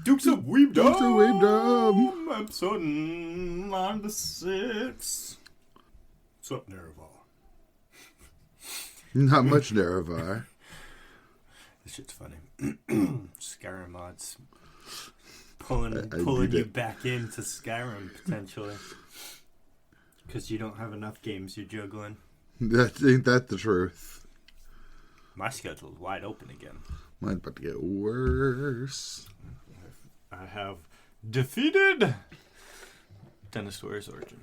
Dukes of Weebdom! Dukes of Weebdom! Episode 96. What's up, Nerevar? Not much, Nerevar. This shit's funny. Skyrim mods. Pulling you back into Skyrim, potentially. Because you don't have enough games you're juggling. Ain't that the truth? My schedule's wide open again. Mine's about to get worse. I have defeated Dynasty Warriors Origins.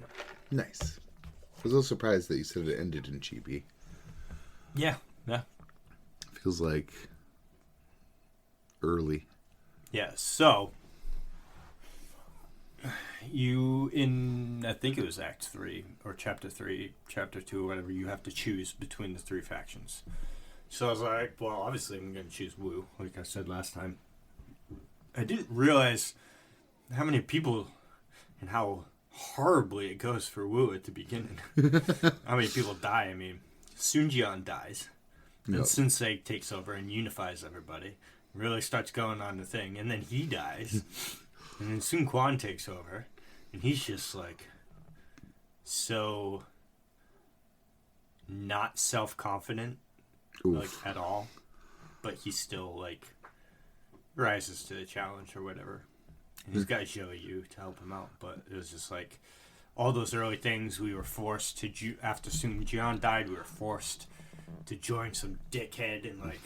Nice. I was a little surprised that you said it ended in Chibi. Yeah. Feels like early. Yeah, so you I think it was Act 3 or Chapter 3, Chapter 2 or whatever, you have to choose between the three factions. So I was like, well, obviously I'm going to choose Wu, like I said last time. I didn't realize how many people and how horribly it goes for Wu at the beginning. How many people die. I mean, Sun Jian dies. And Sensei takes over and unifies everybody. Really starts going on the thing. And then he dies. And then Sun Quan takes over. And he's just like so not self-confident. Like at all. But he still like rises to the challenge or whatever. And he's got Zhou to help him out. But it was just like all those early things we were forced to after Sun Jian died, we were forced to join some dickhead and like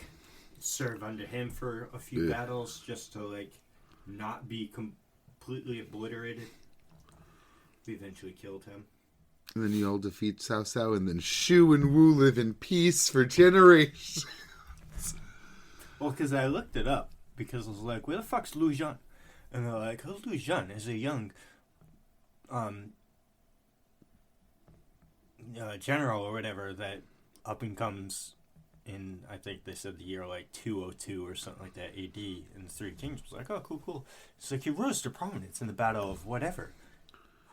serve under him for a few battles just to like not be completely obliterated. We eventually killed him. And then you all defeat Cao Cao, and then Shu and Wu live in peace for generations. Well, because I looked it up, because I was like, where the fuck's Lu Zhan? And they're like, oh, Lu Zhan is a young general or whatever that up and comes in, I think they said the year like 202 or something like that, AD, in the Three Kingdoms. I was like, oh, cool. It's like he rose to prominence in the Battle of whatever,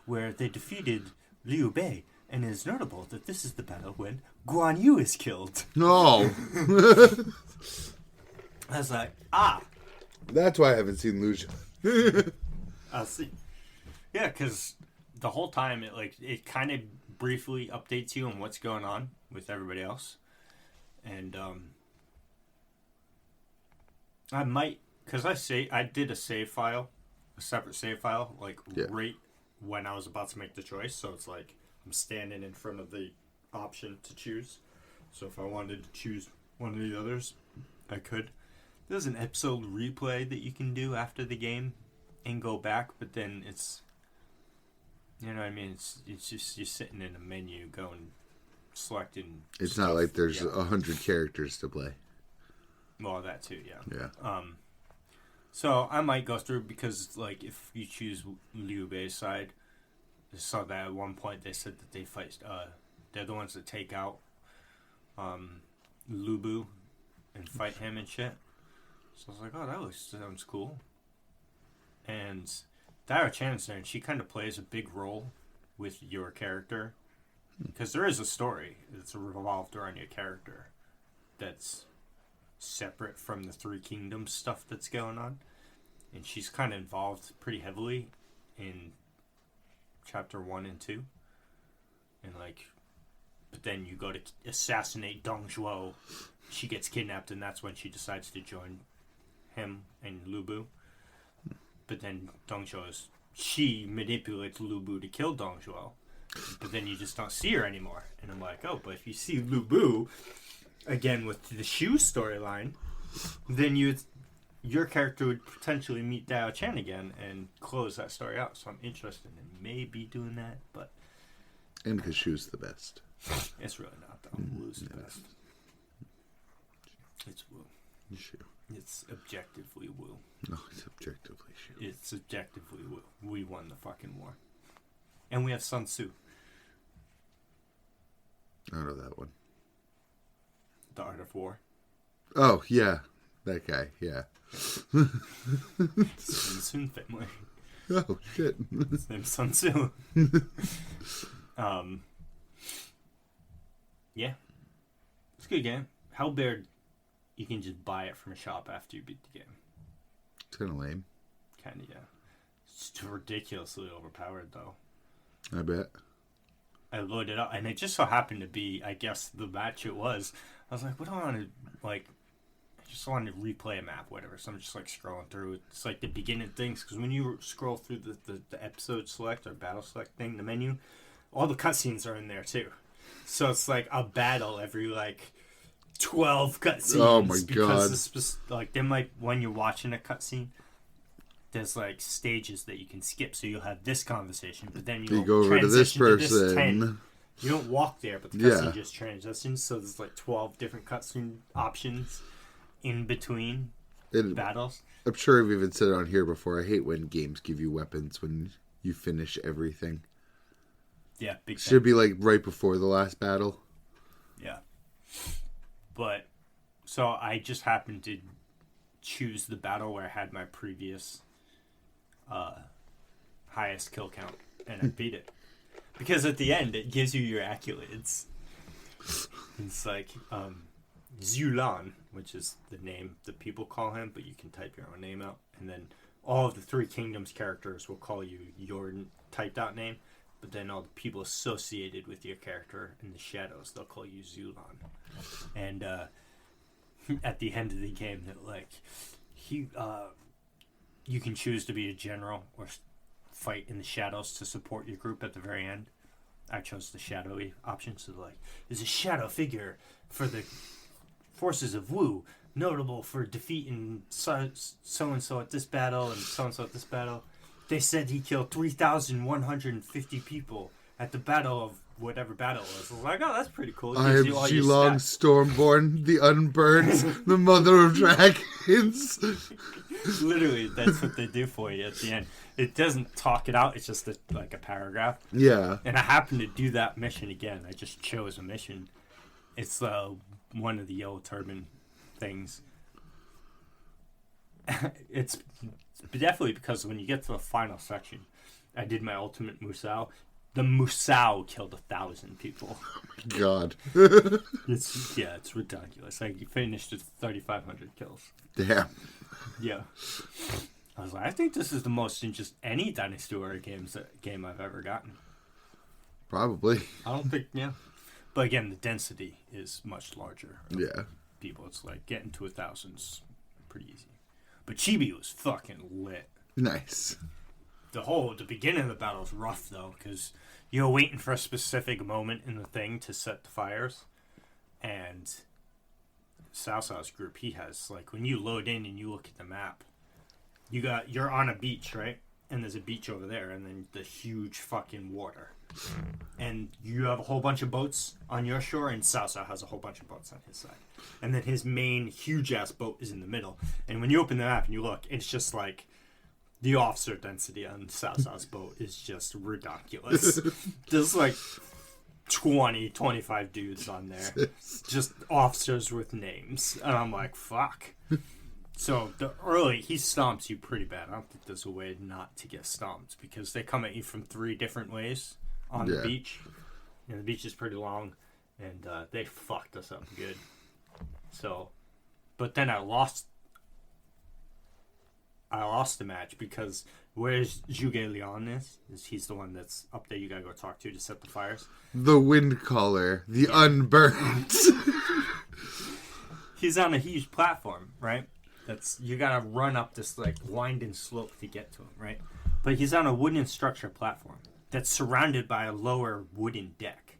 where they defeated Liu Bei, and it is notable that this is the battle when Guan Yu is killed. No. I was like, That's why I haven't seen Lu Zhan. I'll see. Yeah, because the whole time it kind of briefly updates you on what's going on with everybody else. And I might, because I did a separate save file, right when I was about to make the choice. So it's like I'm standing in front of the option to choose. So if I wanted to choose one of the others, I could. There's an episode replay that you can do after the game and go back, but then it's, you know what I mean? It's just you're sitting in a menu going, selecting. It's stuff. not like there's 100 characters to play. Well, that too, yeah. Yeah. So I might go through because, like, if you choose Liu Bei's side, I saw that at one point they said that they fight. They're the ones that take out Lu Bu and fight him and shit. So I was like, oh, that sounds cool. And Dao Chan's there, and she kind of plays a big role with your character. Because there is a story that's revolved around your character that's separate from the Three Kingdoms stuff that's going on. And she's kind of involved pretty heavily in Chapter 1 and 2. And, but then you go to assassinate Dong Zhuo. She gets kidnapped, and that's when she decides to join him and Lu Bu. But then Dong Zhuo she manipulates Lu Bu to kill Dong Zhuo. But then you just don't see her anymore. And I'm like, oh, but if you see Lu Bu, again with the Shu storyline, then your character would potentially meet Dao Chan again and close that story out. So I'm interested in maybe doing that, but... And because Shu's the best. It's really not, though. Wu's the best. It's Wu. Shu. It's objectively Wu. No, it's objectively Shu. It's objectively Wu. We won the fucking war. And we have Sun Tzu. I don't know that one. The Art of War. Oh, yeah. That guy, yeah. Sun Tzu family. Oh, shit. His name's Sun Tzu. Yeah. It's a good game. Hellbear, you can just buy it from a shop after you beat the game. It's kind of lame. Kind of, yeah. It's ridiculously overpowered, though. I bet. I loaded up, and it just so happened to be, I guess, the match it was. I was like, what do I want to, like, I just wanted to replay a map, whatever. So I'm just, like, scrolling through. It's like the beginning things, because when you scroll through the episode select or battle select thing, the menu, all the cutscenes are in there, too. So it's like a battle every, like, 12 cutscenes. Oh, my because God. It's, like, they might, when you're watching a cutscene, there's like stages that you can skip, so you'll have this conversation, but then You go over to this person. You don't walk there, but the cutscene just transitions. So there's like 12 different cutscene options in between battles. I'm sure I've even said it on here before. I hate when games give you weapons when you finish everything. Yeah, big time. Should be like right before the last battle. Yeah, but so I just happened to choose the battle where I had my previous highest kill count, and I beat it. Because at the end, it gives you your accolades. It's like Zulan, which is the name that people call him, but you can type your own name out. And then all of the Three Kingdoms characters will call you your typed out name, but then all the people associated with your character in the shadows, they'll call you Zulan. And at the end of the game, that like you can choose to be a general or fight in the shadows to support your group at the very end. I chose the shadowy option, so like, there's a shadow figure for the forces of Wu, notable for defeating so-and-so at this battle and so-and-so at this battle. They said he killed 3,150 people at the battle of whatever battle it was. I was like, oh, that's pretty cool. I am Zilong Stormborn, the Unburned, the mother of dragons. Literally, that's what they do for you at the end. It doesn't talk it out. It's just like a paragraph. Yeah. And I happened to do that mission again. I just chose a mission. It's one of the yellow turban things. It's definitely because when you get to the final section, I did my ultimate Musou. The Musou killed 1,000 people. Oh my God. It's ridiculous. Like, you finished with 3,500 kills. Damn. Yeah. I was like, I think this is the most in just any Dynasty Warriors game I've ever gotten. Probably. I don't think, yeah. But again, the density is much larger. Yeah. People, it's like getting to 1,000's pretty easy. But Chibi was fucking lit. Nice. The beginning of the battle is rough, though, because you're waiting for a specific moment in the thing to set the fires. And Cao Cao's group, he has, like, when you load in and you look at the map, you're on a beach, right? And there's a beach over there, and then the huge fucking water. And you have a whole bunch of boats on your shore, and Cao Cao has a whole bunch of boats on his side. And then his main huge-ass boat is in the middle. And when you open the map and you look, it's just like, the officer density on Cao Cao's boat is just ridiculous. There's like 20, 25 dudes on there. Just officers with names. And I'm like, fuck. So he stomps you pretty bad. I don't think there's a way not to get stomped because they come at you from 3 different ways on the beach. And the beach is pretty long. And they fucked us up good. So, but then I lost the match because where's Zhuge Liang is he's the one that's up there you gotta go talk to set the fires. The wind caller, the unburnt. He's on a huge platform, right? You gotta run up this like winding slope to get to him, right? But he's on a wooden structure platform that's surrounded by a lower wooden deck.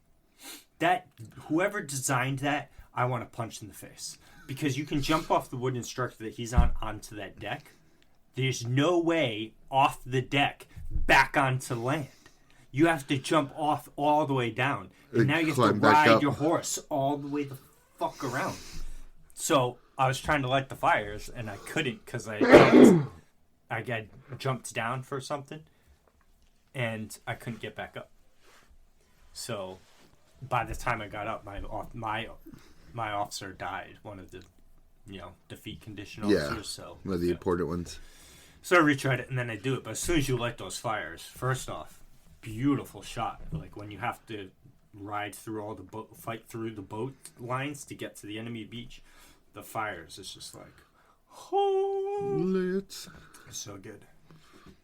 That whoever designed that, I want to punch in the face. Because you can jump off the wooden structure that he's on onto that deck. There's no way off the deck back onto land. You have to jump off all the way down. And now you have to ride your horse all the way the fuck around. So I was trying to light the fires, and I couldn't because I got jumped down for something, and I couldn't get back up. So by the time I got up, my officer died. One of the defeat condition officers. So one of the important ones. So I retried it, and then I do it. But as soon as you light those fires, first off, beautiful shot. Like when you have to ride through all the fight through the boat lines to get to the enemy beach, the fires is just like, lit. It's so good.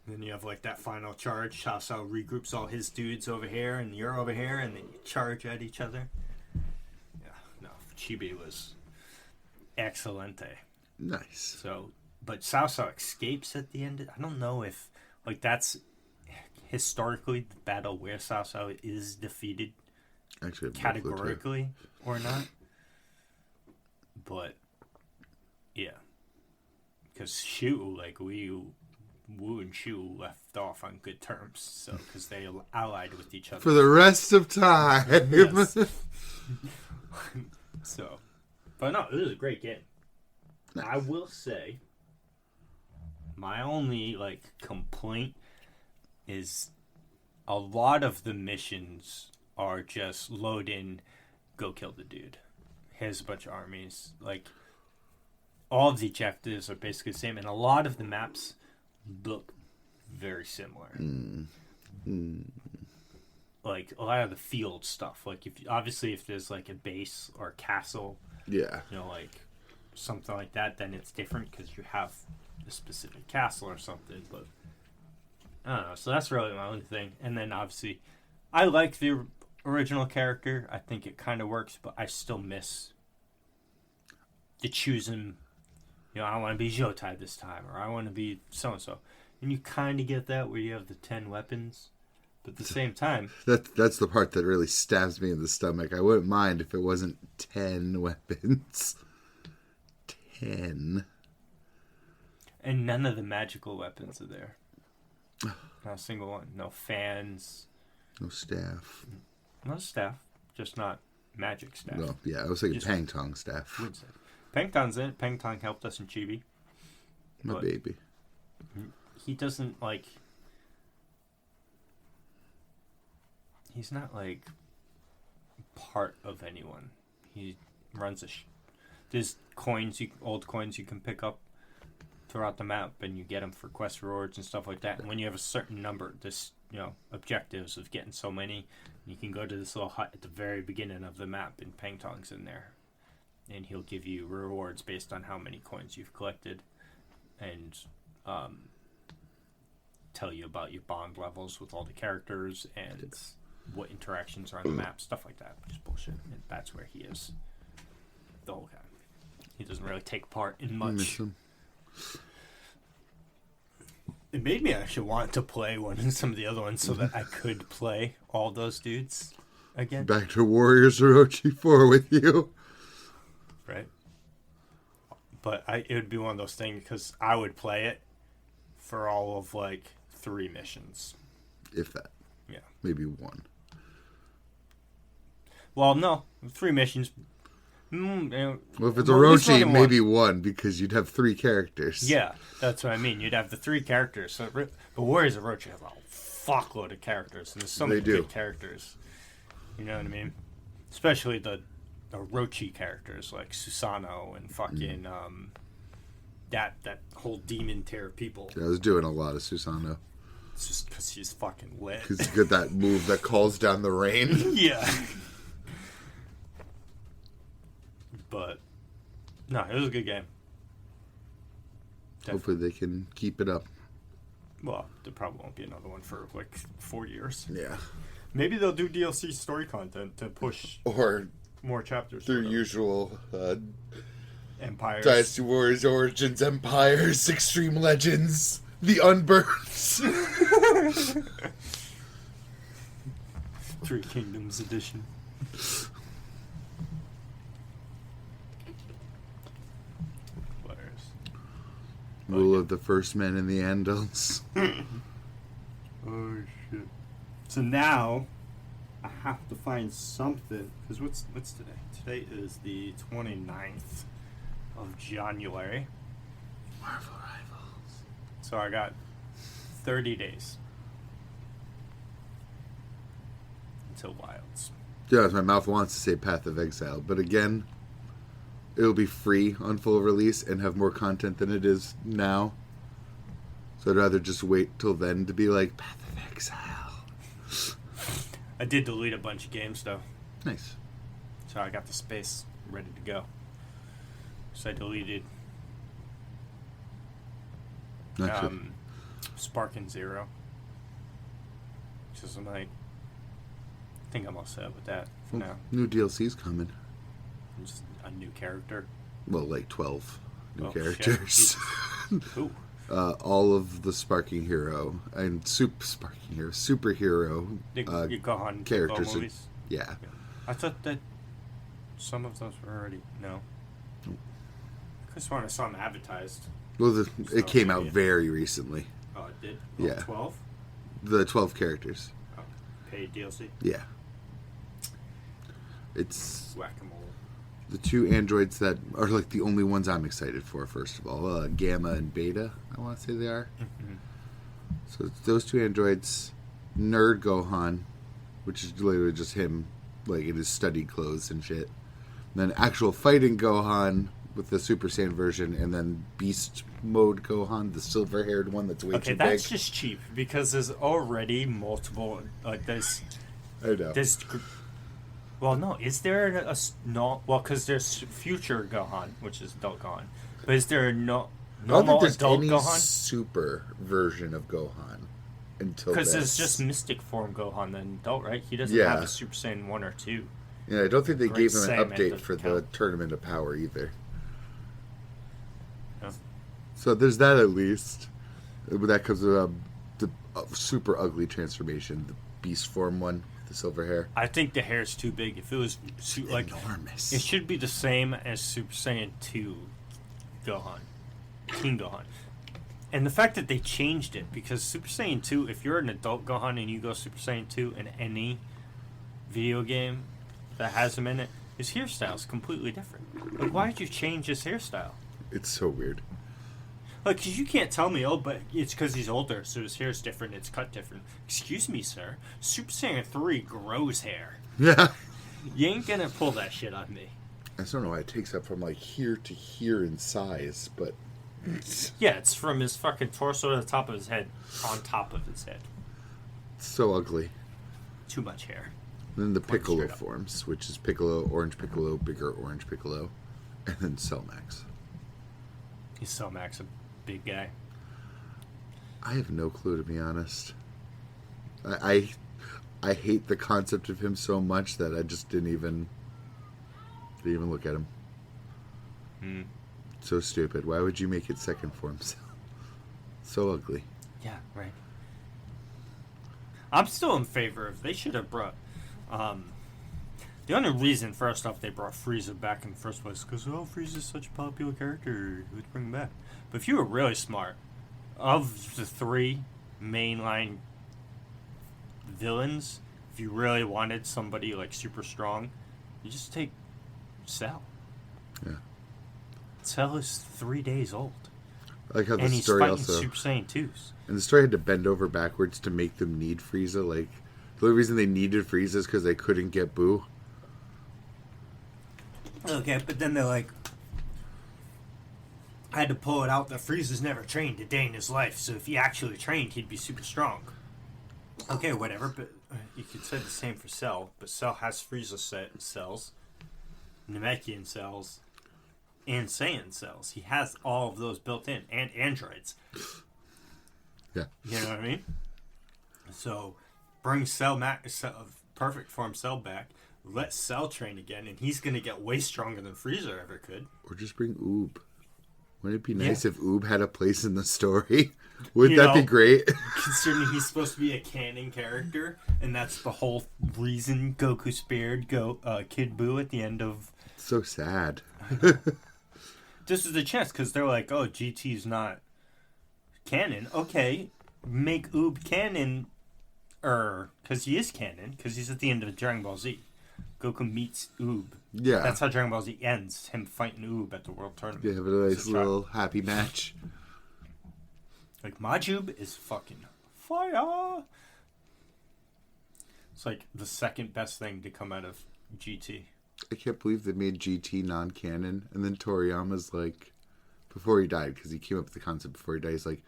Then you have like that final charge. Sao regroups all his dudes over here, and you're over here, and then you charge at each other. Yeah, no, Chibi was excelente. Nice. So, but Sao escapes at the end. I don't know if like that's historically the battle where Sao is defeated, actually categorically or not. But yeah, because Shu, like Wu and Shu left off on good terms, so because they allied with each other for the rest of time. Yes. So, but no, it was a great game. Nice. I will say, my only like complaint is a lot of the missions are just load in, go kill the dude. Here's a bunch of armies. Like, all of the objectives are basically the same, and a lot of the maps look very similar. Like, a lot of the field stuff. Like, if there's, like, a base or a castle, Yeah. you know, like, something like that, then it's different because you have a specific castle or something, but I don't know. So that's really my only thing. And then, obviously, I like the original character. I think it kind of works, but I still miss the choosing. You know, I want to be Jotai this time, or I want to be so and so, and you kind of get that where you have the 10 weapons, but at the same time, That's the part that really stabs me in the stomach. I wouldn't mind if it wasn't 10 weapons. 10. and none of the magical weapons are there. Not a single one. No fans. No staff. No staff. Just not magic staff. Well, yeah, I was thinking Just Pangtong staff. Would say. Pangtong's in it. Pangtong helped us in Chibi. My baby. He doesn't, like... He's not, like, part of anyone. He runs a... There's old coins you can pick up throughout the map, and you get them for quest rewards and stuff like that. And when you have a certain number, objectives of getting so many, you can go to this little hut at the very beginning of the map, and Pangtong's in there. And he'll give you rewards based on how many coins you've collected, and tell you about your bond levels with all the characters and what interactions are on the map, stuff like that. Just bullshit. And that's where he is the whole time. He doesn't really take part in much. It made me actually want to play one and some of the other ones so that I could play all those dudes again. Back to Warriors Orochi 4 with you. Right? But it would be one of those things because I would play it for all of, like, 3 missions. If that. Yeah. Maybe 1. Well, no. 3 missions. Well, if it's Orochi, maybe 1 because you'd have 3 characters. Yeah, that's what I mean. You'd have the 3 characters. So, the Warriors of Orochi have a fuckload of characters, and there's so many good characters. You know what I mean? Especially the Orochi characters like Susanoo and fucking that whole demon tier of people. Yeah, I was doing a lot of Susanoo. It's just because he's fucking lit. Because he's got that move that calls down the rain. Yeah. But no, it was a good game. Definitely. Hopefully they can keep it up. Well, there probably won't be another one for like 4 years. Yeah. Maybe they'll do DLC story content to push or more chapters. Their usual Empires. Dynasty Warriors Origins, Empires, Extreme Legends, The Unburnt. 3 Kingdoms edition. Rule of the first men in the Andals. Oh shit. So now I have to find something, because what's today? Today is the 29th of January. Marvel Rivals. So I got 30 days until Wilds. Yeah, my mouth wants to say Path of Exile, but again, it'll be free on full release and have more content than it is now. So I'd rather just wait till then to be like, Path of Exile. I did delete a bunch of games, though. Nice. So I got the space ready to go. So I deleted Sparking Zero. Just like, I think I'm all set with that for now. New DLC's coming. Just a new character. Well, like 12 new Oh, characters. Ooh. All of the Sparking Hero and superhero You Gohan characters. movies? Yeah. I thought that some of those were already... No. I could sworn I saw them advertised. Well, So it came out maybe- very recently. Oh, it did? Yeah. 12? The 12 characters. Oh, paid DLC? Yeah. It's Whack-a-mole. the two androids that are like the only ones I'm excited for, first of all. Gamma and Beta, I want to say they are. Mm-hmm. So it's those two androids. Nerd Gohan, which is literally just him, like in his study clothes and shit. And then actual fighting Gohan with the Super Saiyan version, and then Beast Mode Gohan, the silver-haired one that's way too big. That's just cheap because there's already multiple. There's. I know. Well, no. Is there no? Well, because there's future Gohan, which is adult Gohan. But is there I don't think normal there's adult any Gohan? super version of Gohan until Because this. there's just Mystic Form Gohan, then adult, right? He doesn't Yeah. have a Super Saiyan 1 or 2. Yeah, I don't think they Great gave him an Saiyan update doesn't for the count. Tournament of Power either. No. So there's that at least. But that comes with the super ugly transformation, the Beast Form one, the silver hair. I think the hair's too big. If it was like Enormous. it should be the same as Super Saiyan 2 Gohan, King Gohan. And the fact that they changed it, because Super Saiyan 2, if you're an adult Gohan and you go Super Saiyan 2 in any video game that has him in it, his hairstyle's completely different. Like, why did you change his hairstyle? It's so weird. Like, 'cause you can't tell me, oh, but it's because he's older, so his hair's different, it's cut different. Excuse me, sir. Super Saiyan 3 grows hair. Yeah. You ain't gonna pull that shit on me. I just don't know why it takes up from like here to here in size, but Yeah, it's from his fucking torso to the top of his head, on top of his head. it's so ugly. Too much hair. And then the Point Piccolo straight up. forms, which is Piccolo, Orange Piccolo, bigger Orange Piccolo, and then Cellmax. He's so Max, a big guy. I have no clue, to be honest. I hate the concept of him so much that I just didn't even look at him. Hmm. So stupid. Why would you make it second form? So ugly. Yeah, right. I'm still in favor of. They should have brought. The only reason, first off, they brought Frieza back in the first place because Frieza's such a popular character. Let's bring him back. But if you were really smart, of the 3 mainline villains, if you really wanted somebody like super strong, you just take Cell. Yeah. Cell is 3 days old, I like how the and he's story fighting also. Super Saiyan 2s. And the story had to bend over backwards to make them need Frieza. Like, the only reason they needed Frieza is because they couldn't get Boo. Okay, but then they're like, I had to pull it out that Frieza's never trained a day in his life, so if he actually trained, he'd be super strong. Okay, whatever, but you could say the same for Cell, but Cell has Frieza cells, Namekian cells, and Saiyan cells. He has all of those built in, and androids. Yeah. You know what I mean? So, bring perfect form Cell back, let Cell train again, and he's going to get way stronger than Frieza ever could. Or just bring Oob. Wouldn't it be nice Yeah. if Oob had a place in the story? Wouldn't You that be know, great? Considering he's supposed to be a canon character, and that's the whole reason Goku spared Kid Buu at the end of... So sad. This is the chance, because they're like, oh, GT's not canon. Okay, make Oob canon, because he is canon, because he's at the end of Dragon Ball Z. Goku meets Oob. Yeah. That's how Dragon Ball Z ends, him fighting Oob at the World Tournament. Yeah, have a nice It's a little happy match. Like, Majub is fucking fire! It's like the second best thing to come out of GT. I can't believe they made GT non-canon. And then Toriyama's like, before he died, because he came up with the concept before he died, he's like,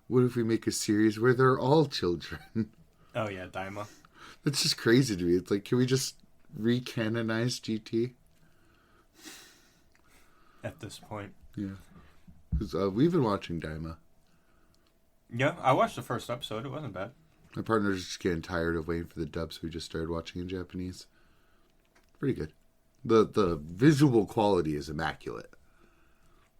what if we make a series where they're all children? Oh yeah, Daima. That's just crazy to me. It's like, can we just re-canonize GT? At this point. Yeah. Because we've been watching Daima. Yeah, I watched the first episode. It wasn't bad. My partner's just getting tired of waiting for the dub, so we just started watching in Japanese. Pretty good. The visual quality is immaculate.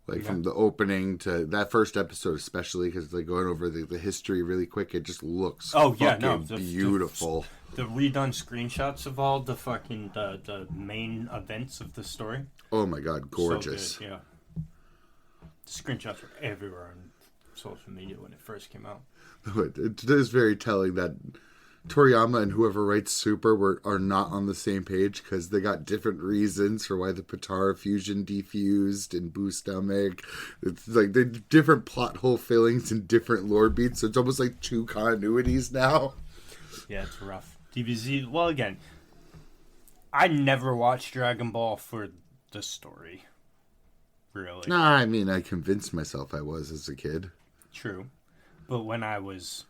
Like, from the opening to that first episode especially, because they're going over the history really quick, it just looks beautiful. The redone screenshots of all the fucking the main events of the story. Oh my god, gorgeous. So good, yeah. The screenshots were everywhere on social media when it first came out. It is very telling that Toriyama and whoever writes Super are not on the same page, because they got different reasons for why the Potara fusion defused and Boo Stomach. It's like the different plot hole fillings and different lore beats, so it's almost like two continuities now. Yeah, it's rough. DBZ, well, again, I never watched Dragon Ball for the story. Really. Nah, I mean, I convinced myself I was as a kid. True. But when I was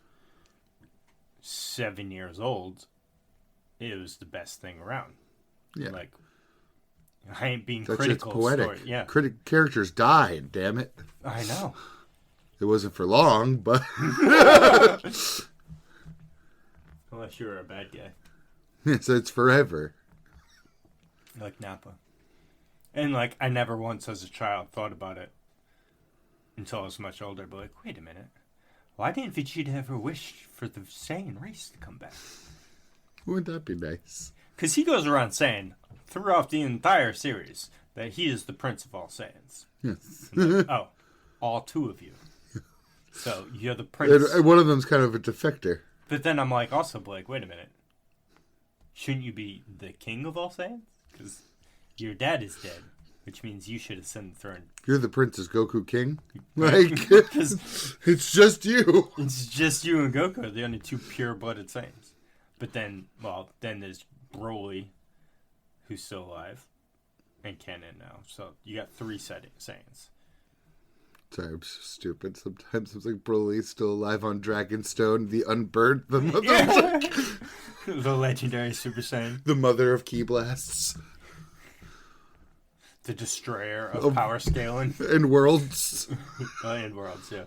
7 years old, it was the best thing around. Yeah. Like, I ain't being That's critical. It's poetic. Story. Yeah. Characters died, damn it. I know. It wasn't for long, but... Unless you're a bad guy. So it's forever. Like Nappa. And, like, I never once as a child thought about it until I was much older. But, like, wait a minute. Why didn't Vegeta ever wish for the Saiyan race to come back? Wouldn't that be nice? Because he goes around saying, throughout the entire series, that he is the prince of all Saiyans. Yes. Like, oh, all two of you. So, you're the prince. And one of them's kind of a defector. But then I'm like, also, Blake, wait a minute. Shouldn't you be the king of all Saiyans? Because your dad is dead, which means you should ascend the throne. You're the Princess Goku King? Right? Like, Because it's just you. it's just you and Goku are the only two pure-blooded Saiyans. But then, well, then there's Broly, who's still alive, and canon now. So you got three Saiyans. Sorry, I'm so stupid. Sometimes I'm like, Broly's still alive on Dragonstone, the unburnt, the mother, Yeah. The legendary Super Saiyan. the mother of Ki Blasts. The destroyer of power scaling. And worlds. And worlds, yeah.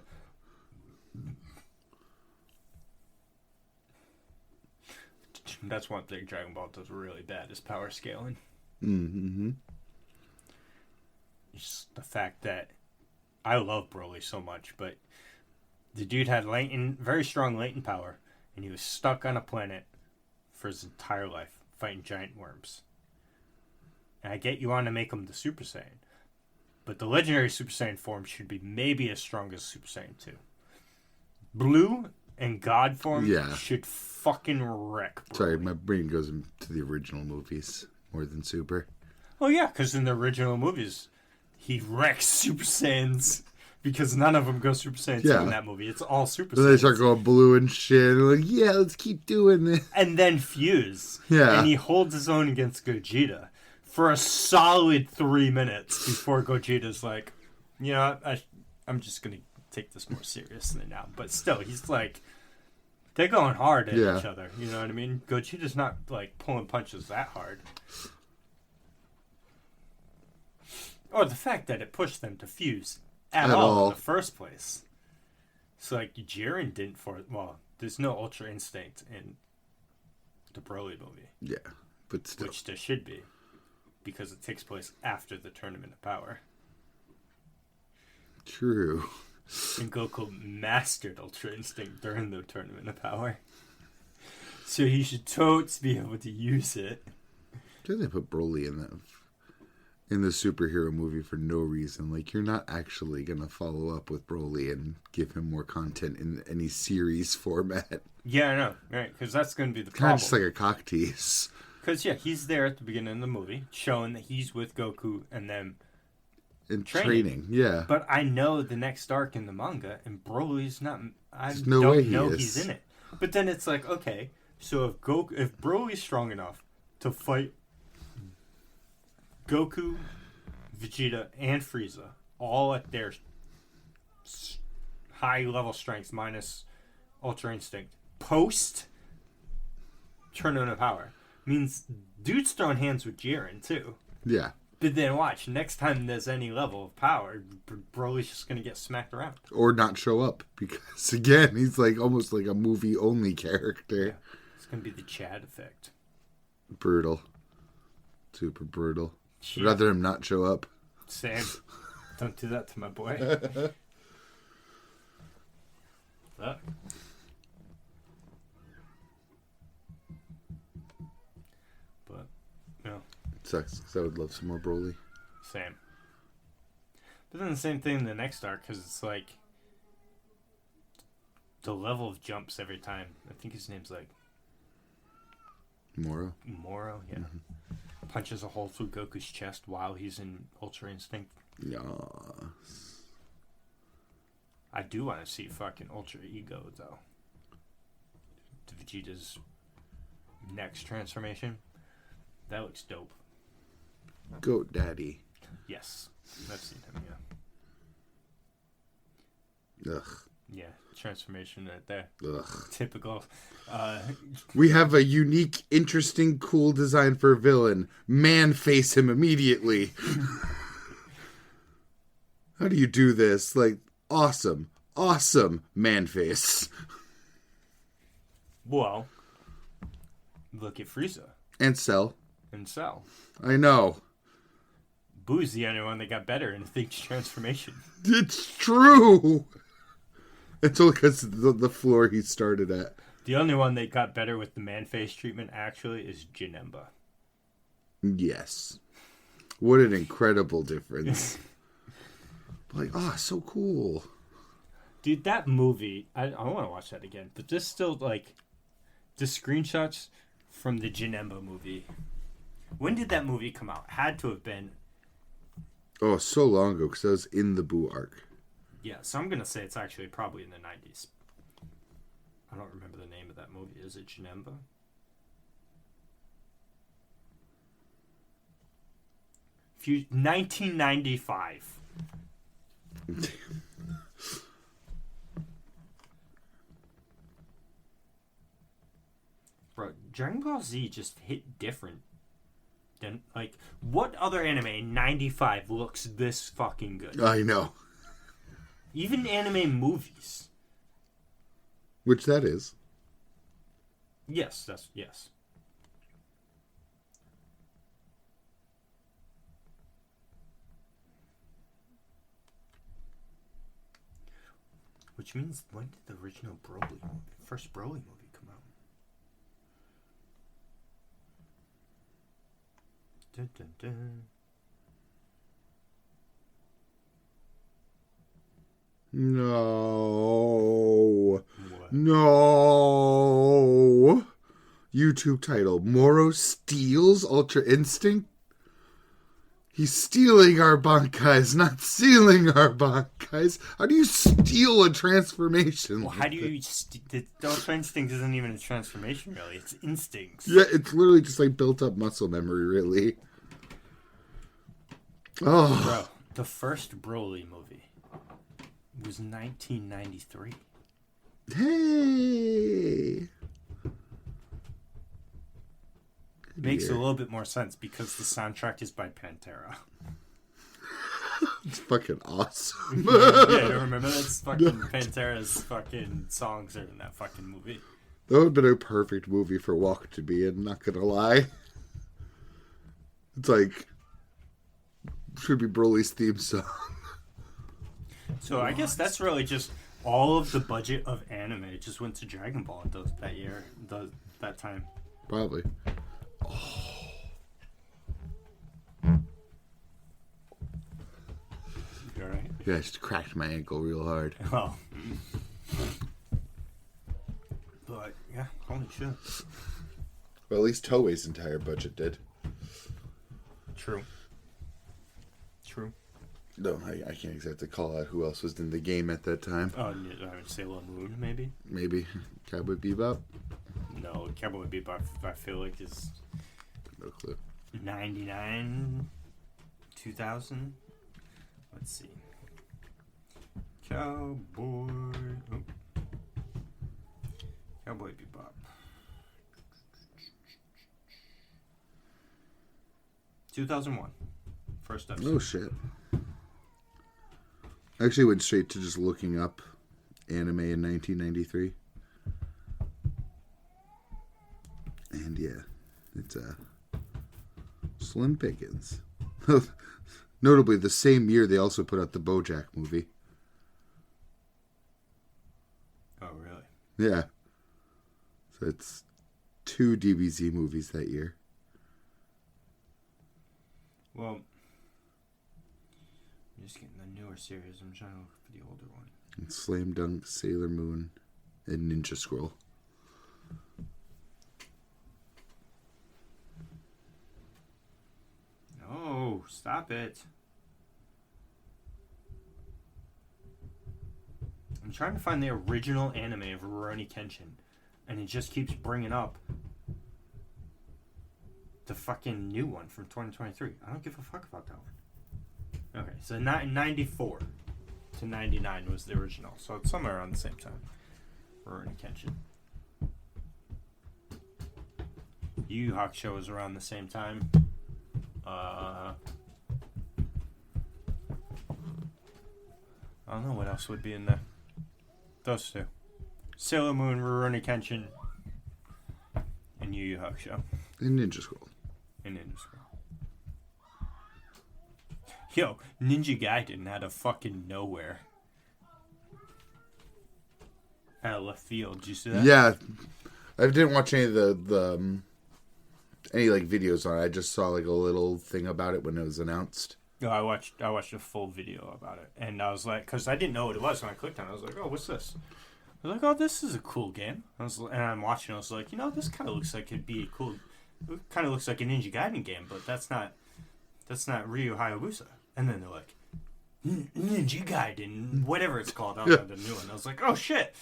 That's one thing Dragon Ball does really bad, is power scaling. Mm-hmm. Just the fact that I love Broly so much, but the dude had very strong latent power, and he was stuck on a planet for his entire life fighting giant worms. And I get you want to make him the Super Saiyan, but the legendary Super Saiyan form should be maybe as strong as Super Saiyan 2. Blue and God form should fucking wreck Broly. Sorry, my brain goes into the original movies more than Super. Oh yeah, because in the original movies, he wrecks Super Saiyans because none of them go Super Saiyan 2 in that movie. It's all Super Saiyans. Then they start going blue and shit. And like, yeah, let's keep doing this. And then fuse. Yeah. And he holds his own against Gogeta for a solid 3 minutes before Gogeta's like, you know, I'm just going to take this more seriously now. But still, he's like, they're going hard at each other. You know what I mean? Gogeta's not like pulling punches that hard. Or the fact that it pushed them to fuse at all in the first place. So, like, Jiren didn't there's no Ultra Instinct in the Broly movie. Yeah, but still. Which there should be. Because it takes place after the Tournament of Power. True. And Goku mastered Ultra Instinct during the Tournament of Power. So he should totes be able to use it. Did they put Broly in the superhero movie for no reason? Like, you're not actually going to follow up with Broly and give him more content in any series format. Yeah, I know. Right, because that's going to be the problem. Kind of just like a cock tease. Because, yeah, he's there at the beginning of the movie, showing that he's with Goku and them in training. Yeah. But I know the next arc in the manga, and Broly's not... I no don't way know he's in it. But then it's like, okay, so if Broly's strong enough to fight Goku, Vegeta, and Frieza, all at their high-level strengths minus Ultra Instinct, post Tournament of Power, means dude's throwing hands with Jiren, too. Yeah. But then watch, next time there's any level of power, Broly's just going to get smacked around. Or not show up. Because, again, he's like almost like a movie-only character. Yeah. It's going to be the Chad effect. Brutal. Super brutal. Yeah. I'd rather him not show up. Same. Don't do that to my boy. Fuck. But, no. Sucks, because I would love some more Broly. Same. But then the same thing in the next arc, because it's like the level of jumps every time. I think his name's like Moro? Moro, yeah. Mm-hmm. Punches a hole through Goku's chest while he's in Ultra Instinct. Yes. I do want to see fucking Ultra Ego, though. Vegeta's next transformation. That looks dope. Goat Daddy. Yes. I've seen him, yeah. Ugh. Yeah, transformation right there. Ugh. Typical. We have a unique, interesting, cool design for a villain. Man face him immediately. How do you do this? Like, awesome. Awesome man face. Well, look at Frieza. And Cell. And Cell. I know. Boo's the only one that got better in Think's transformation. It's true. It's only because the floor he started at. The only one that got better with the man face treatment actually is Janemba. Yes. What an incredible difference. Like, oh, so cool. Dude, that movie, I want to watch that again. But this still, like, the screenshots from the Janemba movie. When did that movie come out? Had to have been. Oh, so long ago, because I was in the Boo arc. Yeah, so I'm going to say it's actually probably in the 90s. I don't remember the name of that movie. Is it Janemba? If you 1995. Bro, Dragon Ball Z just hit different than, like, what other anime in 95 looks this fucking good? I know. Even anime movies. Which that is. Yes, yes. Which means, when did the original first Broly movie come out? Dun, dun, dun. No. What? No. YouTube title. Moro steals Ultra Instinct? He's stealing our Bankais, not stealing our Bankais. How do you steal a transformation? Well, how do you... the Ultra Instinct isn't even a transformation, really. It's instincts. Yeah, it's literally just like built up muscle memory, really. Oh. Bro, the first Broly movie was 1993. Hey. Makes a little bit more sense because the soundtrack is by Pantera. It's fucking awesome. Yeah, you don't remember that's fucking Pantera's fucking songs are in that fucking movie. That would have been a perfect movie for Walker to be in, not gonna lie. It's like, should be Broly's theme song. So I guess that's really just all of the budget of anime just went to Dragon Ball that year, that time. Probably. You alright? Yeah, I just cracked my ankle real hard. Oh. But, yeah, holy shit. Well, at least Toei's entire budget did. True. No, I can't exactly call out who else was in the game at that time. Oh, I would say Sailor Moon, maybe? Maybe Cowboy Bebop? No, Cowboy Bebop, I feel like, is No clue. 99, 2000. Let's see. Cowboy Bebop. 2001. first episode. Oh, shit. I actually went straight to just looking up anime in 1993. And yeah, it's slim pickings. Notably, the same year they also put out the BoJack movie. Oh, really? Yeah. So it's 2 DBZ movies that year. Well, I'm just getting the newer series. I'm trying to look for the older one. And Slam Dunk, Sailor Moon, and Ninja Scroll. No, stop it. I'm trying to find the original anime of Rurouni Kenshin, and it just keeps bringing up the fucking new one from 2023. I don't give a fuck about that one. Okay, so 94 to 99 was the original, so it's somewhere around the same time. Rurouni Kenshin. Yu Yu Hakusho was around the same time. I don't know what else would be in there. Those two. Sailor Moon, Rurouni Kenshin, and Yu Yu Hakusho. And Ninja Scroll. And Ninja Scroll. Yo, Ninja Gaiden out of fucking nowhere. Out of left field. Did you see that? Yeah. I didn't watch any of the any like videos on it. I just saw like a little thing about it when it was announced. No, I watched a full video about it, and I was like, because I didn't know what it was when I clicked on it. I was like, oh, what's this? I was like, oh, this is a cool game. And I'm watching. I was like, this kind of looks like it'd be cool. It kind of looks like a Ninja Gaiden game, but that's not Ryu Hayabusa. And then they're like, Ninja Gaiden, whatever it's called. I don't know the new one. I was like, oh shit,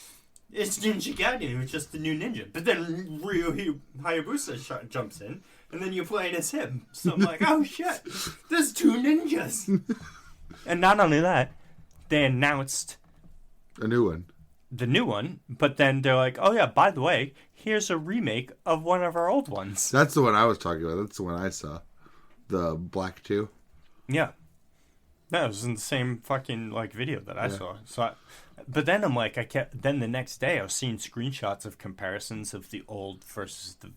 it's Ninja Gaiden. It's just the new ninja. But then Ryu Hayabusa jumps in. And then you're playing as him. So I'm like, oh shit, there's 2 ninjas. And not only that, they announced A new one. the new one, but then they're like, oh yeah, by the way, here's a remake of one of our old ones. That's the one I was talking about. That's the one I saw. The Black 2. Yeah. That was in the same fucking video that I saw. But then I'm like, then the next day I was seeing screenshots of comparisons of the old versus the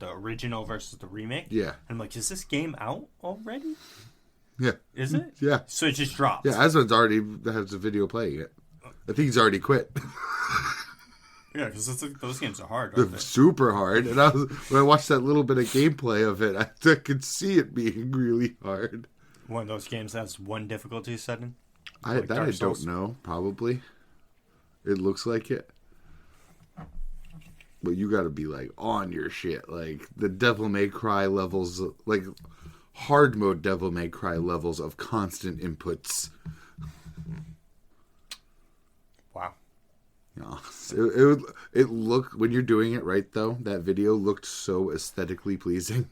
original versus the remake. Yeah. And I'm like, is this game out already? Yeah. Is it? Yeah. So it just dropped. Yeah, Asmon's already has a video playing it. I think he's already quit. Yeah, because those games are hard, They're aren't they? super hard. And when I watched that little bit of gameplay of it, I could see it being really hard. One of those games that has one difficulty setting? I Dark Souls? don't know. Probably. It looks like it. But you got to be on your shit. The Devil May Cry levels, hard mode Devil May Cry levels of constant inputs. Wow. Yeah. It looked, when you're doing it right though, that video looked so aesthetically pleasing.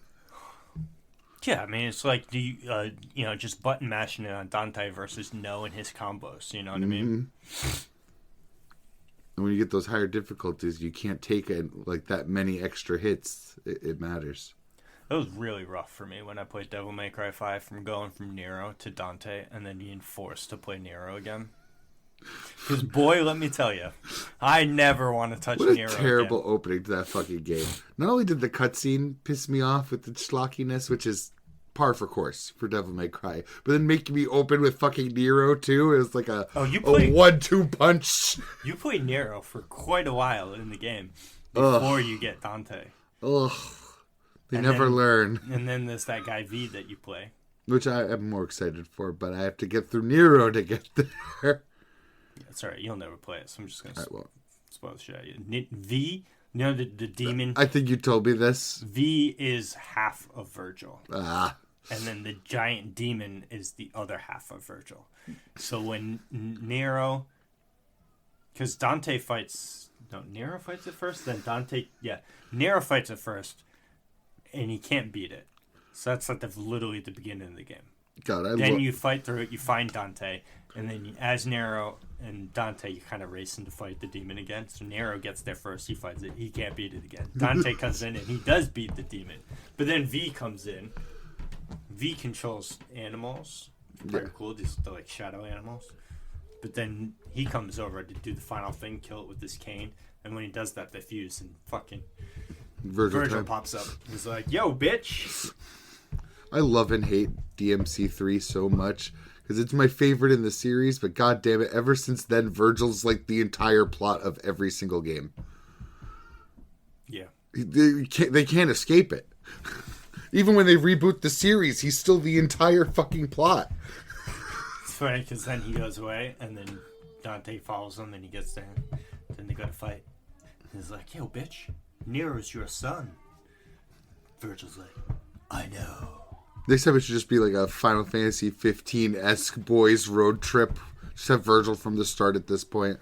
Yeah, I mean, it's like just button mashing it on Dante versus No and his combos. You know what I mean? And when you get those higher difficulties, you can't take that many extra hits. It matters. It was really rough for me when I played Devil May Cry 5 from going from Nero to Dante and then being forced to play Nero again. Because, boy, let me tell you, I never want to touch Nero What a terrible again. opening to that fucking game. Not only did the cutscene piss me off with the schlockiness, which is par for course for Devil May Cry, but then making me open with fucking Nero too. It was like a 1-2 punch. You played Nero for quite a while in the game before you get Dante. Ugh. They never learn. And then there's that guy V that you play. Which I am more excited for, but I have to get through Nero to get there. That's alright, you'll never play it, so I'm just going to spoil the shit out of you. V, the demon. I think you told me this. V is half of Virgil. Ah. And then the giant demon is the other half of Virgil. So when Nero... Because Dante fights... No, Nero fights it first, then Dante... Yeah, Nero fights it first, and he can't beat it. So that's literally the beginning of the game. God, Then you fight through it, you find Dante, and then as Nero and Dante, you kind of racing to fight the demon again. So Nero gets there first, he fights it, he can't beat it again. Dante comes in and he does beat the demon. But then V comes in. V controls animals. Pretty cool. They're like shadow animals. But then he comes over to do the final thing, kill it with his cane. And when he does that, they fuse and fucking Virgil pops up. He's like, yo, bitch. I love and hate DMC3 so much because it's my favorite in the series, but god damn it, ever since then, Virgil's like the entire plot of every single game. Yeah. They can't escape it. Even when they reboot the series, he's still the entire fucking plot. It's funny because then he goes away and then Dante follows him and he gets there. Then they go to fight. He's like, yo, bitch, Nero's your son. Virgil's like, I know. They said it should just be like a Final Fantasy 15-esque boys road trip. Just have Virgil from the start at this point.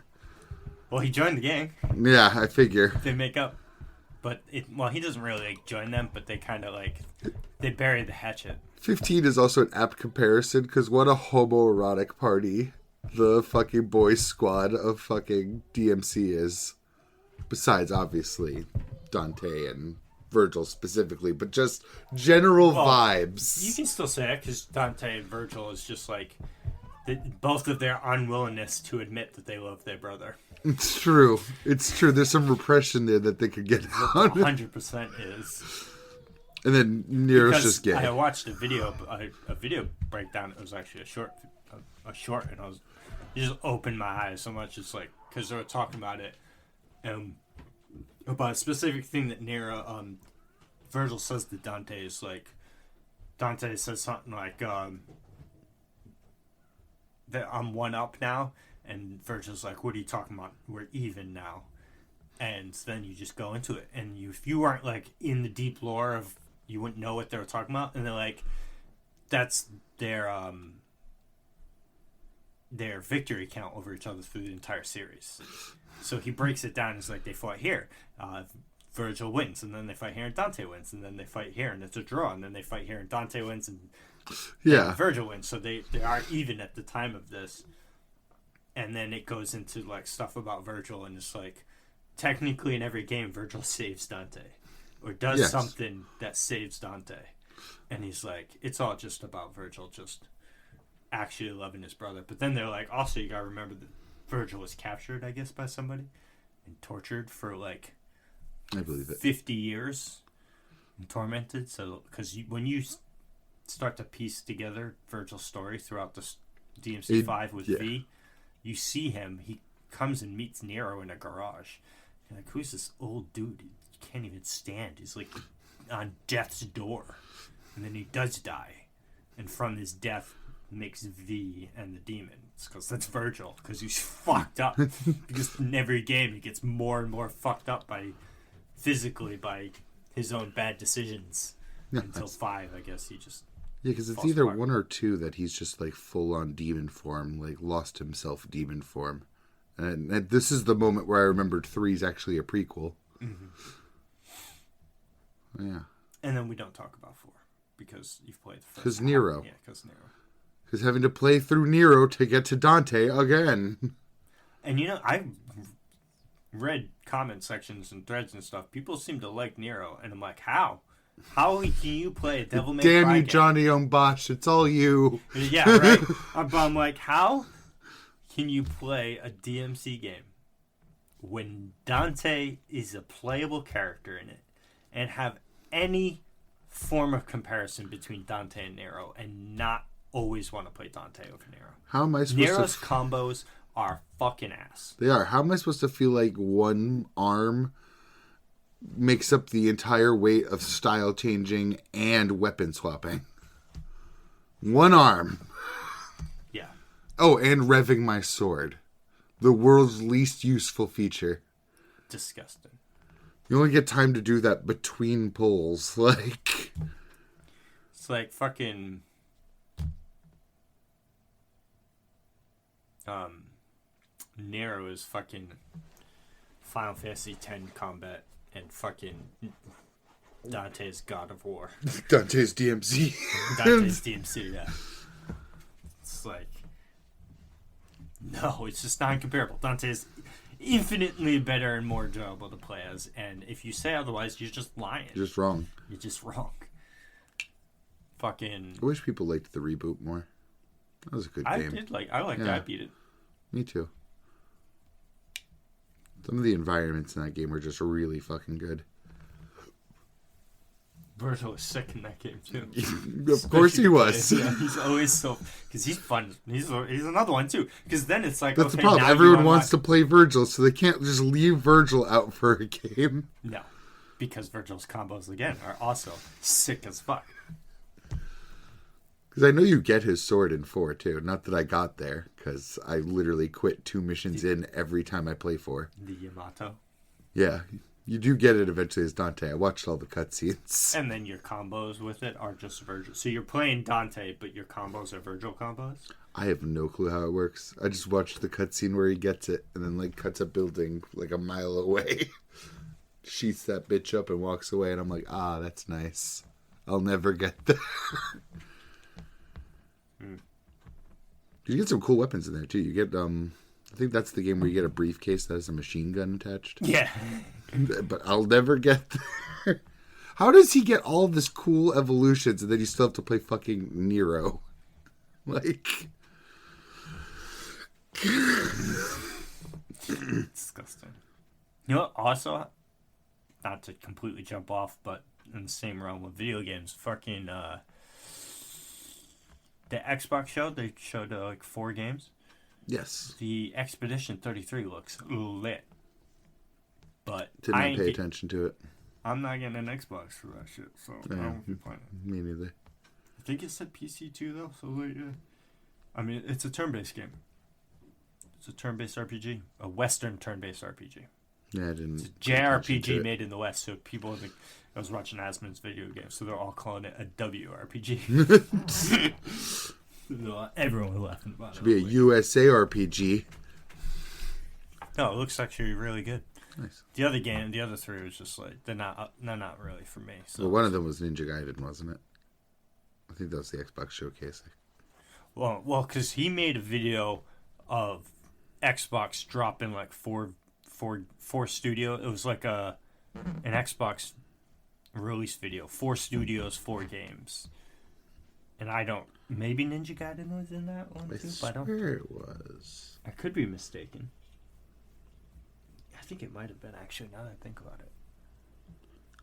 Well, he joined the gang. Yeah, I figure. They make up. But, he doesn't really like join them, but they kind of like, they bury the hatchet. 15 is also an apt comparison, because what a homoerotic party the fucking boys squad of fucking DMC is. Besides, obviously, Dante and Virgil specifically, but just general vibes. You can still say that because Dante and Virgil is just like both of their unwillingness to admit that they love their brother. It's true. It's true. There's some repression there that they could get out. 100% is. And then Nero's because just gay. I watched a video breakdown. It was actually a short, and it just opened my eyes so much. It's like because they were talking about it. About a specific thing that Nero, Virgil says to Dante is like, Dante says something like, that I'm one up now, and Virgil's like, what are you talking about? We're even now. And then you just go into it, and if you aren't like in the deep lore of, you wouldn't know what they were talking about, and they're like, that's their victory count over each other through the entire series. So he breaks it down. It's like they fought here. Virgil wins, and then they fight here, and Dante wins, and then they fight here, and it's a draw, and then they fight here, and Dante wins, and Virgil wins. So they are even at the time of this. And then it goes into like stuff about Virgil, and it's like technically in every game, Virgil saves Dante or does something that saves Dante, and he's like, it's all just about Virgil just actually loving his brother. But then they're like, also you gotta remember that Virgil was captured, I guess, by somebody and tortured for like, I believe it, 50 years and tormented. So because when you start to piece together Virgil's story throughout the DMC5 with V, you see him. He comes and meets Nero in a garage. You're like, who's this old dude? He can't even stand. He's like on death's door, and then he does die, and from his death makes V and the demons, because that's Virgil, because he's fucked up. Because in every game he gets more and more fucked up physically by his own bad decisions. Until 5, I guess he just because it's either apart. 1 or 2 that he's just like full on demon form, like lost himself demon form, and this is the moment where I remembered 3 is actually a prequel. Mm-hmm. Yeah, and then we don't talk about 4 because you've played the first. Because Nero. Yeah, because Nero. Because having to play through Nero to get to Dante again. And I read comment sections and threads and stuff. People seem to like Nero, and I'm like, how? How can you play a Devil May Cry game? Damn you, game? Johnny Bosch. It's all you. Yeah, right. I'm like, how can you play a DMC game when Dante is a playable character in it and have any form of comparison between Dante and Nero and not always want to play Dante over Nero? How am I supposed Nero's combos are fucking ass. They are. How am I supposed to feel like one arm makes up the entire weight of style changing and weapon swapping? One arm. Yeah. Oh, and revving my sword. The world's least useful feature. Disgusting. You only get time to do that between pulls. Like, it's like fucking Nero is fucking Final Fantasy X combat and fucking Dante's God of War. Dante's DMC. Dante's DMC, yeah. It's like, no, it's just not incomparable. Dante's infinitely better and more enjoyable to play as, and if you say otherwise, you're just lying. You're just wrong. You're just wrong. fucking. I wish people liked the reboot more. That was a good game. I liked Yeah. I beat it. Me too. Some of the environments in that game were just really fucking good. Virgil was sick in that game too. Of course he was. Yeah, he's always so because he's fun. He's another one too. Because then it's like That's okay, the problem. now Everyone wants to play Virgil, so they can't just leave Virgil out for a game. No, because Virgil's combos again are also sick as fuck. Because I know you get his sword in 4 too. Not that I got there, because I literally quit 2 missions in every time I play 4. The Yamato. Yeah, you do get it eventually as Dante. I watched all the cutscenes. And then your combos with it are just Virgil. So you're playing Dante, but your combos are Virgil combos? I have no clue how it works. I just watched the cutscene where he gets it and then like cuts a building like a mile away. Sheaths that bitch up and walks away, and I'm like, ah, that's nice. I'll never get there. You get some cool weapons in there too. You get I think that's the game where you get a briefcase that has a machine gun attached. Yeah. But I'll never get there. How does he get all this cool evolutions and then you still have to play fucking Nero? Like, disgusting. You know what? Also, not to completely jump off, but in the same realm of video games, fucking the Xbox show, they showed like 4 games. yes. The Expedition 33 looks lit. But Did not pay attention to it. I'm not getting an Xbox for that shit, so I won't be playing it. Me neither. I think it said PC too, though, so like, I mean, it's a turn-based game. It's a turn-based RPG. A Western turn-based RPG. Yeah, I didn't. It's a JRPG made in the West, so people think I was watching Asmon's video game, so they're all calling it a WRPG. Everyone was laughing about it. Should be a USA RPG. No, it looks actually really good. Nice. The other 3 was just like they're not really for me. So. Well, one of them was Ninja Gaiden, wasn't it? I think that was the Xbox showcase. Well, because he made a video of Xbox dropping like four studio. It was like an Xbox release video. 4 studios, 4 games. And I don't. Maybe Ninja Gaiden was in that one too. But I don't. It was. I could be mistaken. I think it might have been actually. Now that I think about it.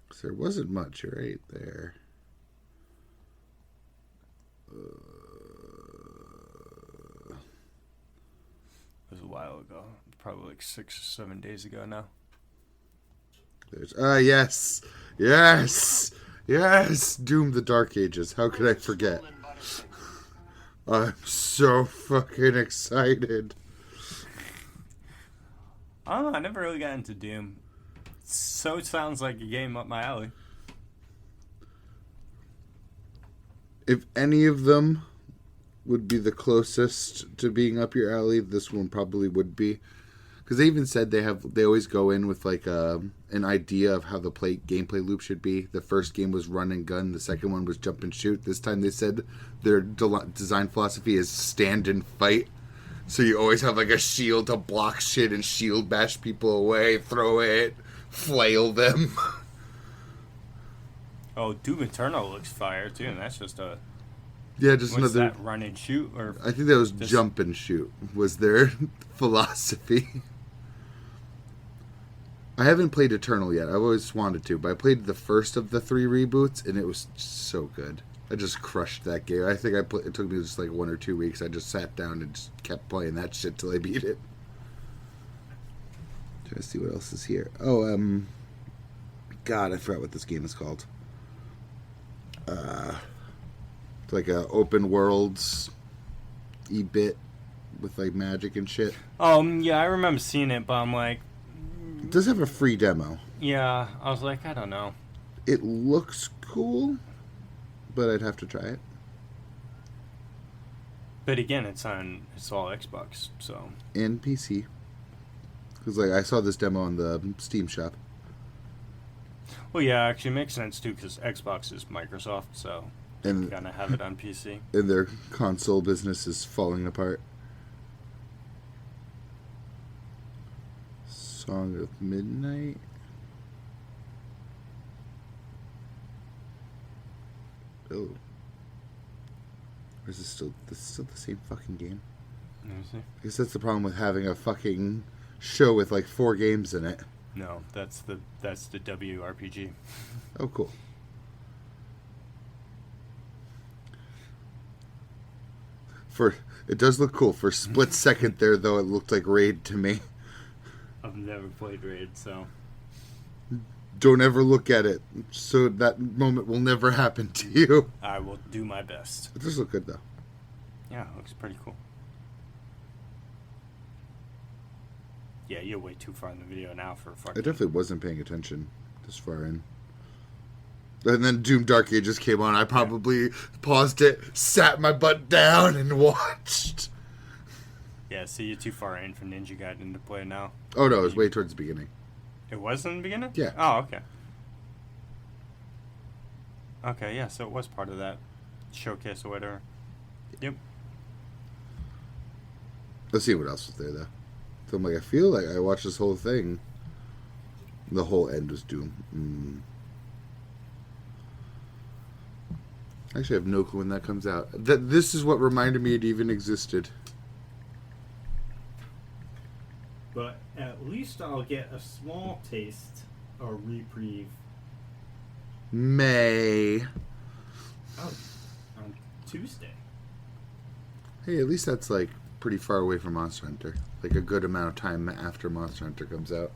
Because there wasn't much right there. It was a while ago. Probably like 6 or 7 days ago now. There's yes. Doom the Dark Ages. How could I forget? I'm so fucking excited. I don't know. I never really got into Doom. So it sounds like a game up my alley. If any of them would be the closest to being up your alley, this one probably would be. Because they even said they always go in with like an idea of how the gameplay loop should be. The first game was run and gun. The second one was jump and shoot. This time they said their design philosophy is stand and fight. So you always have like a shield to block shit and shield bash people away, throw it, flail them. Oh, Doom Eternal looks fire too, and that's just a just what's another. That, run and shoot, or I think that was jump and shoot was their philosophy. I haven't played Eternal yet. I've always wanted to, but I played the first of the 3 reboots, and it was so good. I just crushed that game. I think it took me just like 1 or 2 weeks. I just sat down and just kept playing that shit till I beat it. Trying to see what else is here. Oh, God, I forgot what this game is called. It's like a open worlds e-bit with like magic and shit. Yeah, I remember seeing it, but I'm like, it does have a free demo. Yeah, I was like, I don't know. It looks cool, but I'd have to try it. But again, it's all Xbox, so. And PC. Because like I saw this demo on the Steam shop. Well, yeah, actually it makes sense too, because Xbox is Microsoft, so and they're gonna have it on PC. And their console business is falling apart. Song of Midnight. Oh. Or is this is still the same fucking game? Let me see. I guess that's the problem with having a fucking show with like 4 games in it. No, that's the WRPG. Oh, cool. It does look cool. For a split second there, though, it looked like Raid to me. I've never played Raid, so... Don't ever look at it, so that moment will never happen to you. I will do my best. It does look good, though. Yeah, it looks pretty cool. Yeah, you're way too far in the video now for fucking... I definitely wasn't paying attention this far in. And then Doom Dark Ages came on. I probably paused it, sat my butt down, and watched. Yeah, see, you're too far in for Ninja Gaiden to play now. Oh, no, it was way towards the beginning. It was in the beginning? Yeah. Oh, okay. Okay, yeah, so it was part of that showcase or whatever. Yep. Let's see what else was there, though. So I'm like, I feel like I watched this whole thing. The whole end was Doom. Actually, I have no clue when that comes out. This is what reminded me it even existed. But at least I'll get a small taste or reprieve. May. Oh, on Tuesday. Hey, at least that's like pretty far away from Monster Hunter. Like a good amount of time after Monster Hunter comes out.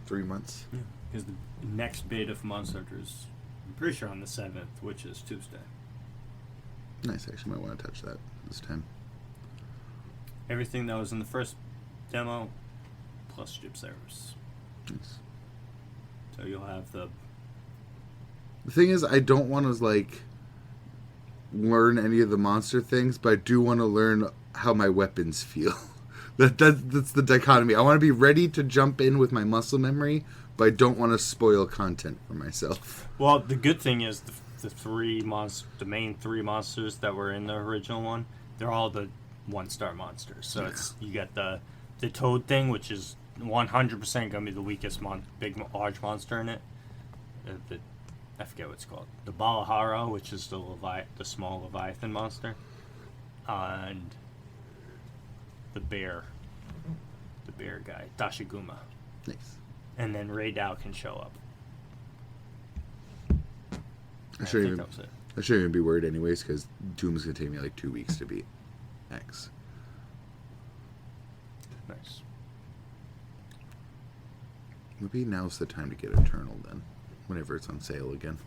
3 months. Yeah, because the next beta for Monster Hunter is, I'm pretty sure, on the 7th, which is Tuesday. Nice, I actually might want to touch that this time. Everything that was in the first demo, plus Jib servers. Nice. So you'll have the... The thing is, I don't want to, like, learn any of the monster things, but I do want to learn how my weapons feel. That's the dichotomy. I want to be ready to jump in with my muscle memory, but I don't want to spoil content for myself. Well, the good thing is the main 3 monsters that were in the original one, they're all the 1-star monsters. So it's you got the toad thing, which is 100% going to be the weakest large monster in it. I forget what it's called. The Balahara, which is the small Leviathan monster. And the bear guy, Dashiguma. Nice. And then Ray Dow can show up. I shouldn't even be worried anyways, because Doom's going to take me like 2 weeks to beat X. Nice. Maybe now's the time to get Eternal then, whenever it's on sale again.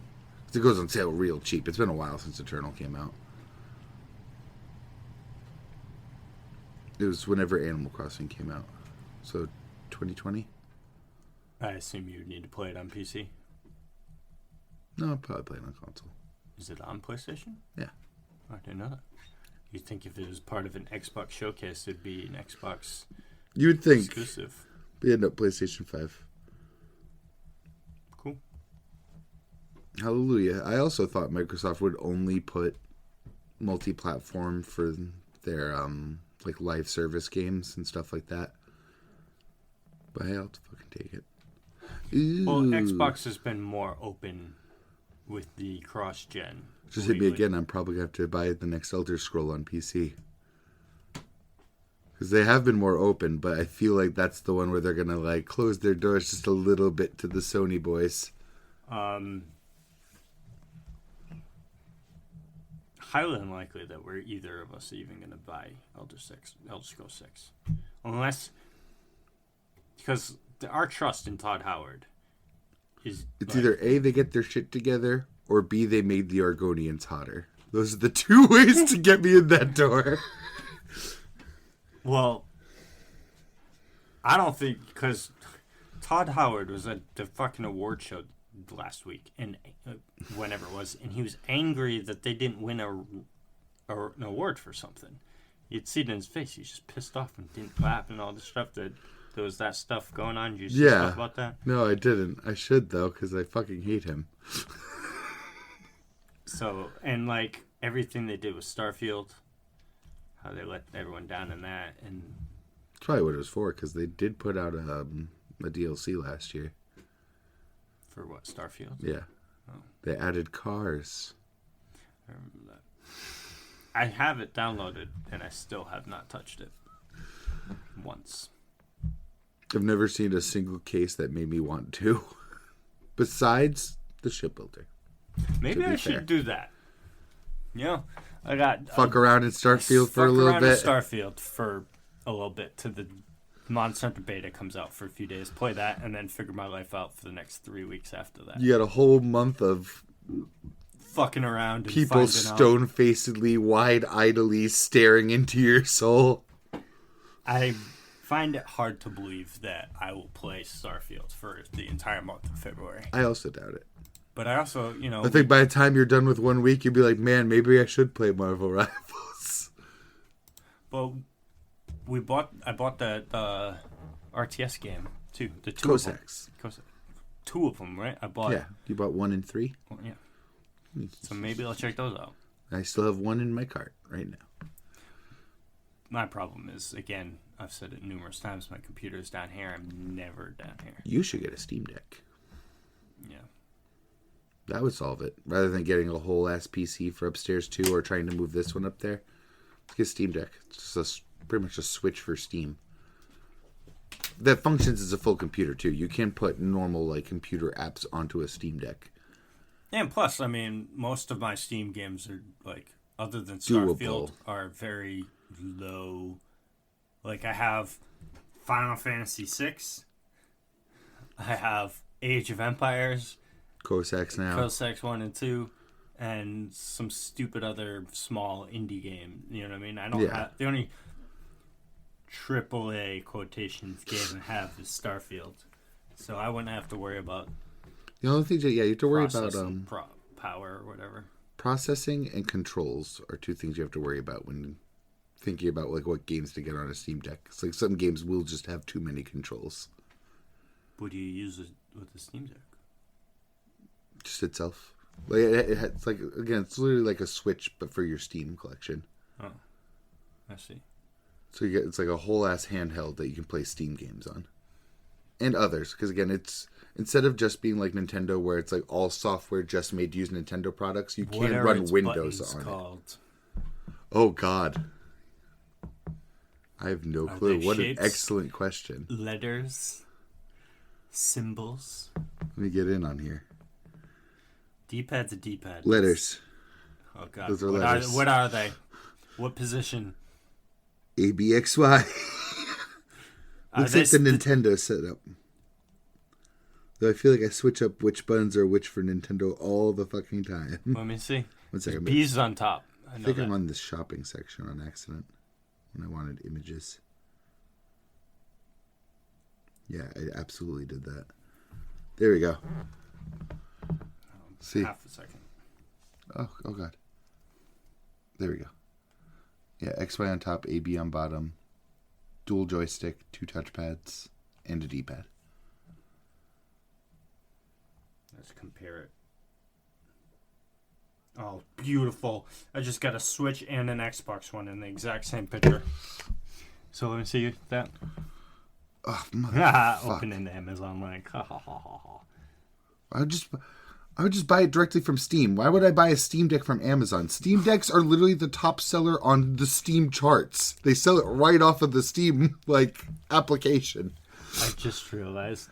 'Cause it goes on sale real cheap. It's been a while since Eternal came out. It was whenever Animal Crossing came out. So, 2020? I assume you need to play it on PC. No, I'll probably play it on console. Is it on PlayStation? Yeah. I didn't know that. You'd think if it was part of an Xbox showcase, it'd be an Xbox You would think. exclusive. But yeah, no, PlayStation 5. Cool. Hallelujah. I also thought Microsoft would only put multi-platform for their like live service games and stuff like that. But hey, I'll fucking take it. Ooh. Well, Xbox has been more open with the cross-gen. Just hit me again. I'm probably going to have to buy the next Elder Scroll on PC. Because they have been more open, but I feel like that's the one where they're going to like close their doors just a little bit to the Sony boys. Highly unlikely that we're either of us even going to buy Elder Scrolls 6. Unless... Because our trust in Todd Howard is... It's either A, they get their shit together, or B, they made the Argonians hotter. Those are the 2 ways to get me in that door. Well, I don't think... Because Todd Howard was at the fucking award show last week, and whenever it was, and he was angry that they didn't win an award for something. You'd see it in his face. He's just pissed off and didn't clap and all this stuff. There was that stuff going on. Did you see stuff about that? No, I didn't. I should, though, because I fucking hate him. So, and like everything they did with Starfield, how they let everyone down in that, and that's probably what it was for, because they did put out a DLC last year. For what, Starfield? Yeah. Oh. They added cars. I remember that. I have it downloaded, and I still have not touched it once. I've never seen a single case that made me want to. Besides the shipbuilder. Maybe I should do that. I got... Fuck around in Starfield for a little bit. Starfield for a little bit till the Monster Hunter beta comes out for a few days. Play that, and then figure my life out for the next 3 weeks after that. You got a whole month of... fucking around and people stone-facedly, wide-eyedly staring into your soul. I find it hard to believe that I will play Starfield for the entire month of February. I also doubt it. But I also, I think by the time you're done with 1 week, you'll be like, man, maybe I should play Marvel Rivals. Well, I bought the RTS game, too. The two Cossacks. of them. Two of them, right? I bought... Yeah, you bought 1 and 3? Well, yeah. So maybe I'll check those out. I still have 1 in my cart right now. My problem is, again, I've said it numerous times, my computer's down here. I'm never down here. You should get a Steam Deck. Yeah. That would solve it. Rather than getting a whole ass PC for upstairs too, or trying to move this one up there. Let's get Steam Deck. It's just pretty much a switch for Steam. That functions as a full computer too. You can put normal computer apps onto a Steam Deck. And plus, I mean, most of my Steam games are other than Starfield, doable. Are very low. I have Final Fantasy VI. I have Age of Empires. Cossacks now. Cossacks 1 and 2. And some stupid other small indie game. You know what I mean? I don't have... The only AAA quotations game I have is Starfield. So I wouldn't have to worry about... The only thing you have to worry about... power or whatever. Processing and controls are two things you have to worry about when thinking about what games to get on a Steam Deck. It's some games will just have too many controls. What do you use with the Steam Deck? Just itself. It's again, it's literally like a Switch, but for your Steam collection. Oh, I see. So it's like a whole ass handheld that you can play Steam games on, and others. Because again, it's instead of just being like Nintendo, where it's all software just made to use Nintendo products, you can run Windows on it. Oh God, I have no clue. What an excellent question. Letters, symbols. Let me get in on here. D-pad's a D-pad. Letters. Oh God. Those are letters. What are they? What position? A, B, X, Y. Looks like the Nintendo setup. Though I feel like I switch up which buttons are which for Nintendo all the fucking time. Let me see. 1 second. B's on top. I think I'm on the shopping section on accident when I wanted images. Yeah, I absolutely did that. There we go. See. Half a second. Oh God. There we go. Yeah, XY on top, AB on bottom, dual joystick, 2 touchpads, and a D-pad. Let's compare it. Oh, beautiful. I just got a Switch and an Xbox One in the exact same picture. So let me see that. Oh, motherfucker. Opening the Amazon link. Ha ha ha ha ha. I would just buy it directly from Steam. Why would I buy a Steam Deck from Amazon? Steam Decks are literally the top seller on the Steam charts. They sell it right off of the Steam application. I just realized.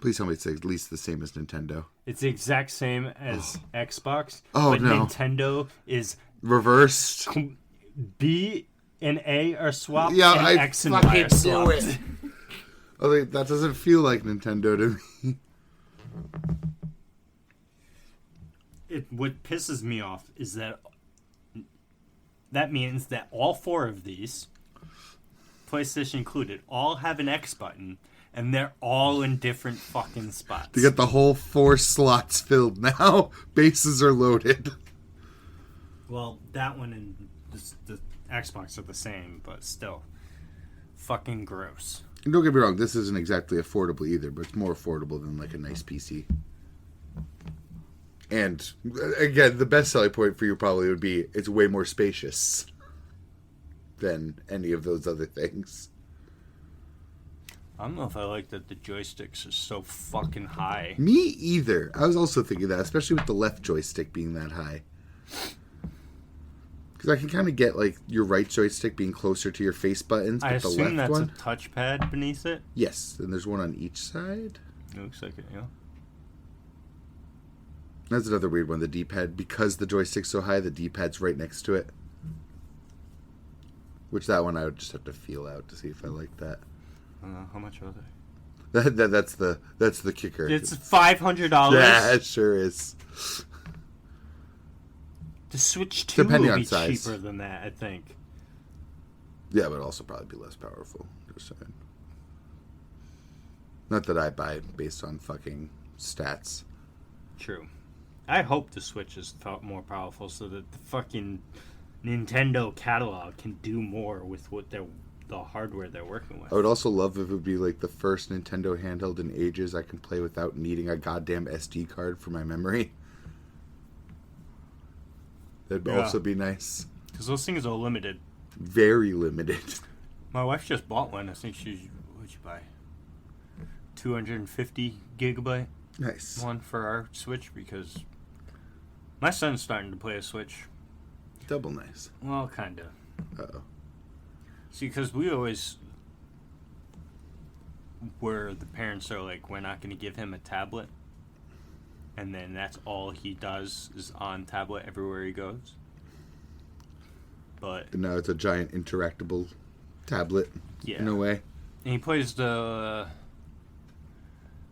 Please tell me it's at least the same as Nintendo. It's the exact same as Xbox. Oh, but no. Nintendo is reversed. B and A are swapped. Yeah, and I X and Y are swapped. it. Oh, that doesn't feel like Nintendo to me. What pisses me off is that means that all 4 of these, PlayStation included, all have an X button, and they're all in different fucking spots. They got the whole 4 slots filled now. Bases are loaded. Well, that one and the Xbox are the same, but still. Fucking gross. And don't get me wrong, this isn't exactly affordable either, but it's more affordable than a nice PC. And, again, the best selling point for you probably would be it's way more spacious than any of those other things. I don't know if I like that the joysticks are so fucking high. Me either. I was also thinking that, especially with the left joystick being that high. Because I can kind of get like your right joystick being closer to your face buttons, but I the assume left that's one. a touchpad beneath it. Yes, and there's one on each side. It looks like it, yeah. That's another weird one. The D-pad, because the joystick's so high, the D-pad's right next to it. Which that one I would just have to feel out to see if I like that. How much are they? That's the kicker. It's $500. Yeah, it sure is. The Switch 2 Depending will on be size. cheaper than that, I think. Yeah, but also probably be less powerful. Just saying. Not that I buy based on fucking stats. True. I hope the Switch is more powerful so that the fucking Nintendo catalog can do more with what the hardware they're working with. I would also love if it would be like the first Nintendo handheld in ages I can play without needing a goddamn SD card for my memory. That'd also be nice. Because those things are limited. Very limited. My wife just bought one. I think what'd you buy? 250 gigabyte Nice. one for our Switch because my son's starting to play a Switch. Double nice. Well, kind of. Uh-oh. See, because we always where the parents are like, we're not going to give him a tablet. And then that's all he does is on tablet everywhere he goes. But And now it's a giant interactable tablet in a way. And he plays the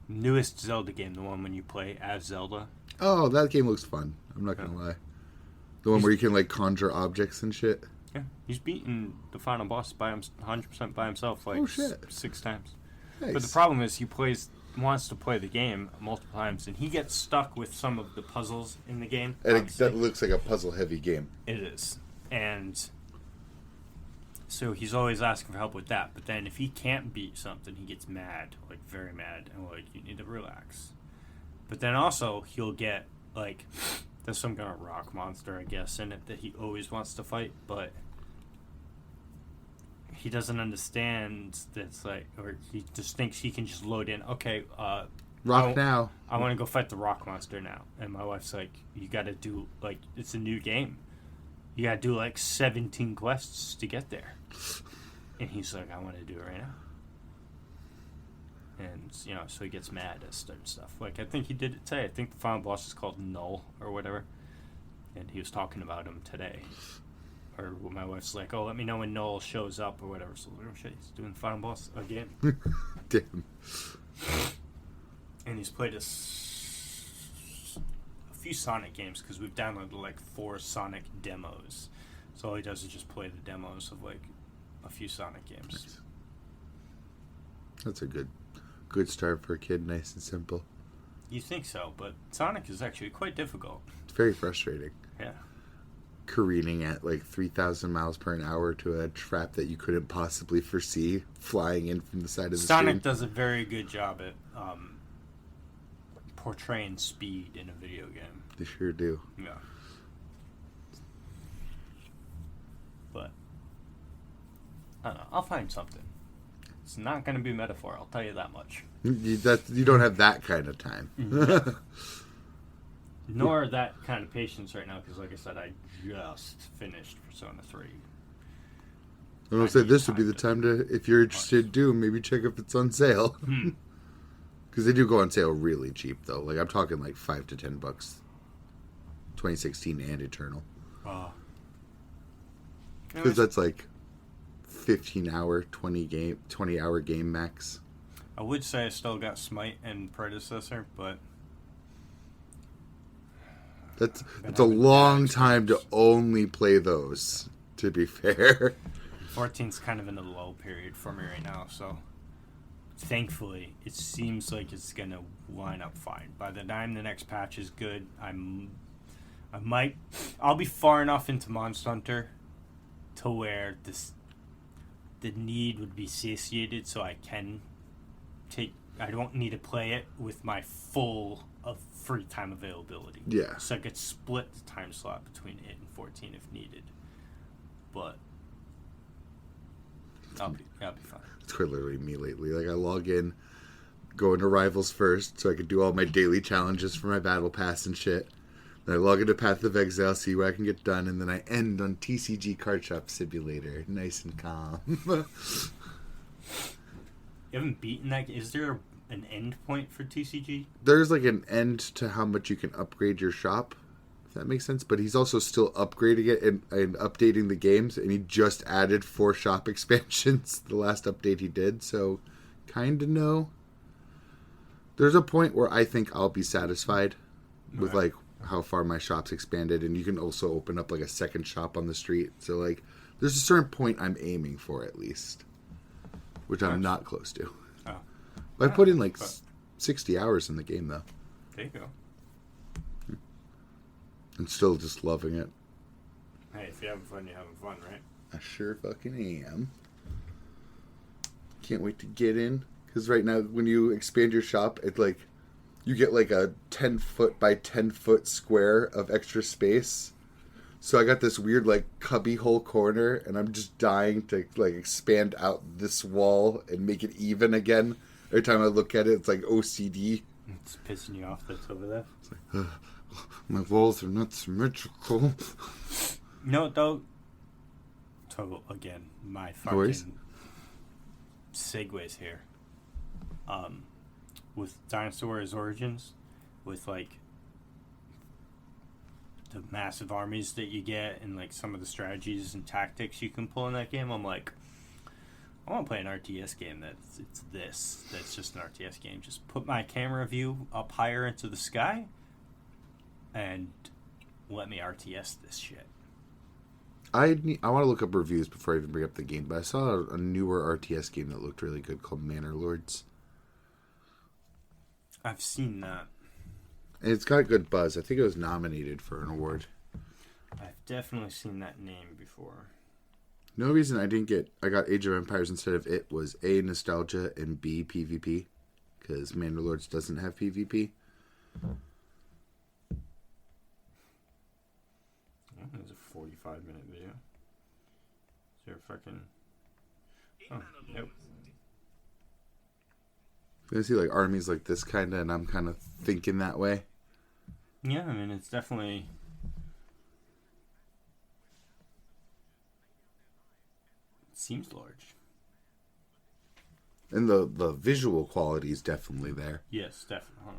newest Zelda game, the one when you play as Zelda. Oh, that game looks fun. I'm not going to lie. The one where you can like conjure objects and shit. Yeah, he's beaten the final boss by 100% by himself like 6 times. Nice. But the problem is he wants to play the game multiple times, and he gets stuck with some of the puzzles in the game. And that looks like a puzzle-heavy game. It is. And so he's always asking for help with that. But then if he can't beat something, he gets mad, like very mad, and like, you need to relax. But then also he'll get like, there's some kind of rock monster, I guess, in it that he always wants to fight, but he doesn't understand that's like, or he just thinks he can just load in, okay, Rock now. I want to go fight the rock monster now. And my wife's like, you got to do, like, it's a new game. You got to do, like, 17 quests to get there. And he's like, I want to do it right now. And, you know, so he gets mad at certain stuff. Like, I think he did it today. I think the final boss is called Null or whatever. And he was talking about him today. Or my wife's like, oh, let me know when Null shows up or whatever. So, oh shit, he's doing the final boss again. Damn. And he's played a few Sonic games because we've downloaded like 4 Sonic demos. So all he does is just play the demos of like a few Sonic games. Nice. That's a good start for a kid, nice and simple. You think so, but Sonic is actually quite difficult. It's very frustrating. Yeah. Careening at like 3,000 miles per hour to a trap that you couldn't possibly foresee flying in from the side of the Sonic screen. does a very good job at portraying speed in a video game. They sure do. Yeah. But I don't know. I'll find something. It's not going to be a metaphor, I'll tell you that much. You don't have that kind of time. Nor that kind of patience right now, because like I said, I just finished Persona 3. I'm going to say this would be the time to, if you're interested in Doom, maybe check if it's on sale. Because they do go on sale really cheap, though. Like, I'm talking like $5 to $10. 2016 and Eternal. Because that's like 15-hour, 20-hour game max. I would say I still got Smite and Predecessor, but That's a long time to only play those, to be fair. 14's kind of in a lull period for me right now, so thankfully it seems like it's gonna line up fine. By the time the next patch is good, I'll be far enough into Monster Hunter to where the need would be satiated, so I don't need to play it with my full of free time availability. Yeah. So I could split the time slot between it and 14 if needed. But I'll be fine. It's quite literally me lately. Like, I log in, go into Rivals first, so I could do all my daily challenges for my Battle Pass and shit. I log into Path of Exile, see what I can get done, and then I end on TCG Card Shop Simulator. Nice and calm. You haven't beaten that. Is there an end point for TCG? There's like an end to how much you can upgrade your shop, if that makes sense. But he's also still upgrading it and updating the games, and he just added 4 shop expansions the last update he did. So, kind of no. There's a point where I think I'll be satisfied with like how far my shop's expanded, and you can also open up like a second shop on the street. So like, there's a certain point I'm aiming for at least, which I'm not close to. Oh. I put in like 60 hours in the game though. There you go. I'm still just loving it. Hey, if you're having fun, you're having fun, right? I sure fucking am. Can't wait to get in. Because right now, when you expand your shop, it's like, you get like a 10 foot by 10 foot square of extra space. So I got this weird like cubby hole corner, and I'm just dying to like expand out this wall and make it even again. Every time I look at it, it's like OCD. It's pissing you off that's over there. It's like, my walls are not symmetrical. No, though. So again, my fucking segues here. With Dynasty Warriors Origins, with like the massive armies that you get and like some of the strategies and tactics you can pull in that game, I'm like, I want to play an RTS game that's just an RTS game. Just put my camera view up higher into the sky and let me RTS this shit. I want to look up reviews before I even bring up the game, but I saw a newer RTS game that looked really good called Manor Lords. I've seen that. And it's got good buzz. I think it was nominated for an award. I've definitely seen that name before. No reason I got Age of Empires instead of it was A, nostalgia, and B, PvP. Because Manor Lords doesn't have PvP. Oh, there's a 45-minute video. Is there a fucking... Oh, nope. I see like armies like this kind of, and I'm kind of thinking that way. Yeah, I mean, it's definitely... It seems large. And the visual quality is definitely there. Yes, definitely. Hold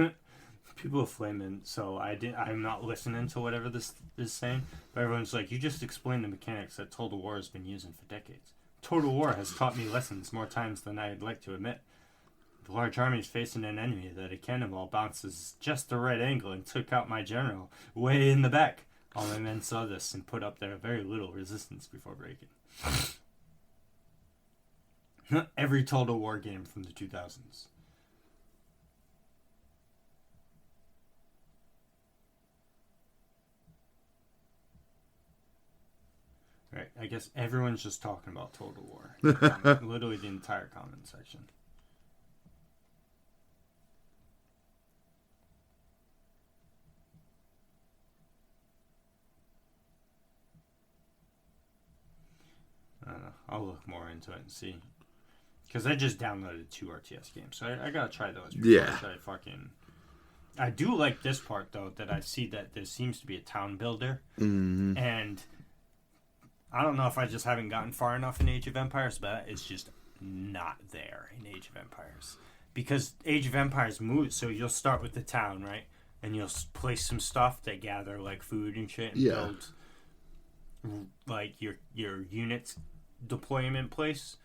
on. People are flaming, so I'm not listening to whatever this is saying. But everyone's like, you just explained the mechanics that Total War has been using for decades. Total War has taught me lessons more times than I'd like to admit. The large armies facing an enemy that a cannonball bounces just the right angle and took out my general way in the back. All my men saw this and put up their very little resistance before breaking. Every Total War game from the 2000s. Right, I guess everyone's just talking about Total War. Literally the entire comment section. I don't know. I'll look more into it and see. Because I just downloaded 2 RTS games, so I gotta try those before I try fucking... I do like this part, though, that I see that there seems to be a town builder. Mm-hmm. And... I don't know if I just haven't gotten far enough in Age of Empires, but it's just not there in Age of Empires. Because Age of Empires moves, so you'll start with the town, right? And you'll place some stuff to gather, like, food and shit, and build, like, your units deployment place.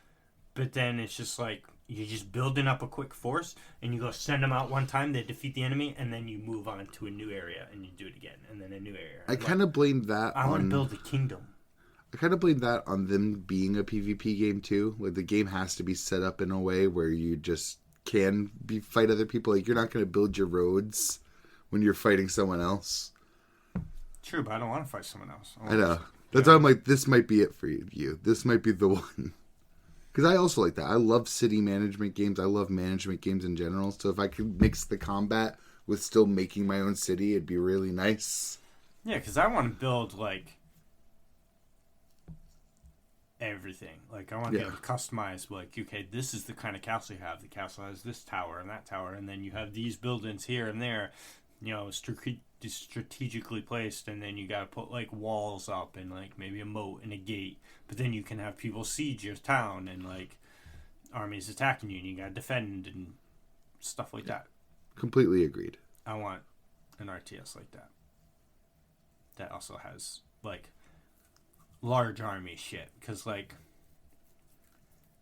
But then it's just, like, you're just building up a quick force, and you go send them out one time, they defeat the enemy, and then you move on to a new area, and you do it again, and then a new area. I kind of blame that I want to build a kingdom. I kind of blame that on them being a PvP game too. Like the game has to be set up in a way where you just can fight other people. Like you're not going to build your roads when you're fighting someone else. True, but I don't want to fight someone else. I know. That's why I'm like, this might be it for you. This might be the one. Because I also like that. I love city management games. I love management games in general. So if I could mix the combat with still making my own city, it'd be really nice. Yeah, because I want to build like everything. Like, I want to be able to customize, like, okay, this is the kind of castle you have. The castle has this tower and that tower, and then you have these buildings here and there, you know, strategically placed, and then you got to put, like, walls up and, like, maybe a moat and a gate. But then you can have people siege your town and, like, armies attacking you, and you got to defend and stuff like that. Completely agreed. I want an RTS like that. That also has, like, large army shit. Because, like,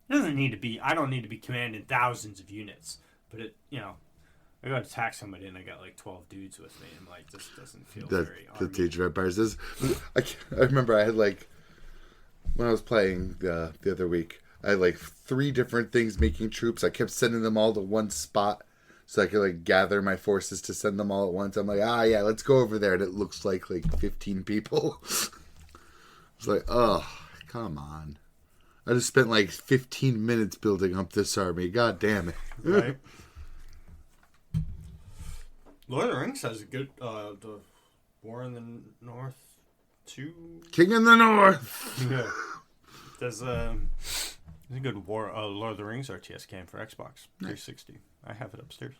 it doesn't need to be, I don't need to be commanding thousands of units. But it, you know, I go to attack somebody and I got, like, 12 dudes with me. And, like, this doesn't feel very army. The Age of Empires is. I remember I had, like, when I was playing the other week, I had, like, 3 different things making troops. I kept sending them all to one spot. So I could, like, gather my forces to send them all at once. I'm like, yeah, let's go over there. And it looks like 15 people. It's like, oh, come on. I just spent, like, 15 minutes building up this army. God damn it. Right. Lord of the Rings has a good, the War in the North 2. King in the North. Yeah. There's a good Lord of the Rings RTS game for Xbox 360. I have it upstairs.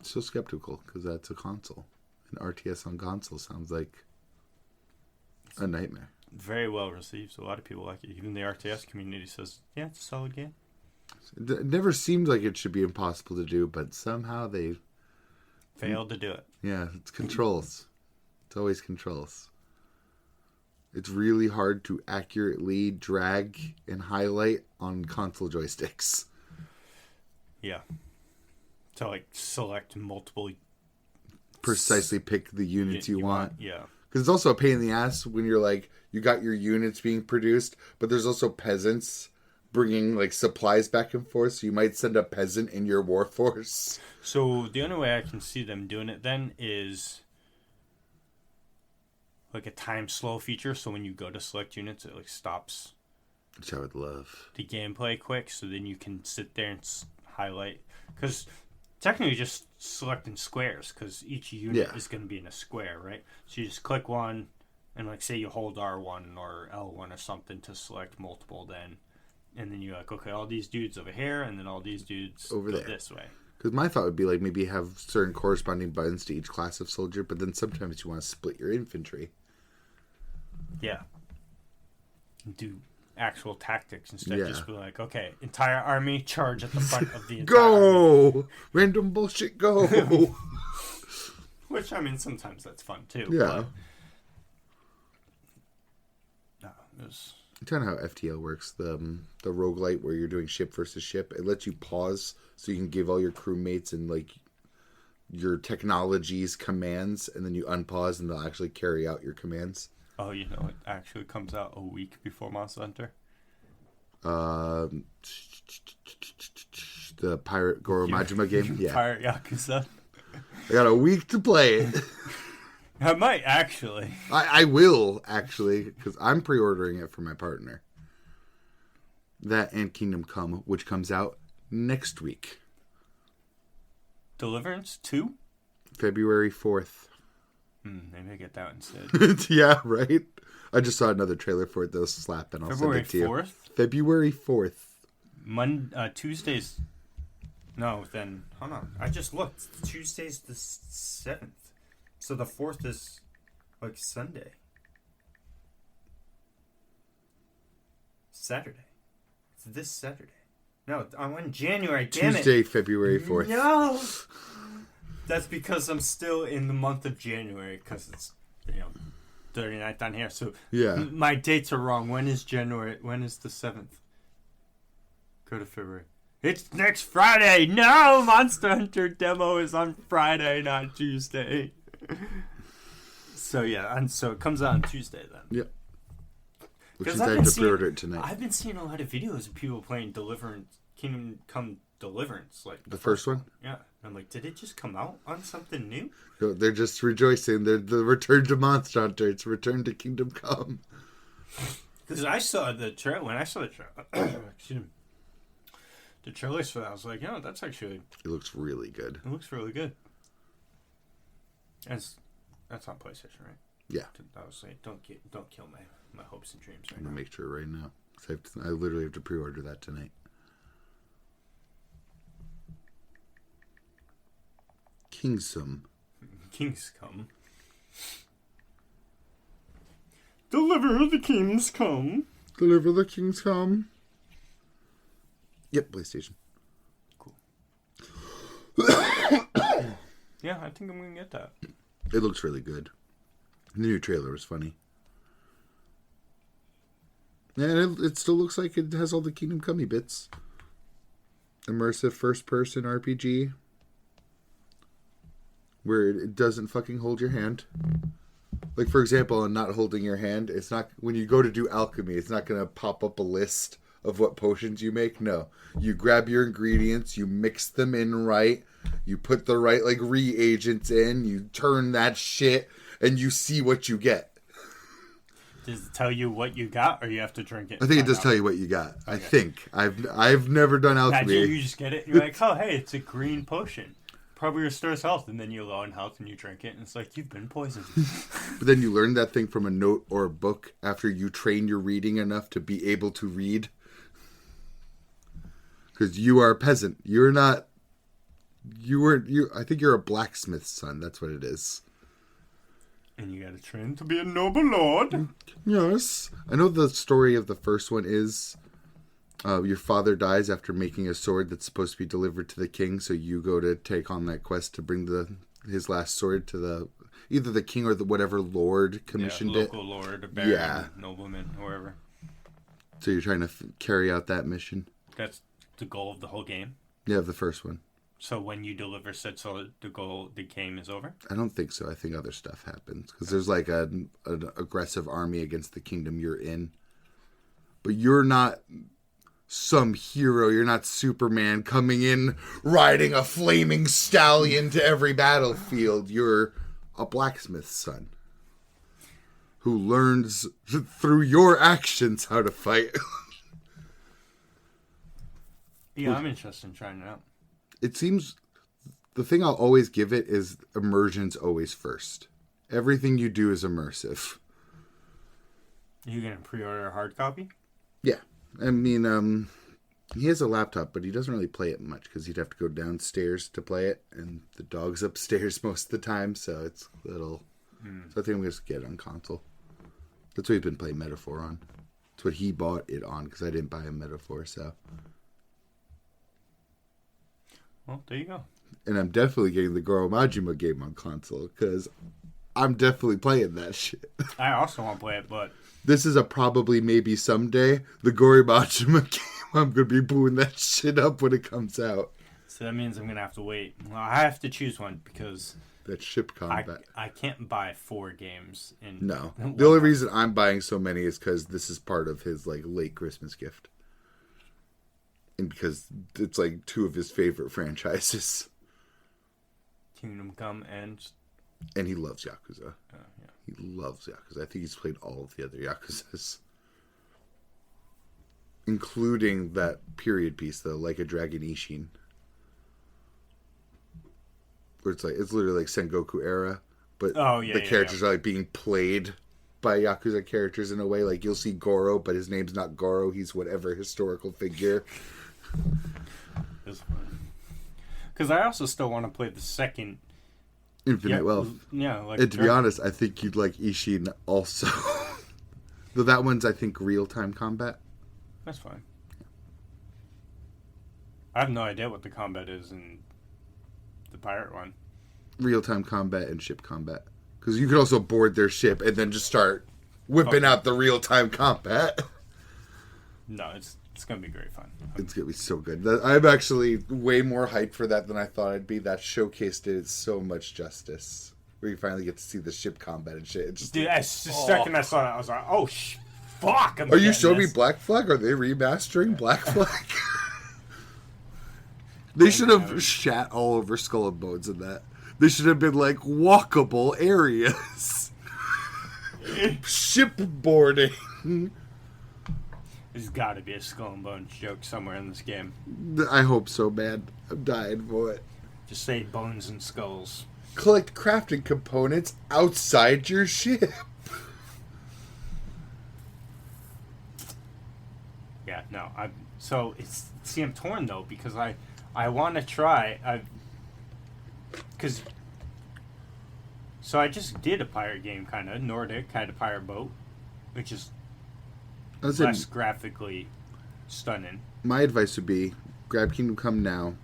So skeptical because that's a console. An RTS on console sounds like a nightmare. Very well received. So a lot of people like it. Even the RTS community says, yeah, it's a solid game. It never seemed like it should be impossible to do, but somehow they failed to do it. Yeah, it's controls. It's always controls. It's really hard to accurately drag and highlight on console joysticks. Yeah. To, like, select multiple... Precisely pick the units you want. Yeah. Because it's also a pain in the ass when you're, like, you got your units being produced, but there's also peasants bringing, like, supplies back and forth, so you might send a peasant in your war force. So the only way I can see them doing it then is... like a time slow feature, so when you go to select units, it, like, stops... Which I would love. The gameplay quick, so then you can sit there and highlight. Because technically just selecting squares, because each unit is going to be in a square, right? So you just click one, and, like, say you hold R1 or L1 or something to select multiple then. And then you're like, okay, all these dudes over here, and then all these dudes over go there. This way. Because my thought would be, like, maybe have certain corresponding buttons to each class of soldier, but then sometimes you want to split your infantry. Yeah. Do actual tactics instead of just be like, okay, entire army charge at the front of the entire army. Random bullshit, go! Which, I mean, sometimes that's fun too. Yeah. No, it was... It's kind of how FTL works, the roguelite where you're doing ship versus ship. It lets you pause so you can give all your crewmates and, like, your technologies commands, and then you unpause and they'll actually carry out your commands. Oh, you know, it actually comes out a week before Monster Hunter. The Pirate Goro Majima game? Yeah. Pirate Yakuza. I got a week to play it. I might, actually. I will, actually, because I'm pre-ordering it for my partner. That and Kingdom Come, which comes out next week. Deliverance 2? February 4th. Maybe I get that instead. Yeah, right? I just saw another trailer for it that was slapping. I'll February send it to you. 4th? February 4th. Tuesday's... No, then... Hold on. I just looked. Tuesday's the 7th. So the 4th is, like, Sunday. Saturday. It's this Saturday. No, I'm in January. Damn Tuesday, it. February 4th. No! That's because I'm still in the month of January, because it's, 39th on here. So yeah. My dates are wrong. When is January? When is the 7th? Go to February. It's next Friday! No! Monster Hunter demo is on Friday, not Tuesday. So, yeah. And so it comes out on Tuesday, then. Yep. Which is I have to pre-order it tonight. I've been seeing a lot of videos of people playing Kingdom Come Deliverance. Like the first one? Yeah. I'm like, did it just come out on something new? They're just rejoicing. They're the return to Monster Hunter. It's return to Kingdom Come. Because I saw the trailer. When I saw the trailer, excuse me, the trailers for that, I was like, that's actually... It looks really good. It looks really good. And that's on PlayStation, right? Yeah. I was like, don't kill me. my hopes and dreams right I'm now. going to make sure right now. 'Cause I literally have to pre-order that tonight. Kingsome. Kings come. Deliver the kings come. Deliver the kings come. Yep, PlayStation. Cool. Yeah, I think I'm going to get that. It looks really good. The new trailer was funny. Yeah, and it still looks like it has all the Kingdom Come bits. Immersive first-person RPG. Where it doesn't fucking hold your hand. Like, for example, in not holding your hand, it's not... When you go to do alchemy, it's not going to pop up a list of what potions you make. No. You grab your ingredients, you mix them in right, you put the right, like, reagents in, you turn that shit, and you see what you get. Does it tell you what you got, or you have to drink it? I think it does tell you what you got. Okay. I think. I've never done alchemy. Imagine you just get it, and you're like, oh, hey, it's a green potion. Probably restores health, and then you're low on health, and you drink it, and it's like, you've been poisoned. But then you learn that thing from a note or a book after you train your reading enough to be able to read. Because you are a peasant. You're not... I think you're a blacksmith's son. That's what it is. And you gotta train to be a noble lord. Yes. I know the story of the first one is your father dies after making a sword that's supposed to be delivered to the king, so you go to take on that quest to bring his last sword to either the king or the whatever lord commissioned local it. Lord, a baron, nobleman, whoever. So you're trying to carry out that mission. That's the goal of the whole game? Yeah, the first one. So when you deliver said sword, the game is over? I don't think so. I think other stuff happens. Because there's like an aggressive army against the kingdom you're in. But you're not some hero. You're not Superman coming in riding a flaming stallion to every battlefield. You're a blacksmith's son who learns through your actions how to fight. Yeah, I'm interested in trying it out. It seems the thing I'll always give it is immersion's always first. Everything you do is immersive. You gonna pre-order a hard copy? Yeah. I mean, he has a laptop, but he doesn't really play it much because he'd have to go downstairs to play it, and the dog's upstairs most of the time, so it's a little... So I think I'm going to get it on console. That's what he's been playing Metaphor on. That's what he bought it on, because I didn't buy him Metaphor, so... Well, there you go. And I'm definitely getting the Goro Majima game on console, because I'm definitely playing that shit. I also want to play it, but... This is a probably maybe someday. The Goro Majima game, I'm going to be booing that shit up when it comes out. So that means I'm going to have to wait. Well, I have to choose one, because... That ship combat. I can't buy 4 games in... No. The only reason I'm buying so many is because this is part of his like late Christmas gift. And because it's like 2 of his favorite franchises. Kingdom Come and he loves Yakuza. yeah. He loves Yakuza. I think he's played all of the other Yakuzas. Including that period piece, though, Like a Dragon Ishin. Where it's literally like Sengoku era. But the characters are like being played by Yakuza characters in a way. Like you'll see Goro, but his name's not Goro. He's whatever historical figure. It's fun. Because I also still want to play the second Infinite Wealth. Yeah, like. And to be honest, I think you'd like Ishin also. Though that one's, I think, real-time combat. That's fine. I have no idea what the combat is in the pirate one. Real-time combat and ship combat. Because you could also board their ship and then just start whipping out the real-time combat. No, it's going to be great fun. It's going to be so good. I'm actually way more hyped for that than I thought I'd be. That showcase did so much justice. Where you finally get to see the ship combat and shit. Dude, the second I saw that, I was like, oh, fuck. Are you showing me Black Flag? Are they remastering Black Flag? They should have shat all over Skull and Bones in that. They should have been like walkable areas. Shipboarding. There's got to be a Skull and Bones joke somewhere in this game. I hope so, man. I'm dying for it. Just say bones and skulls. Collect crafting components outside your ship. No, I'm torn though because I want to try. So I just did a pirate game, kind of Nordic, kind of pirate boat, which is less graphically stunning. My advice would be grab Kingdom Come now,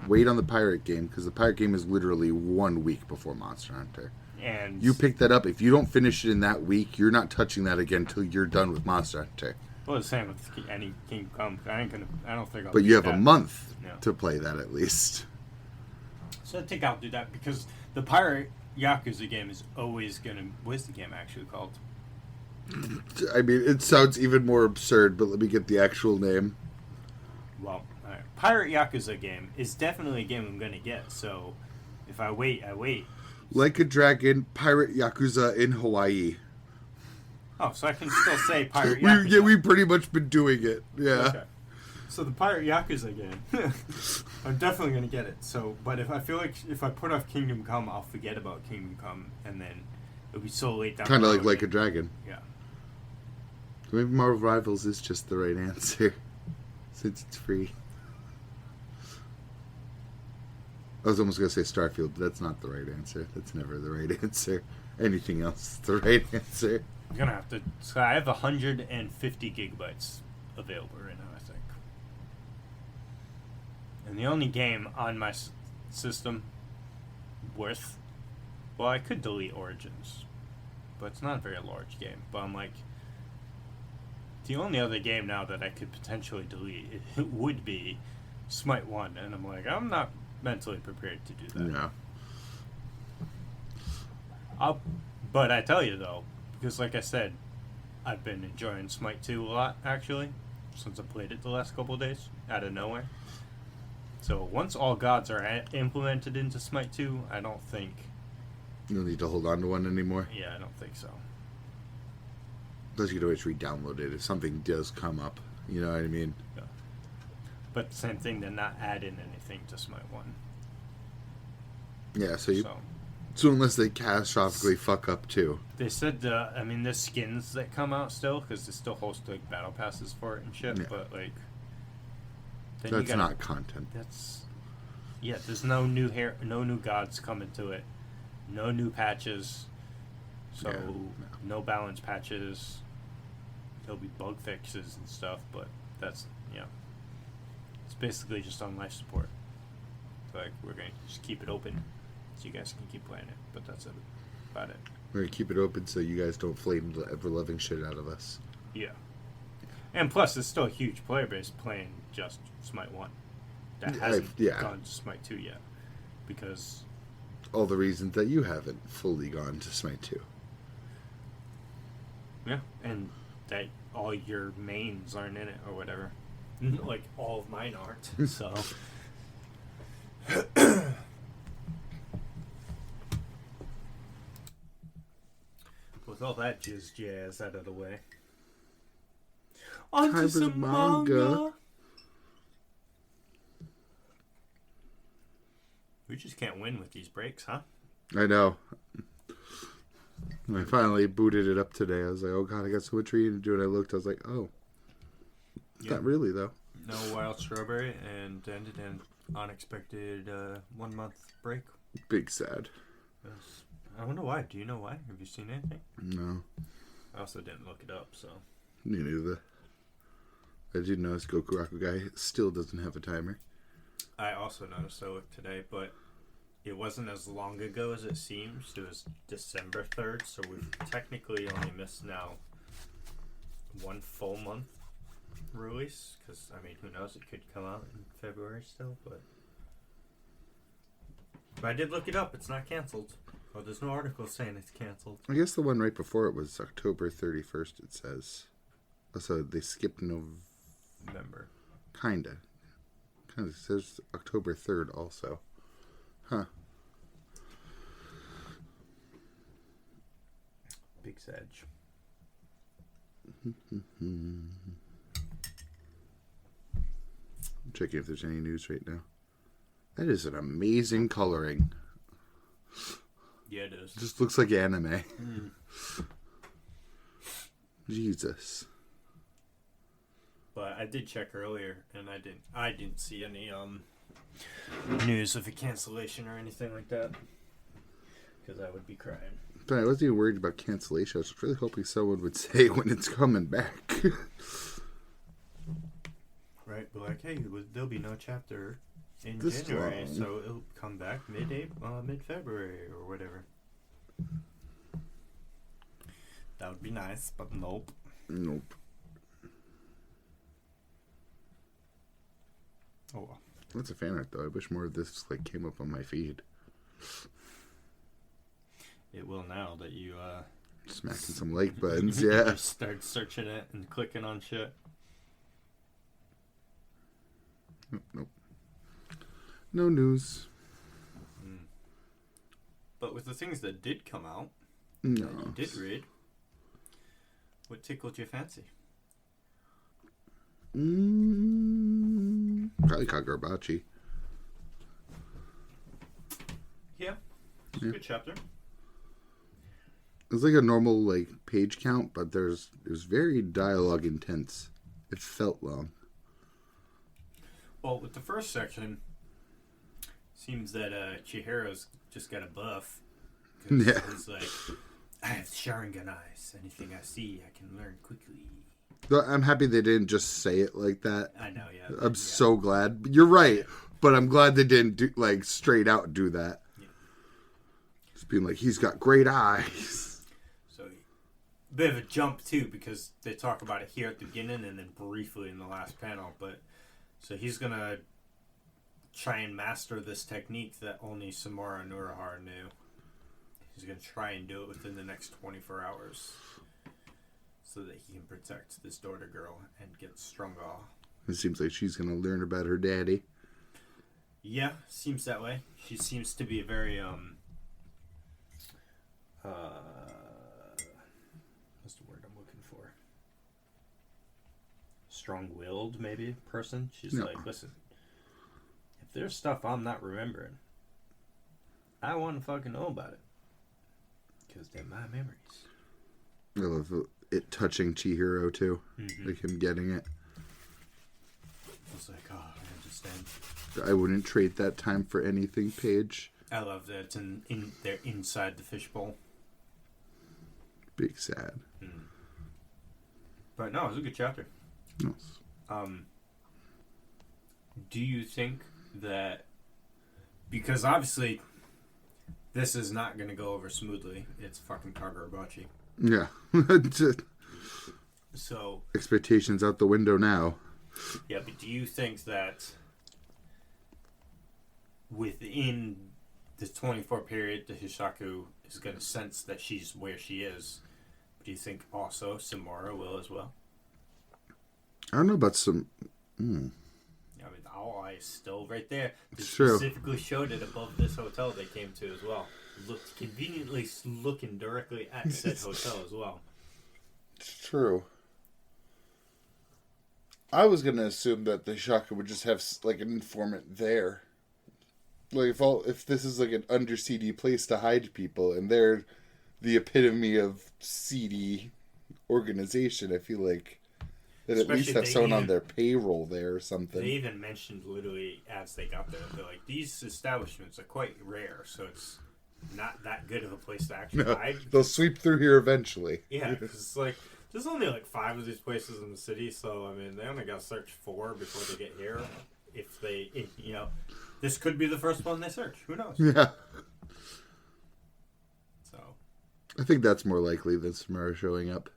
wait on the pirate game because the pirate game is literally 1 week before Monster Hunter. And you pick that up. If you don't finish it in that week, you're not touching that again until you're done with Monster Hunter. Well, the same with any Kingdom Come. I don't think I'll. But you have a month to play that at least. So I think I'll do that because the pirate Yakuza game is always gonna. What's the game actually called? I mean, it sounds even more absurd, but let me get the actual name. Well, Pirate Yakuza game is definitely a game I'm gonna get. So if I wait, I wait. Like a Dragon, Pirate Yakuza in Hawaii. Oh, so I can still say Pirate Yakuza. Yeah, we've pretty much been doing it. Yeah. Okay. So the Pirate Yakuza game, I'm definitely gonna get it. So, but I feel like if I put off Kingdom Come, I'll forget about Kingdom Come, and then it'll be so late down. Kind of like a Dragon. Yeah. Maybe Marvel Rivals is just the right answer, since it's free. I was almost gonna say Starfield, but that's not the right answer. That's never the right answer. Anything else is the right answer. I'm gonna have to. So I have 150 gigabytes available right now, I think. And the only game on my system worth. Well, I could delete Origins, but it's not a very large game. But I'm like, the only other game now that I could potentially delete it would be Smite 1, and I'm like, I'm not mentally prepared to do that. No. But I tell you though, because like I said, I've been enjoying Smite 2 a lot actually, since I played it the last couple of days, out of nowhere. So once all gods are implemented into Smite 2, I don't think... You don't need to hold on to one anymore? Yeah, I don't think so. Plus you can always re-download it if something does come up, you know what I mean? Yeah. But same thing, they're not adding anything to Smite 1. Yeah, so unless they catastrophically fuck up too. They said, there's skins that come out still, because they still host like battle passes for it and shit, but like... That's not content. Yeah, there's no new gods coming to it. No new patches. So, no balance patches. There'll be bug fixes and stuff, but that's, it's basically just on life support. So, like, we're going to just keep it open so you guys can keep playing it, but that's about it. We're going to keep it open so you guys don't flame the ever-loving shit out of us. Yeah. And plus, there's still a huge player base playing just Smite 1 that hasn't gone to Smite 2 yet. Because... all the reasons that you haven't fully gone to Smite 2. Yeah, and that all your mains aren't in it or whatever. Like, all of mine aren't, so... With all that jazz out of the way... onto some manga! We just can't win with these breaks, huh? I know. I finally booted it up today. I was like, oh god, I got so much reading to do. And I looked, I was like, oh. Not really, though. No Wild Strawberry, and ended an unexpected 1 month break. Big sad. Yes. I wonder why. Do you know why? Have you seen anything? No. I also didn't look it up, so. Me neither. I did notice Gokuraku guy still doesn't have a timer. I also noticed I looked today, but it wasn't as long ago as it seems. It was December 3rd, so we've technically only missed now 1 full month release. Because, who knows? It could come out in February still, but I did look it up. It's not canceled. Well, there's no article saying it's canceled. I guess the one right before it was October 31st, it says. So they skipped November. Kinda. It says October 3rd also. Huh. Big Sedge. Checking if there's any news right now. That is an amazing coloring. Yeah, it is. It just looks like anime. Jesus. But I did check earlier, and I didn't see any news of a cancellation or anything like that. Because I would be crying. But I wasn't even worried about cancellation. I was really hoping someone would say when it's coming back. Right, but like, hey, there'll be no chapter in This January, long. so it'll come back mid-February or whatever. That would be nice, but nope. Nope. Oh well. That's a fan art, though. I wish more of this like came up on my feed. It will now that you Smacking some like buttons, yeah. start searching it and clicking on shit. Nope. No news. But with the things that did come out, No. that you did read, what tickled your fancy? Probably Kagurabachi. Yeah, it's a good chapter. It was like a normal like page count, but it was very dialogue intense. It felt long. Well, with the first section, seems that Chihiro's just got a buff. 'Cause Yeah. he's like, I have Sharingan eyes. Anything I see, I can learn quickly. Though I'm happy they didn't just say it like that. I know, yeah. I'm so glad. You're right, but I'm glad they didn't do like straight out do that. Yeah. Just being like, he's got great eyes. So, bit of a jump too, because they talk about it here at the beginning and then briefly in the last panel. But so he's gonna try and master this technique that only Samura and Urahara knew. He's gonna try and do it within the next 24 hours, so that he can protect this daughter girl and get stronger. It seems like she's gonna learn about her daddy. Yeah, seems that way. She seems to be a very what's the word I'm looking for? Strong-willed, maybe, person. She's No. like, listen, if there's stuff I'm not remembering, I want to fucking know about it. Because they're my memories. I love it touching Chihiro too. Mm-hmm. Like him getting it. I was like, oh, I understand. I wouldn't trade that time for anything, Paige. I love that it's they're inside the fishbowl. Big sad. But no, it was a good chapter. Yes. Do you think that, because obviously this is not going to go over smoothly, it's fucking Kagurabachi. Yeah. So Expectations out the window now. yeah, but do you think that within this 24 period, the Hishaku is going to sense that she's where she is? Do you think also Samura will as well? I don't know about some. I mean, the owl eye is still right there. They It's true. specifically showed it above this hotel they came to as well. Looked conveniently looking directly at said hotel as well. It's true. I was gonna assume that the Shaka would just have like an informant there. Like if this is like an under-seedy place to hide people, and they're the epitome of seedy organization, I feel like they'd at least Especially have they someone on even- their payroll there or something. They even mentioned literally as they got there, they're like, these establishments are quite rare, so it's not that good of a place to actually No, hide. they'll sweep through here eventually. Yeah, because it's like, there's only like 5 of these places in the city, so I mean, they only got to search 4 before they get here. If this could be the first one they search. Who knows? Yeah. So, I think that's more likely than Samara showing up.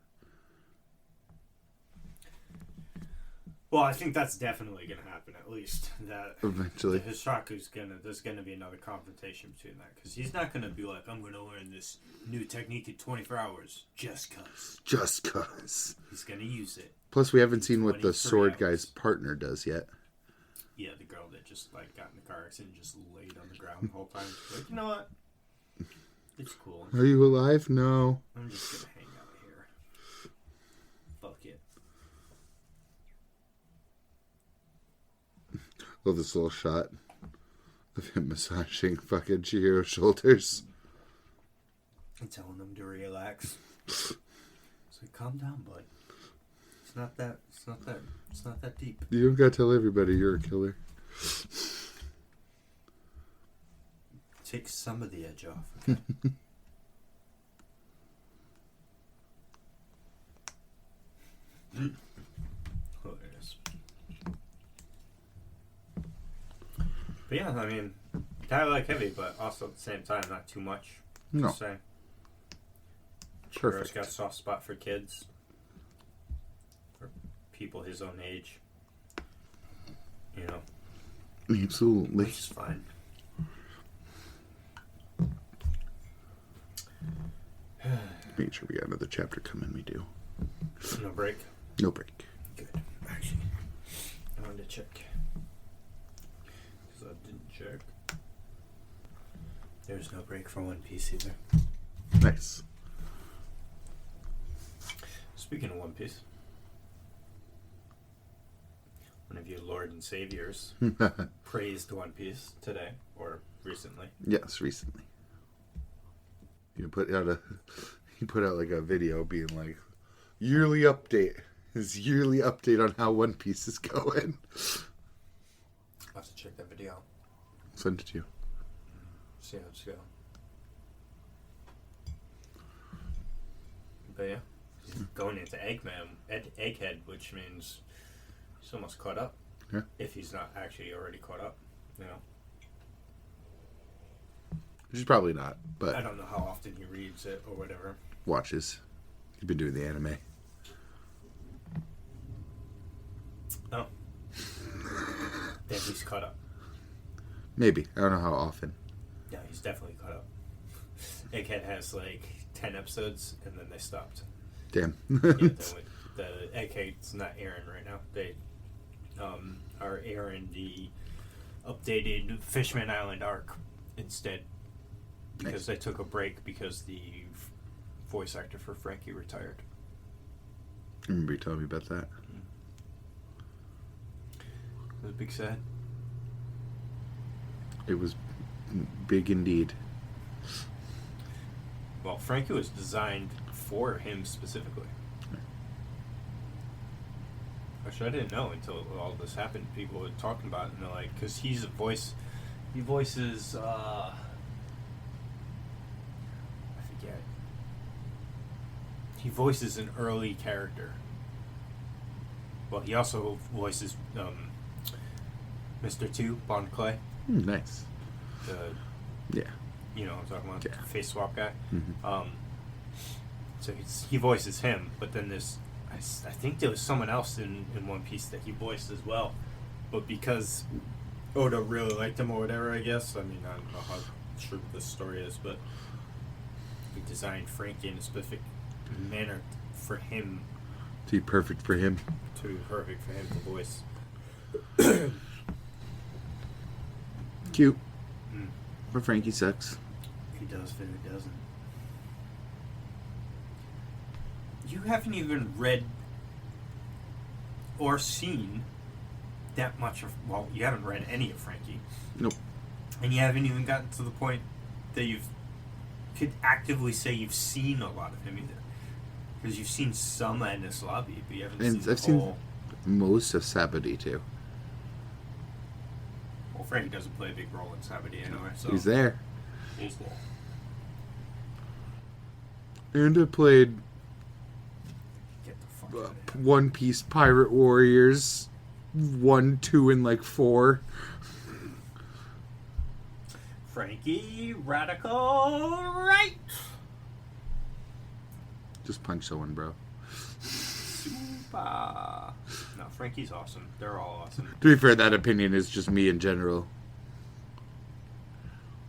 well, I think that's definitely going to happen, at least. That Eventually. Hishaku's there's going to be another confrontation between that, because he's not going to be like, I'm going to learn this new technique in 24 hours, just cuz. Just cuz. He's going to use it. Plus, we haven't seen what the 23 sword hours. guy's partner does yet. Yeah, the girl that just like got in the car accident and just laid on the ground the whole time. Like, you know what? It's cool. Are you alive? No. I'm just gonna hang out here. Fuck it. Love this little shot of him massaging fucking Chihiro's shoulders. I'm telling them to relax. It's like, calm down, bud. It's not that. It's not that. It's not that deep. You don't gotta tell everybody you're a killer. Take some of the edge off. Okay? Hilarious. But yeah, I mean, kind of like heavy, but also at the same time, not too much. No. Just saying. Perfect. Chihiro's got a soft spot for kids. For people his own age. You know. Absolutely. Which is fine. Make sure we got another chapter coming. We do. No break? No break. Good. Actually, I wanted to check. Because I didn't check. There's no break for One Piece either. Nice. Speaking of One Piece, one of your Lord and Saviors praised One Piece today, or recently. Yes, recently. You put out like a video being like, yearly update. His yearly update on how One Piece is going. I'll have to check that video out. Send it to you. See how it's going. But yeah, he's going into Egghead, which means he's almost caught up. Yeah. If he's not actually already caught up, you know. Which is probably not, but I don't know how often he reads it or whatever. watches. He's been doing the anime. Oh. Then he's caught up. Maybe. I don't know how often. Yeah, he's definitely caught up. Egghead has like 10 episodes and then they stopped. Damn. The Egghead's not airing right now. They are airing the updated Fishman Island arc instead. Because they took a break because the voice actor for Frankie retired. I remember you telling me about that. It was big sad. It was big indeed. Well, Frankie was designed for him specifically. Which I didn't know until all this happened. People were talking about it and they're like, because he's a voice, he voices, I forget. He voices an early character. Well, he also voices Mr. 2, Bond Clay. Nice. The, Yeah. you know what I'm talking about? Yeah. Face swap guy. Mm-hmm. So he voices him, but then there's, I think there was someone else in One Piece that he voiced as well. But because Oda really liked him or whatever, I guess. I mean, I don't know how true this story is, but he designed Frankie in a specific manner for him. To be perfect for him. To be perfect for him to voice. Cute. But Frankie sucks. He does, but he doesn't. You haven't even read or seen that much of... Well, you haven't read any of Frankie. Nope. And you haven't even gotten to the point that you could actively say you've seen a lot of him either. Because you've seen some Endless Lobby, but you haven't And seen I've seen most of Sabody too. Well, Frankie doesn't play a big role in Sabody anyway, so... He's there. He's there. And I played Get the fuck out of here. One Piece Pirate Warriors 1, 2, and like 4. Frankie, radical right! Just punch someone, bro. Super. No, Frankie's awesome. They're all awesome. To be fair, that opinion is just me in general.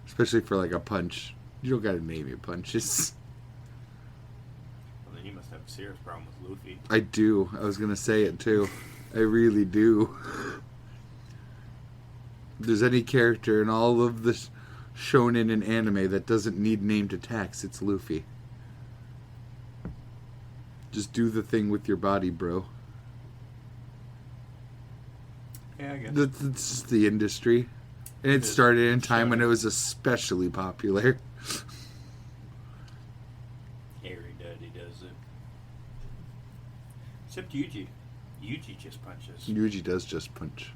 Especially for like a punch. You don't gotta name your punches. Well, then you must have a serious problem with Luffy. I do. I was gonna say it too. I really do. If there's any character in all of the shonen and anime that doesn't need named attacks, it's Luffy. Just do the thing with your body, bro. Yeah, I guess. That's just the industry. And it started in a time when it was especially popular. Harry Daddy does it. Except Yuji. Yuji just punches. Yuji does just punch.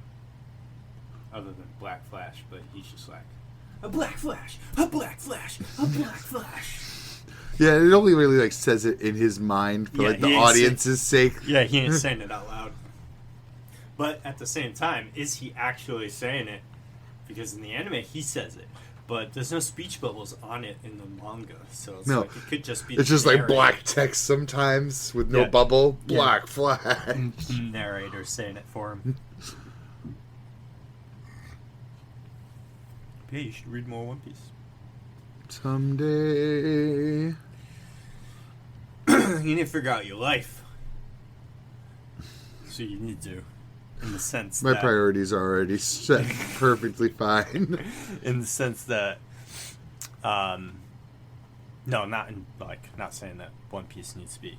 Other than Black Flash, but he's just like, a Black Flash, a Black Flash, a Black Flash. Yeah, it only really like says it in his mind for like the audience's sake. Yeah, he ain't saying it out loud. But at the same time, is he actually saying it? Because in the anime, he says it. But there's no speech bubbles on it in the manga. So it's like, it could just be... It's just like black text sometimes with no bubble. Black Flash. Narrator saying it for him. Yeah, you should read more One Piece. Someday. You need to figure out your life. So you need to. In the sense My priorities are already set perfectly fine. In the sense that, no, not in not saying that One Piece needs to be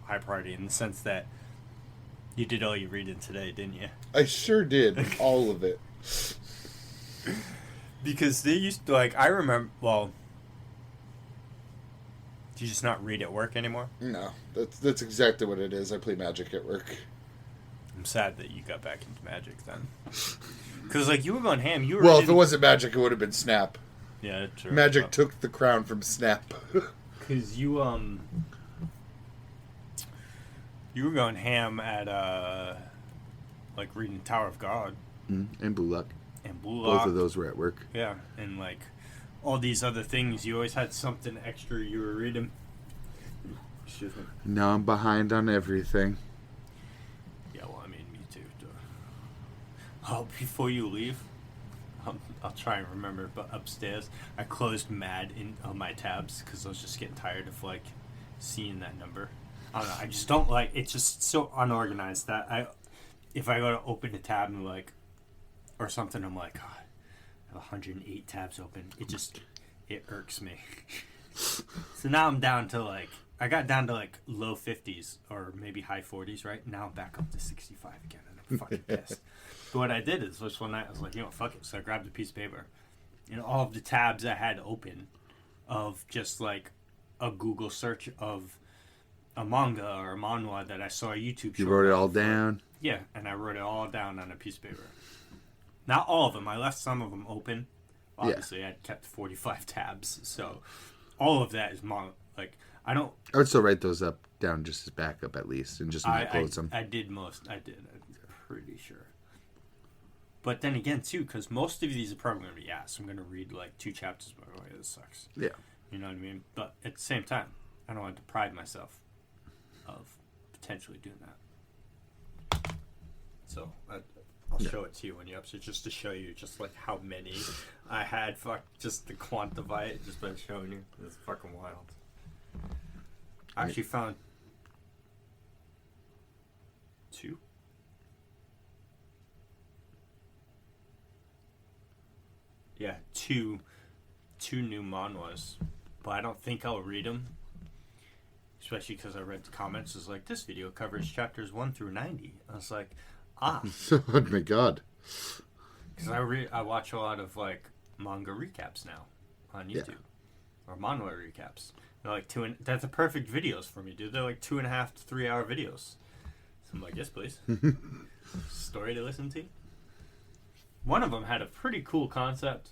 high priority. In the sense that you did all you reading today, didn't you? I sure did, all of it. Because they used to I remember. Well, do you just not read at work anymore? No, that's exactly what it is. I play Magic at work. I'm sad that you got back into Magic then. Because, you were going ham. You were Well, if it wasn't Magic, it would have been Snap. Yeah, true. Magic took the crown from Snap. Because you were going ham at, reading Tower of God. And Blue Lock. And Blue Lock. Both of those were at work. Yeah, and, all these other things. You always had something extra you were reading. Excuse me. Now I'm behind on everything. Oh, before you leave, I'll try and remember, but upstairs, I closed Mad on my tabs because I was just getting tired of, seeing that number. I don't know, I just don't it's just so unorganized that if I go to open a tab and, or something, I'm like, oh, I have 108 tabs open. It irks me. So now I'm down to, I got down to, low 50s or maybe high 40s, right? Now I'm back up to 65 again, and I'm fucking pissed. But what I did is, one night, I was like, fuck it. So I grabbed a piece of paper. And all of the tabs I had open of just, a Google search of a manga or a manhwa that I saw a YouTube show. You wrote it all down? Yeah, and I wrote it all down on a piece of paper. Not all of them. I left some of them open. Obviously, I kept 45 tabs. So all of that is manga. I don't... I would still write those down just as backup, at least, and just not close them. I did most. I did. I'm pretty sure. But then again, too, because most of these are probably going to be ass. I'm going to read, 2 chapters, by the way. This sucks. Yeah. You know what I mean? But at the same time, I don't want to deprive myself of potentially doing that. So, I'll show it to you when you're up. So just to show you just, how many I had, just to quantify it, just by showing you. It's fucking wild. I actually found 2. Yeah, two new manhwas, but I don't think I'll read them, especially because I read the comments. It's this video covers chapters 1 through 90. I was like, oh my god. Because I watch a lot of manga recaps now on YouTube, or manhwa recaps. They're that's the perfect videos for me, dude. They're 2.5 to 3 hour videos. So I'm like, yes, please. Story to listen to. One of them had a pretty cool concept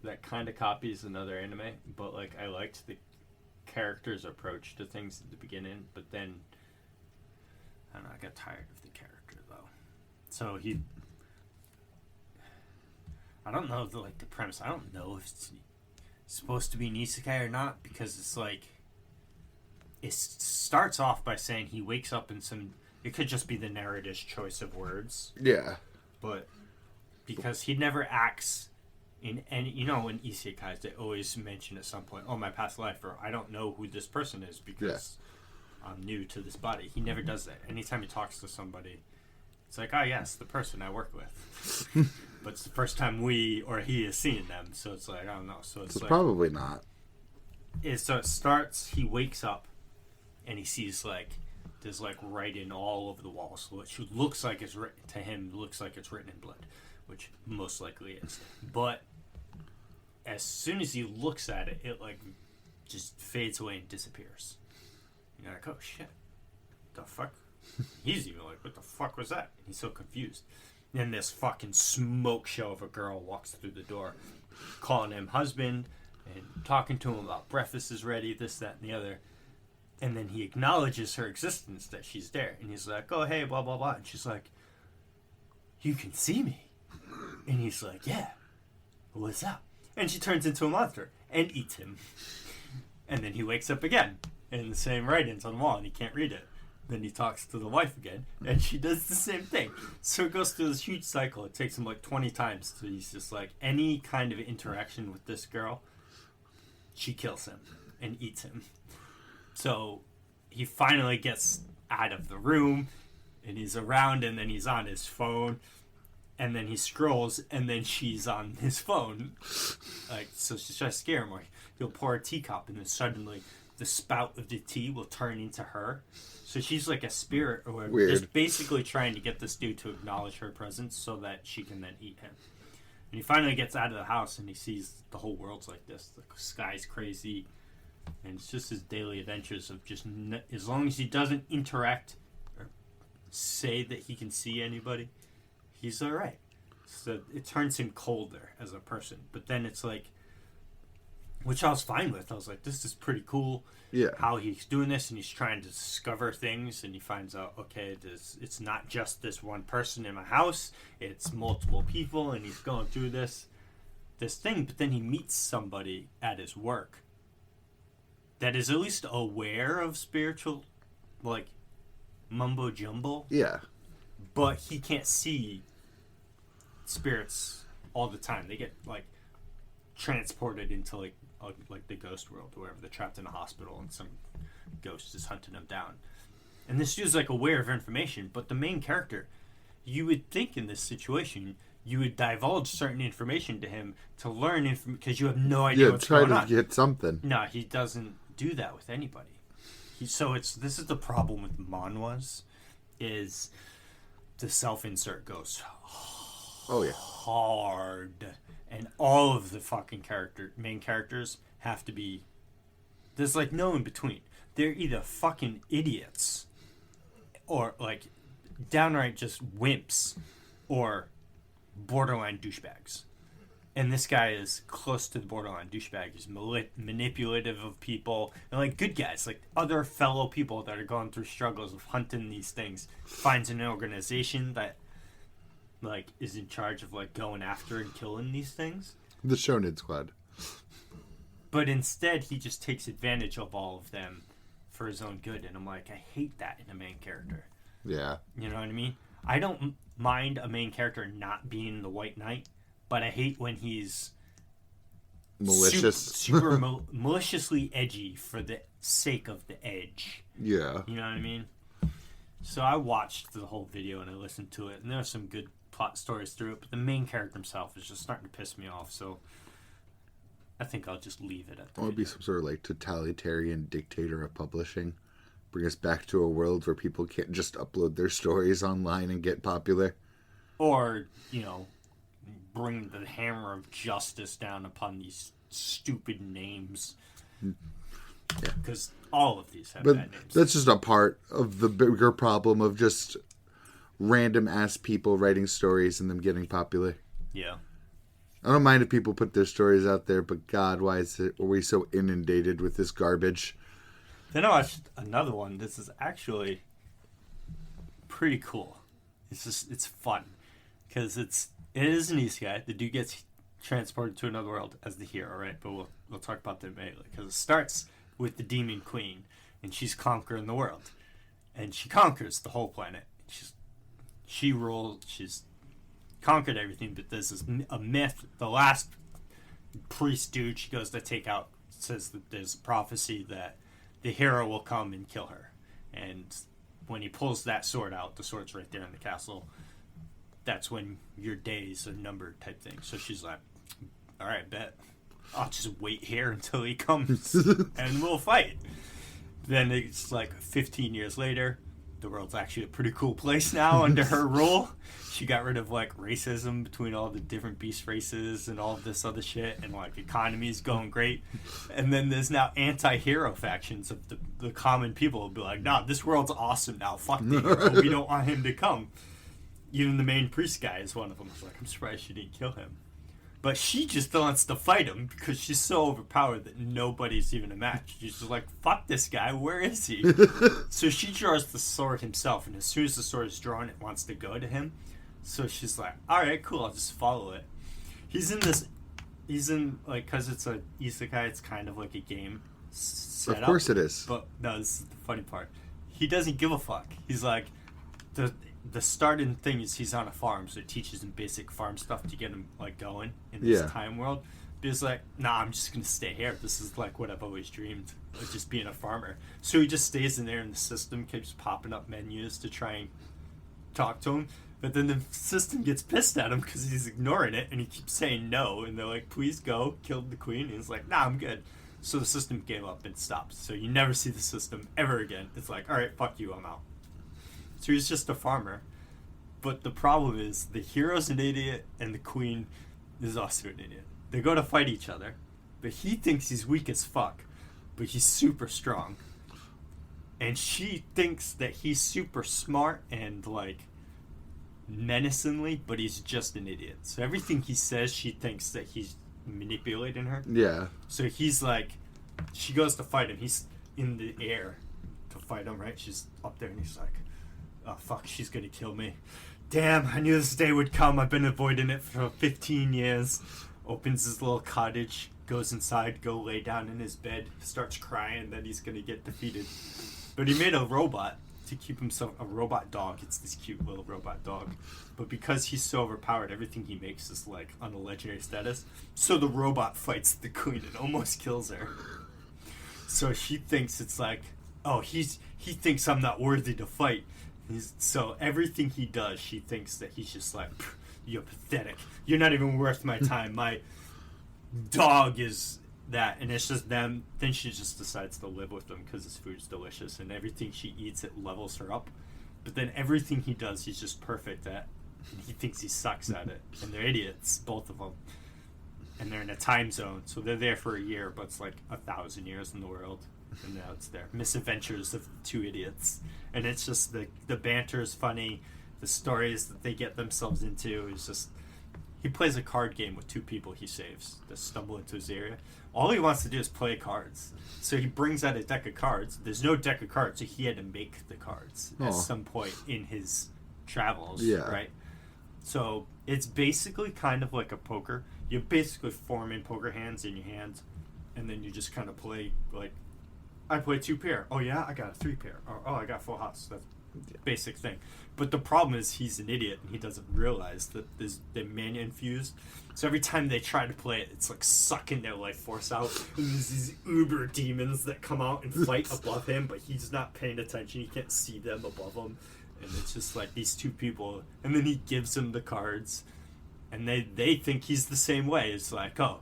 that kind of copies another anime, but I liked the character's approach to things at the beginning, but then I don't know, I got tired of the character though. So I don't know the premise. I don't know if it's supposed to be an isekai or not, because it's it starts off by saying he wakes up in it could just be the narrator's choice of words. Yeah. But because he never acts in any, in isekais, they always mention at some point, oh, my past life, or I don't know who this person is because I'm new to this body. He never does that. Anytime he talks to somebody, it's oh, yes, the person I work with. But it's the first time we or he is seeing them, so it's I don't know. So it's probably not. So it starts, he wakes up, and he sees, there's, writing all over the walls, which looks like it's written, to him, looks like it's written in blood, which most likely is. But as soon as he looks at it, it, just fades away and disappears. You're oh, shit. The fuck? He's even like, what the fuck was that? He's so confused. And this fucking smoke show of a girl walks through the door, calling him husband and talking to him about breakfast is ready, this, that, and the other. And then he acknowledges her existence, that she's there. And he's like, oh, hey, blah, blah, blah. And she's like, you can see me. And he's like, yeah, what's up? And she turns into a monster and eats him. And then he wakes up again. And the same writings on the wall, and he can't read it. Then he talks to the wife again, and she does the same thing. So it goes through this huge cycle. It takes him like 20 times. So he's just like, any kind of interaction with this girl, she kills him and eats him. So he finally gets out of the room, and he's around, and then he's on his phone, and then he scrolls, and then she's on his phone. Like, so she's trying to scare him. Like, he'll pour a teacup, and then suddenly the spout of the tea will turn into her. So she's like a spirit or whatever. Weird. Just basically trying to get this dude to acknowledge her presence so that she can then eat him. And he finally gets out of the house and he sees the whole world's like this. The sky's crazy. And it's just his daily adventures of just, as long as he doesn't interact or say that he can see anybody, he's alright. So it turns him colder as a person. But then it's like, which I was fine with. I was like, this is pretty cool. Yeah. How he's doing this, and he's trying to discover things, and he finds out, okay, it's not just this one person in my house, it's multiple people, and he's going through this thing. But then he meets somebody at his work that is at least aware of spiritual, like, mumbo jumbo. Yeah. But he can't see spirits all the time. They get, like, transported into, like the ghost world, or wherever they're trapped in a hospital and some ghost is hunting them down. And this dude's like aware of information, but the main character, you would think in this situation, you would divulge certain information to him to learn because you have no idea what's going on. Yeah, try to get something. No, he doesn't do that with anybody. This is the problem with manhwas, is the self-insert goes hard. And all of the fucking main characters have to be... There's, like, no in between. They're either fucking idiots or, like, downright just wimps or borderline douchebags. And this guy is close to the borderline douchebag. He's manipulative of people. And, like, good guys, like, other fellow people that are going through struggles of hunting these things, finds an organization that, like, is in charge of, like, going after and killing these things. The Shonen Squad. But instead, he just takes advantage of all of them for his own good. And I'm like, I hate that in a main character. Yeah. You know what I mean? I don't mind a main character not being the White Knight, but I hate when he's malicious. super maliciously edgy for the sake of the edge. Yeah. You know what I mean? So I watched the whole video and I listened to it, and there were some good plot stories through it, but the main character himself is just starting to piss me off, so I think I'll just leave it at that. It would be some sort of like totalitarian dictator of publishing. Bring us back to a world where people can't just upload their stories online and get popular. Or, bring the hammer of justice down upon these stupid names. Yeah. Because all of these have bad names. That's just a part of the bigger problem of just random ass people writing stories and them getting popular. Yeah. I don't mind if people put their stories out there, but God, why are we so inundated with this garbage? Then I watched another one. This is actually pretty cool. It's fun. Because it is an Isekai. The dude gets transported to another world as the hero, right? But we'll talk about that immediately. Because it starts with the Demon Queen, and she's conquering the world. And she conquers the whole planet. She rules, she's conquered everything, but there's a myth. The last priest dude she goes to take out says that there's a prophecy that the hero will come and kill her. And when he pulls that sword out, the sword's right there in the castle, that's when your days are numbered type thing. So she's like, alright, bet. I'll just wait here until he comes and we'll fight. Then it's like 15 years later, the world's actually a pretty cool place now under her rule. She got rid of like racism between all the different beast races and all of this other shit, and like economy's going great. And then there's now anti-hero factions of the common people will be like, nah, this world's awesome now. Fuck the hero. We don't want him to come. Even the main priest guy is one of them. It's like, I'm surprised she didn't kill him. But she just wants to fight him because she's so overpowered that nobody's even a match. She's just like, fuck this guy, where is he? So she draws the sword himself, and as soon as the sword is drawn, it wants to go to him. So she's like, alright, cool, I'll just follow it. He's in, like, because it's a isekai, it's kind of like a game setup. Of course it is. But, no, this is the funny part. He doesn't give a fuck. He's like, the starting thing is he's on a farm, so it teaches him basic farm stuff to get him like going in this time world. But he's like, nah, I'm just gonna stay here. This is like what I've always dreamed of, just being a farmer. So he just stays in there, and the system keeps popping up menus to try and talk to him. But then the system gets pissed at him because he's ignoring it, and he keeps saying no. And they're like, please go, kill the queen. And he's like, nah, I'm good. So the system gave up and stopped. So you never see the system ever again. It's like, all right, fuck you, I'm out. So he's just a farmer. But the problem is the hero's an idiot and the queen is also an idiot. They go to fight each other, but he thinks he's weak as fuck, but he's super strong. And she thinks that he's super smart and like menacingly, but he's just an idiot. So everything he says, she thinks that he's manipulating her. Yeah. So he's like, she goes to fight him. He's in the air to fight him, right? She's up there and he's like, oh fuck, she's gonna kill me. Damn, I knew this day would come. I've been avoiding it for 15 years. Opens his little cottage, goes inside, go lay down in his bed, starts crying that he's gonna get defeated. But he made a robot to keep himself, a robot dog. It's this cute little robot dog. But because he's so overpowered, everything he makes is like on a legendary status. So the robot fights the queen and almost kills her. So she thinks it's like, oh, he thinks I'm not worthy to fight. So everything he does, she thinks that he's just like, you're pathetic. You're not even worth my time. My dog is that. And it's just them. Then she just decides to live with him because his food's delicious. And everything she eats, it levels her up. But then everything he does, he's just perfect at. And he thinks he sucks at it. And they're idiots, both of them. And they're in a time zone. So they're there for a year, but it's like 1,000 years in the world. And now it's their misadventures of two idiots. And it's just the banter is funny. The stories that they get themselves into is just... He plays a card game with two people he saves that stumble into his area. All he wants to do is play cards. So he brings out a deck of cards. There's no deck of cards, so he had to make the cards at some point in his travels, right? So it's basically kind of like a poker. You're basically forming poker hands in your hands, and then you just kind of play, like, I play 2 pair. Oh, yeah? I got a 3 pair. Oh, I got full house. That's basic thing. But the problem is he's an idiot, and he doesn't realize that they're mana infused. So every time they try to play it, it's like sucking their life force out. And there's these uber demons that come out and fight above him, but he's not paying attention. He can't see them above him. And it's just like these two people. And then he gives them the cards, and they think he's the same way. It's like, oh,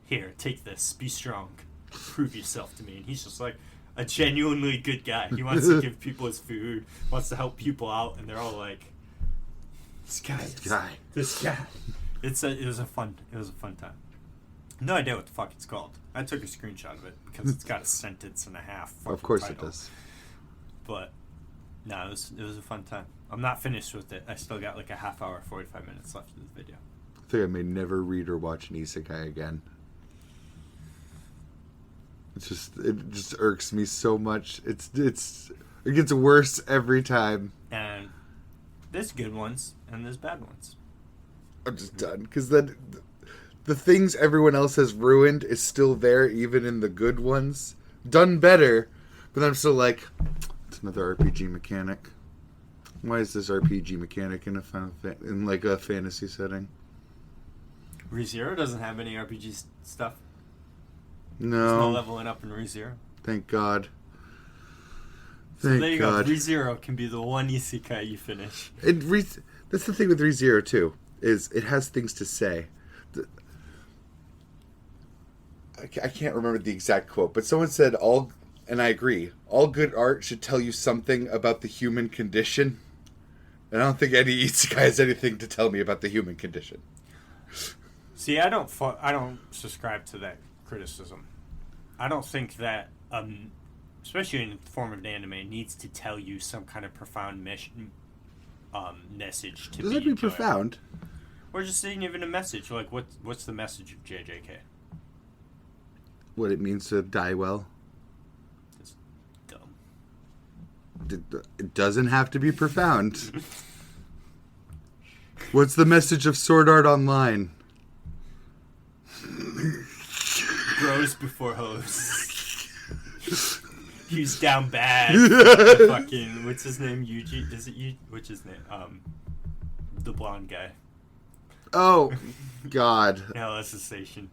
here, take this. Be strong. Prove yourself to me. And he's just like a genuinely good guy. He wants to give people his food, wants to help people out, and they're all like, this guy. It was a fun time. No idea what the fuck it's called. I took a screenshot of it because it's got a sentence and a half. Of course title. It does. But no, it was a fun time. I'm not finished with it. I still got like a half hour, 45 minutes left of this video. I think I may never read or watch an isekai again. It just irks me so much. It gets worse every time. And there's good ones and there's bad ones. I'm just done because then the things everyone else has ruined is still there, even in the good ones, done better. But I'm still like, it's another RPG mechanic. Why is this RPG mechanic in a fantasy setting? ReZero doesn't have any RPG stuff. No. There's no leveling up in ReZero. Thank God. So there you go. ReZero can be the one isekai you finish. That's the thing with ReZero too, is it has things to say. I can't remember the exact quote, but someone said all and I agree, all good art should tell you something about the human condition. And I don't think any isekai has anything to tell me about the human condition. See, I don't subscribe to that criticism. I don't think that, especially in the form of an anime, needs to tell you some kind of profound message to Does that be profound? Or just even a message. Like, what's the message of JJK? What it means to die well? It's dumb. It doesn't have to be profound. What's the message of Sword Art Online? Bros before hoes. He's down bad. Fucking, what's his name? Yuji? Is it Yuji? What's his name? The blonde guy. Oh, God. No, that's the station.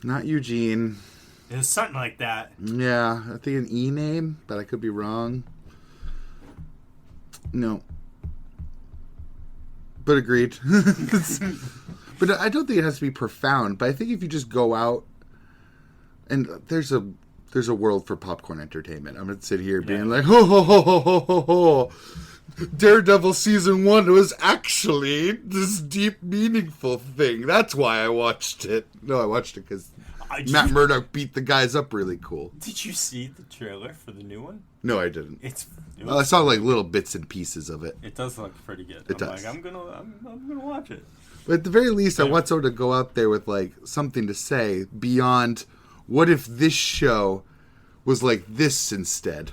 Not Eugene. It was something like that. Yeah, I think an E name, but I could be wrong. No. But agreed. But I don't think it has to be profound. But I think if you just go out, and there's a world for popcorn entertainment. I'm gonna sit here being like, ho ho ho ho ho ho ho. Daredevil season 1 was actually this deep, meaningful thing. That's why I watched it. No, I watched it because Matt Murdock beat the guys up really cool. Did you see the trailer for the new one? No, I didn't. I saw like little bits and pieces of it. It does look pretty good. It does. Like, I'm gonna watch it. But at the very least, I want someone to go out there with like something to say beyond, what if this show was like this instead?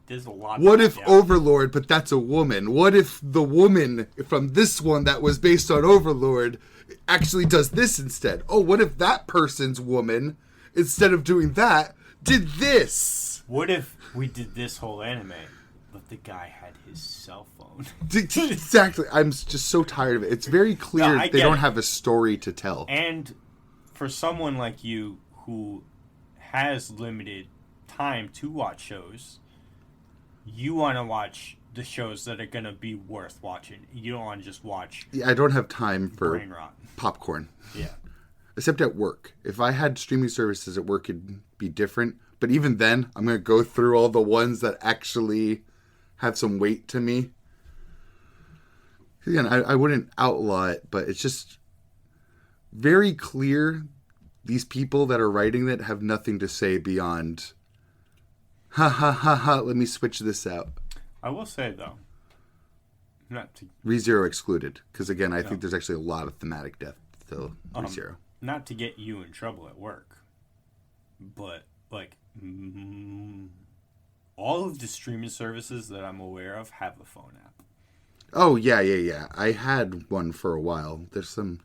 There's a lot. What if Overlord, but that's a woman? What if the woman from this one that was based on Overlord actually does this instead? Oh, what if that person's woman, instead of doing that, did this? What if we did this whole anime, but the guy had his cell phone? Exactly. I'm just so tired of it. It's very clear they don't have a story to tell. And for someone like you who has limited time to watch shows, you want to watch the shows that are going to be worth watching. You don't want to just watch... Yeah, I don't have time for brain rot. Popcorn. Yeah. Except at work. If I had streaming services at work, it'd be different. But even then, I'm going to go through all the ones that actually have some weight to me. Again, I wouldn't outlaw it, but it's just very clear these people that are writing it have nothing to say beyond... Ha ha ha ha, let me switch this out. I will say, though, not to... ReZero excluded, because again, I think there's actually a lot of thematic depth to ReZero. Not to get you in trouble at work, but, like, all of the streaming services that I'm aware of have a phone app. Oh, yeah. I had one for a while. There's some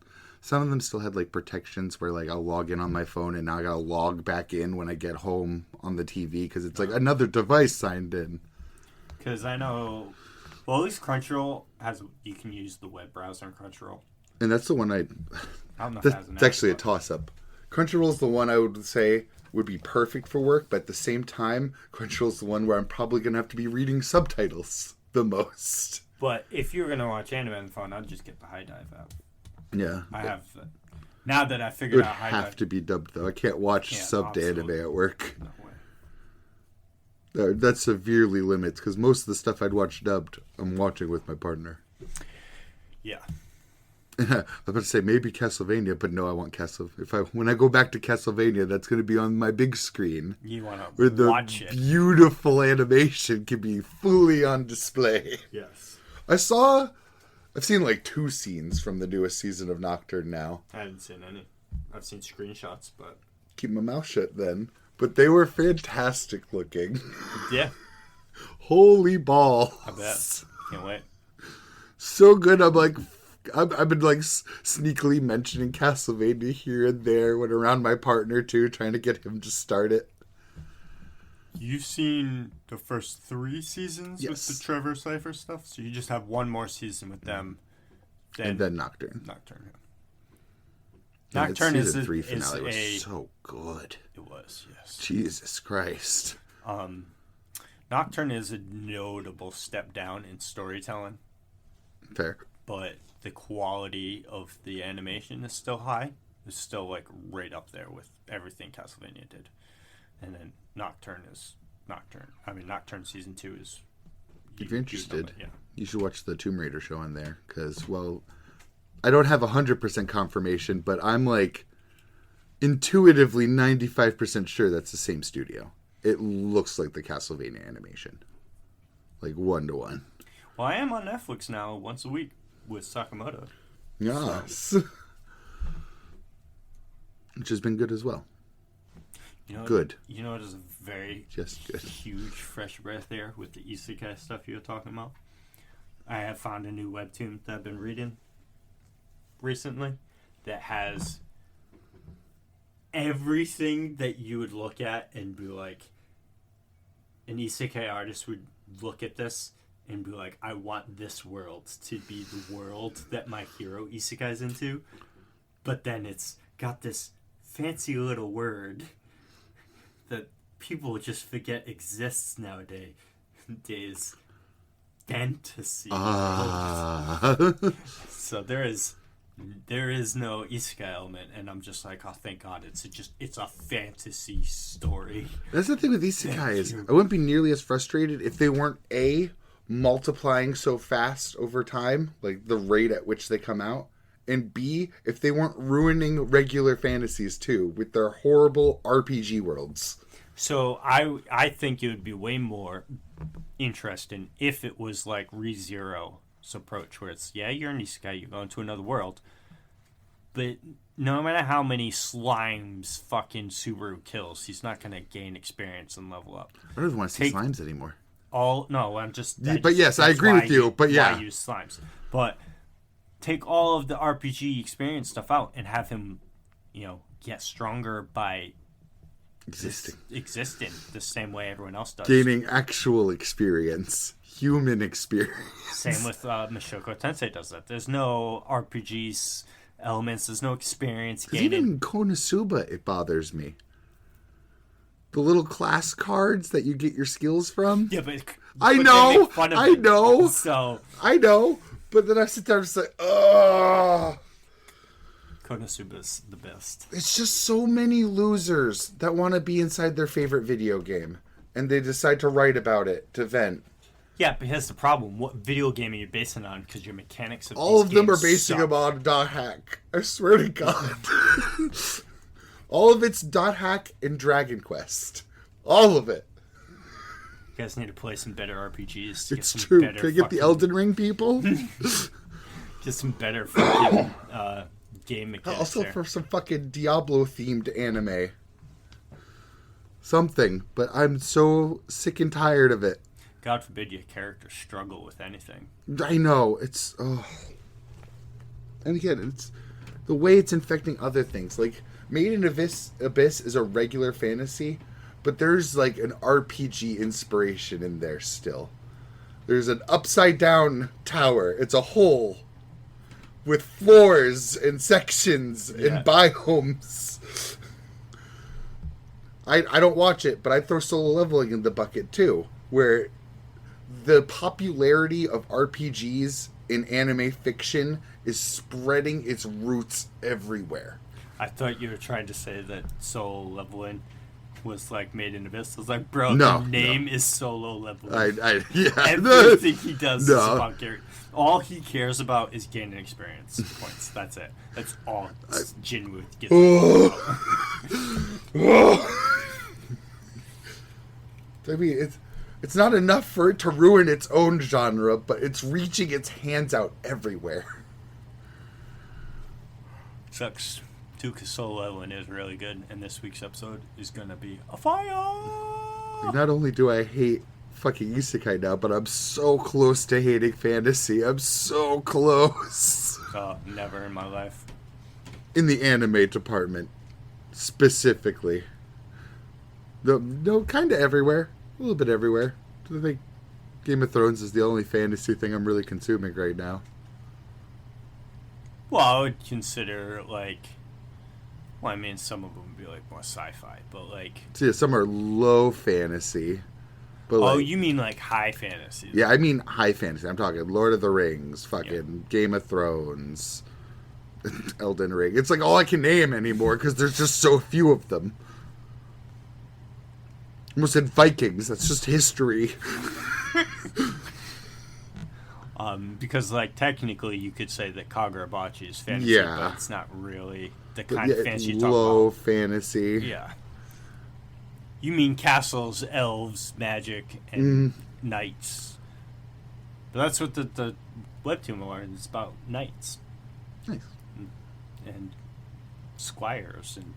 of them still had, like, protections where, like, I'll log in on my phone and now I gotta log back in when I get home on the TV because it's, like, another device signed in. Because I know... Well, at least Crunchyroll has... You can use the web browser on Crunchyroll. And that's the one I don't know if it has an app. It's actually a toss-up. Crunchyroll's the one I would say would be perfect for work, but at the same time, Crunchyroll's the one where I'm probably going to have to be reading subtitles the most. But if you're going to watch anime on the phone, I'd just get the High Dive app. Yeah. I have... Now that I figured out High Dive... It would have to be dubbed, though. I can't watch subbed anime at work. No way. That severely limits, because most of the stuff I'd watch dubbed, I'm watching with my partner. Yeah. I was about to say maybe Castlevania, but no, I want when I go back to Castlevania, that's going to be on my big screen. You want to watch it. Beautiful animation can be fully on display. Yes. I've seen like 2 scenes from the newest season of Nocturne now. I haven't seen any. I've seen screenshots, but... Keep my mouth shut then. But they were fantastic looking. Yeah. Holy balls. I bet. Can't wait. So good. I've been like sneakily mentioning Castlevania here and there when around my partner too, trying to get him to start it. You've seen the first 3 seasons with the Trevor Cypher stuff, so you just have one more season with them. And then Nocturne. Nocturne, yeah. Nocturne season 3 finale was so good. It was, yes. Jesus Christ. Nocturne is a notable step down in storytelling. Fair. But the quality of the animation is still high. It's still like right up there with everything Castlevania did. and then Nocturne is Nocturne. I mean, Nocturne season 2 is. If you're interested, yeah. You should watch the Tomb Raider show on there because, well, I don't have 100% confirmation, but I'm like intuitively 95% sure that's the same studio. It looks like the Castlevania animation, like 1-to-1. Well, I am on Netflix now once a week with Sakamoto. Yes. So. Which has been good as well. Good. You know, it is a very just good. Huge fresh breath there with the Isekai stuff you were talking about. I have found a new webtoon that I've been reading recently that has everything that you would look at and be like, an Isekai artist would look at this and be like, I want this world to be the world that my hero Isekai's into. But then it's got this fancy little word that people just forget exists nowadays. Fantasy. So there is no isekai element, and I'm just like, oh, thank God, it's a fantasy story. That's the thing with isekai is I wouldn't be nearly as frustrated if they weren't multiplying so fast over time, like the rate at which they come out, and B, if they weren't ruining regular fantasies too with their horrible RPG worlds. So I think it would be way more interesting if it was like ReZero's approach, where it's, yeah, you're an isekai, you're going to another world, but no matter how many slimes fucking Subaru kills, he's not going to gain experience and level up. I don't even want to see slimes anymore. But yes, I agree with you. But yeah, I use slimes. But take all of the RPG experience stuff out and have him, get stronger by existing the same way everyone else does. Gaining actual experience, human experience. Same with Mushoku Tensei does that. There's no RPGs elements. There's no experience gaining. Even in Konosuba, it bothers me. The little class cards that you get your skills from. Yeah, but I know. So I know. But then I sit there and say, ugh. Konosuba's the best. It's just so many losers that want to be inside their favorite video game, and they decide to write about it, to vent. Yeah, but here's the problem. What video game are you basing it on? Because your mechanics of all of them are basing suck. them on dot hack. I swear to God. All of it's dot hack and Dragon Quest. All of it. You guys need to play some better RPGs. It's true. Can I get the Elden Ring people? Get some better fucking game mechanics. Also for some fucking Diablo-themed anime. Something. But I'm so sick and tired of it. God forbid your character struggle with anything. I know. It's... Oh. And again, it's the way it's infecting other things. Like, Made in Abyss is a regular fantasy, but there's like an RPG inspiration in there still. There's an upside-down tower. It's a hole with floors and sections and biomes. I don't watch it, but I throw solo leveling in the bucket too, where the popularity of RPGs in anime fiction is spreading its roots everywhere. I thought you were trying to say that solo leveling was like Made in Abyss. I was like, bro, the name is solo leveling. Yeah. Everything he does is about character. All he cares about is gaining experience points. That's it. That's all Jinwoo gets. I mean, it's not enough for it to ruin its own genre, but it's reaching its hands out everywhere. Sucks. Because solo leveling is really good, and this week's episode is gonna be a fire. Not only do I hate fucking isekai now, but I'm so close to hating fantasy. I'm so close. Oh, never in my life. In the anime department, specifically. No, kind of everywhere. A little bit everywhere. I think Game of Thrones is the only fantasy thing I'm really consuming right now. Well, I would consider, well, I mean, some of them would be, more sci-fi, but, See, some are low fantasy. But you mean, high fantasy? Yeah, I mean high fantasy. I'm talking Lord of the Rings, fucking Game of Thrones, Elden Ring. It's, all I can name anymore, because there's just so few of them. almost said Vikings. That's just history. Because, like, technically you could say that Kagurabachi is fantasy, Yeah. but it's not really the kind of fantasy you talk low about. fantasy. Yeah. You mean castles, elves, magic, and knights. But that's what the webtoon will learn. It's about knights. Nice. And squires, and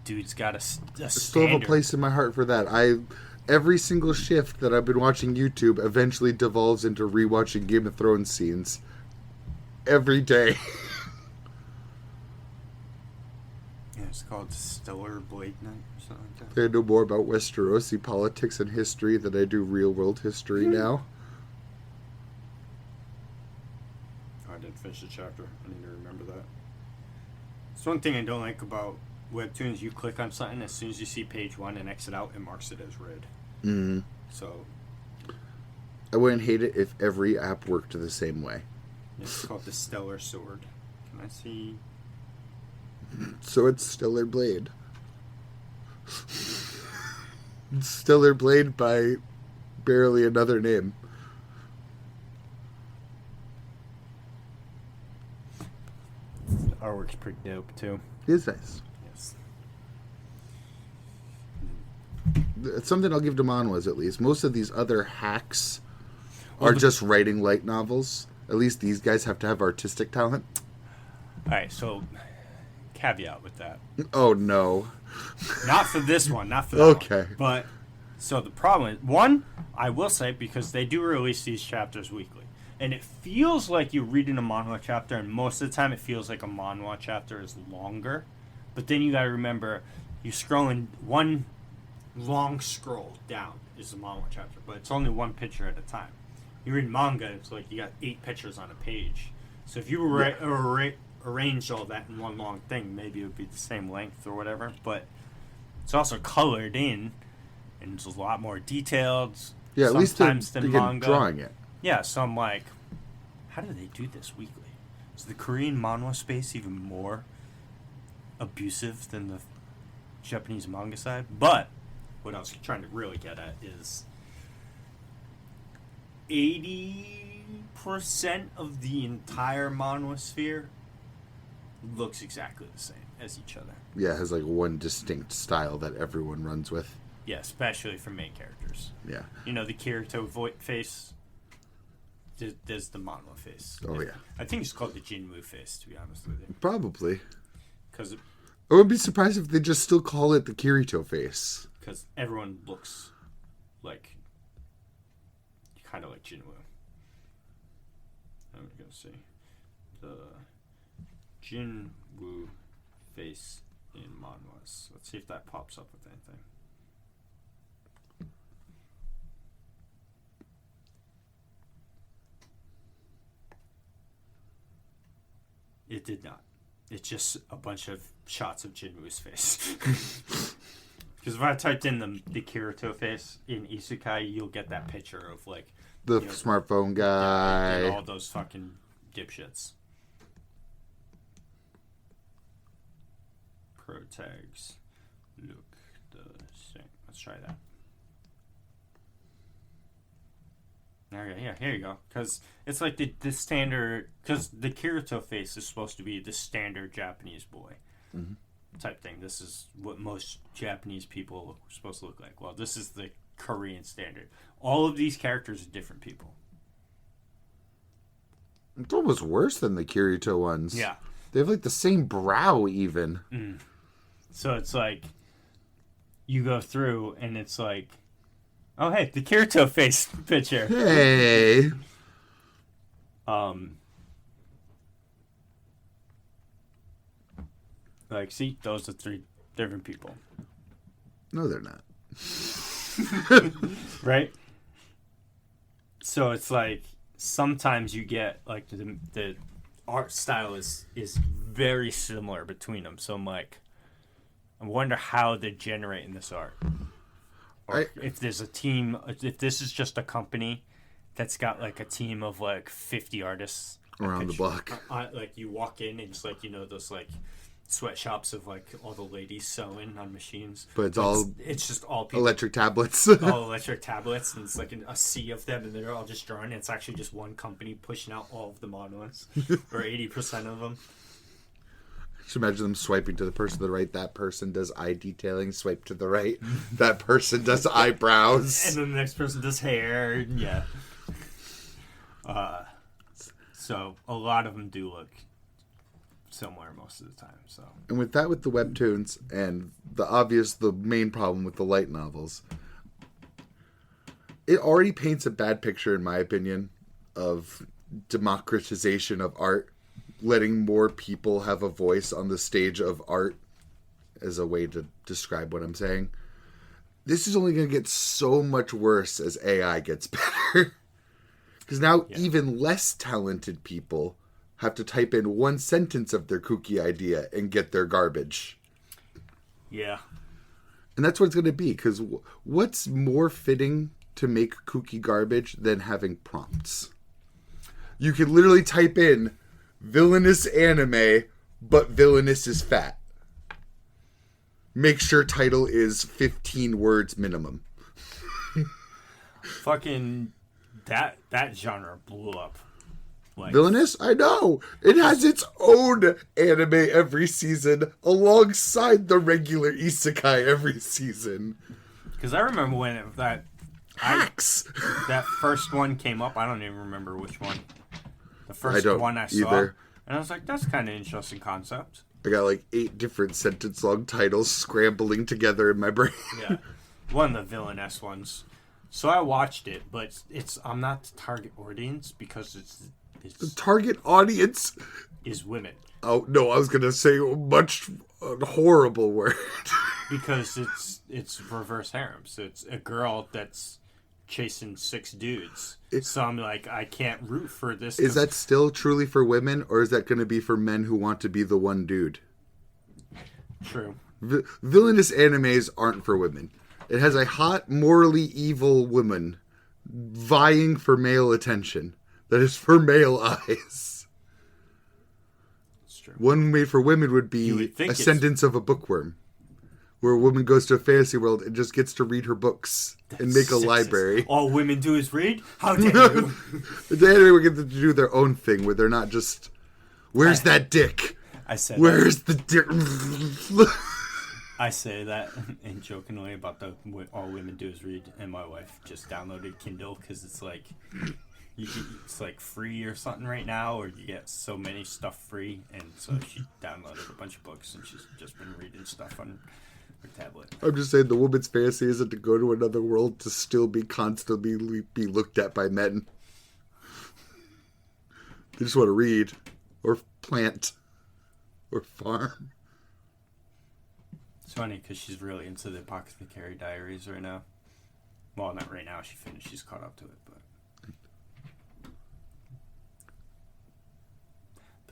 dude's got a I still have a place in my heart for that. Every single shift that I've been watching YouTube eventually devolves into rewatching Game of Thrones scenes. Every day. Yeah, it's called Stellar Blade Knight or something like I know more about Westerosi politics and history than I do real-world history now. I didn't finish the chapter. I need to remember that. It's one thing I don't like about webtoons. You click on something, as soon as you see page 1 and exit out, it marks it as read. Mm. So I wouldn't hate it if every app worked the same way. it's called the Stellar Sword. Can I see? So it's Stellar Blade. Stellar Blade by barely another name. The artwork's pretty dope too. It is nice. Yes. It's something I'll give to manhwas at least. Most of these other hacks are just writing light novels. At least these guys have to have artistic talent. Alright, so caveat with that. Oh no. Not for this one, not for that Okay. one. But, so the problem is, one, I will say, because they do release these chapters weekly. And it feels like you're reading a manhwa chapter, and most of the time it feels like a manhwa chapter is longer. But then you gotta remember, you're scrolling, one long scroll down is the manhwa chapter, but it's only one picture at a time. You read manga, it's like you got 8 pictures on a page. So if you arranged all that in one long thing, maybe it would be the same length or whatever. But it's also colored in, and it's a lot more detailed. Yeah, at least they're than manga. drawing it. Yeah, so I'm like, how do they do this weekly? Is the Korean manhwa space even more abusive than the Japanese manga side? But what I was trying to really get at is 80% of the entire manhwa sphere looks exactly the same as each other. Yeah, it has like one distinct style that everyone runs with. Yeah, especially for main characters. Yeah. You know, the Kirito face, there's the manhwa face. Oh, yeah. I think it's called the Jinwoo face, to be honest with you. Probably. Because I would be surprised if they just still call it the Kirito face. Because everyone looks like, kind of like Jinwoo. I'm going to see. The Jinwoo face in manhwas. Let's see if that pops up with anything. It did not. It's just a bunch of shots of Jinwoo's face. Because if I typed in the Kirito face in Isekai, you'll get that picture of like The smartphone guy. and all those fucking dipshits. Pro tags look the same. Let's try that. Okay, yeah, here you go. Because it's like the standard. Because the Kirito face is supposed to be the standard Japanese boy type thing. This is what most Japanese people are supposed to look like. Well, this is the Korean standard. All of these characters are different people. It's almost worse than the Kirito ones. Yeah. They have like the same brow even. Mm. So it's like you go through and it's like, oh hey, the Kirito face picture. Hey. Like, see, those are 3 different people. No, they're not. Right? So it's like sometimes you get like the art style is very similar between them. So I'm like, I wonder how they're generating this art. Or if there's a team, if this is just a company that's got like a team of like 50 artists Around the block. Like you walk in and it's like, you know, those like sweatshops of like all the ladies sewing on machines. But it's just all people, electric tablets. all electric tablets, and it's like a sea of them, and they're all just drawn. It's actually just one company pushing out all of the manhwas, or 80% of them. Just imagine them swiping to the person to the right. That person does eye detailing. Swipe to the right. That person does eyebrows. And then the next person does hair. And yeah. So a lot of them do look similar most of the time. So. And with that, with the webtoons and the main problem with the light novels, it already paints a bad picture, in my opinion, of democratization of art. Letting more people have a voice on the stage of art as a way to describe what I'm saying. This is only going to get so much worse as AI gets better. Because now even less talented people have to type in one sentence of their kooky idea and get their garbage. Yeah. And that's what it's going to be. Because what's more fitting to make kooky garbage than having prompts? You can literally type in villainous anime, but villainous is fat. Make sure title is 15 words minimum. Fucking that genre blew up. Like, Villainous? I know. It has its own anime every season alongside the regular isekai every season. Because I remember when that first one came up. I don't even remember which one. The first one I saw. Either. And I was like, that's kind of an interesting concept. I got like 8 different sentence-long titles scrambling together in my brain. Yeah. One of the villainous ones. So I watched it, but I'm not the target audience because it's the target audience is women. Oh, no, I was going to say a horrible word. Because it's reverse harems. It's a girl that's chasing 6 dudes. So I'm like, I can't root for this. Is that still truly for women, or is that going to be for men who want to be the one dude? True. Villainous animes aren't for women. It has a hot, morally evil woman vying for male attention. That is for male eyes. That's true. One made for women would be Ascendance of a Bookworm, where a woman goes to a fantasy world and just gets to read her books and make a library. All women do is read? How dare you? The anime will get to do their own thing, where they're not just, where's that dick? I said where's the dick? I say that and jokingly about the all women do is read, and my wife just downloaded Kindle because it's like it's like free or something right now, or you get so many stuff free, and so she downloaded a bunch of books and she's just been reading stuff on her tablet. I'm just saying the woman's fantasy isn't to go to another world to still be constantly be looked at by men. They just want to read or plant or farm. It's funny because she's really into the Apothecary Diaries right now. Well, not right now. She finished. She's caught up to it, but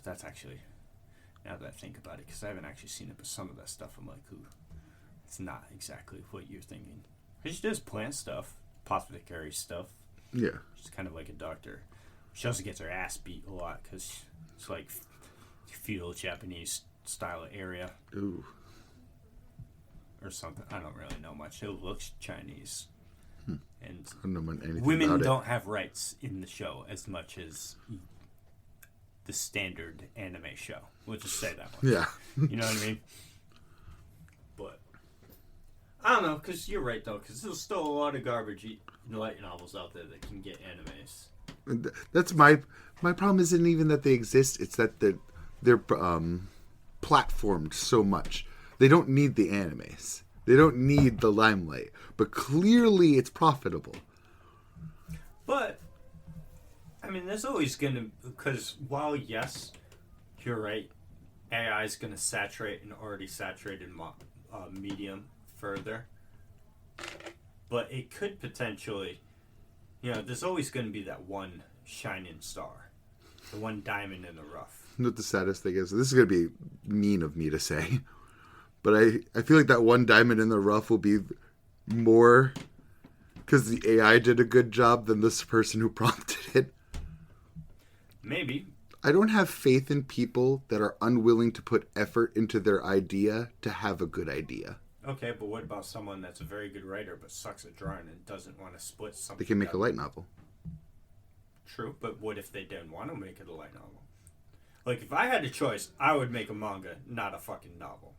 that's actually, now that I think about it, because I haven't actually seen it, but some of that stuff I'm like, ooh, it's not exactly what you're thinking. She does plant stuff, apothecary stuff. Yeah. She's kind of like a doctor. She also gets her ass beat a lot because it's like feudal Japanese style of area. Ooh. Or something. I don't really know much. It looks Chinese. And I don't know anything women about don't have rights in the show as much as the standard anime show. We'll just say that much. Yeah. You know what I mean? But I don't know, because you're right, though, because there's still a lot of garbage light novels out there that can get animes. That's my problem isn't even that they exist, it's that they're platformed so much. They don't need the animes. They don't need the limelight. But clearly it's profitable. But I mean, there's always going to... Because while, yes, you're right, AI is going to saturate an already saturated medium further. But it could potentially... You know, there's always going to be that one shining star. The one diamond in the rough. You know what the saddest thing is? This is going to be mean of me to say. But I feel like that one diamond in the rough will be more... Because the AI did a good job than this person who prompted it. Maybe. I don't have faith in people that are unwilling to put effort into their idea to have a good idea. Okay, but what about someone that's a very good writer but sucks at drawing and doesn't want to split something? They can make a light novel. True, but what if they don't want to make it a light novel? Like, if I had a choice, I would make a manga, not a fucking novel.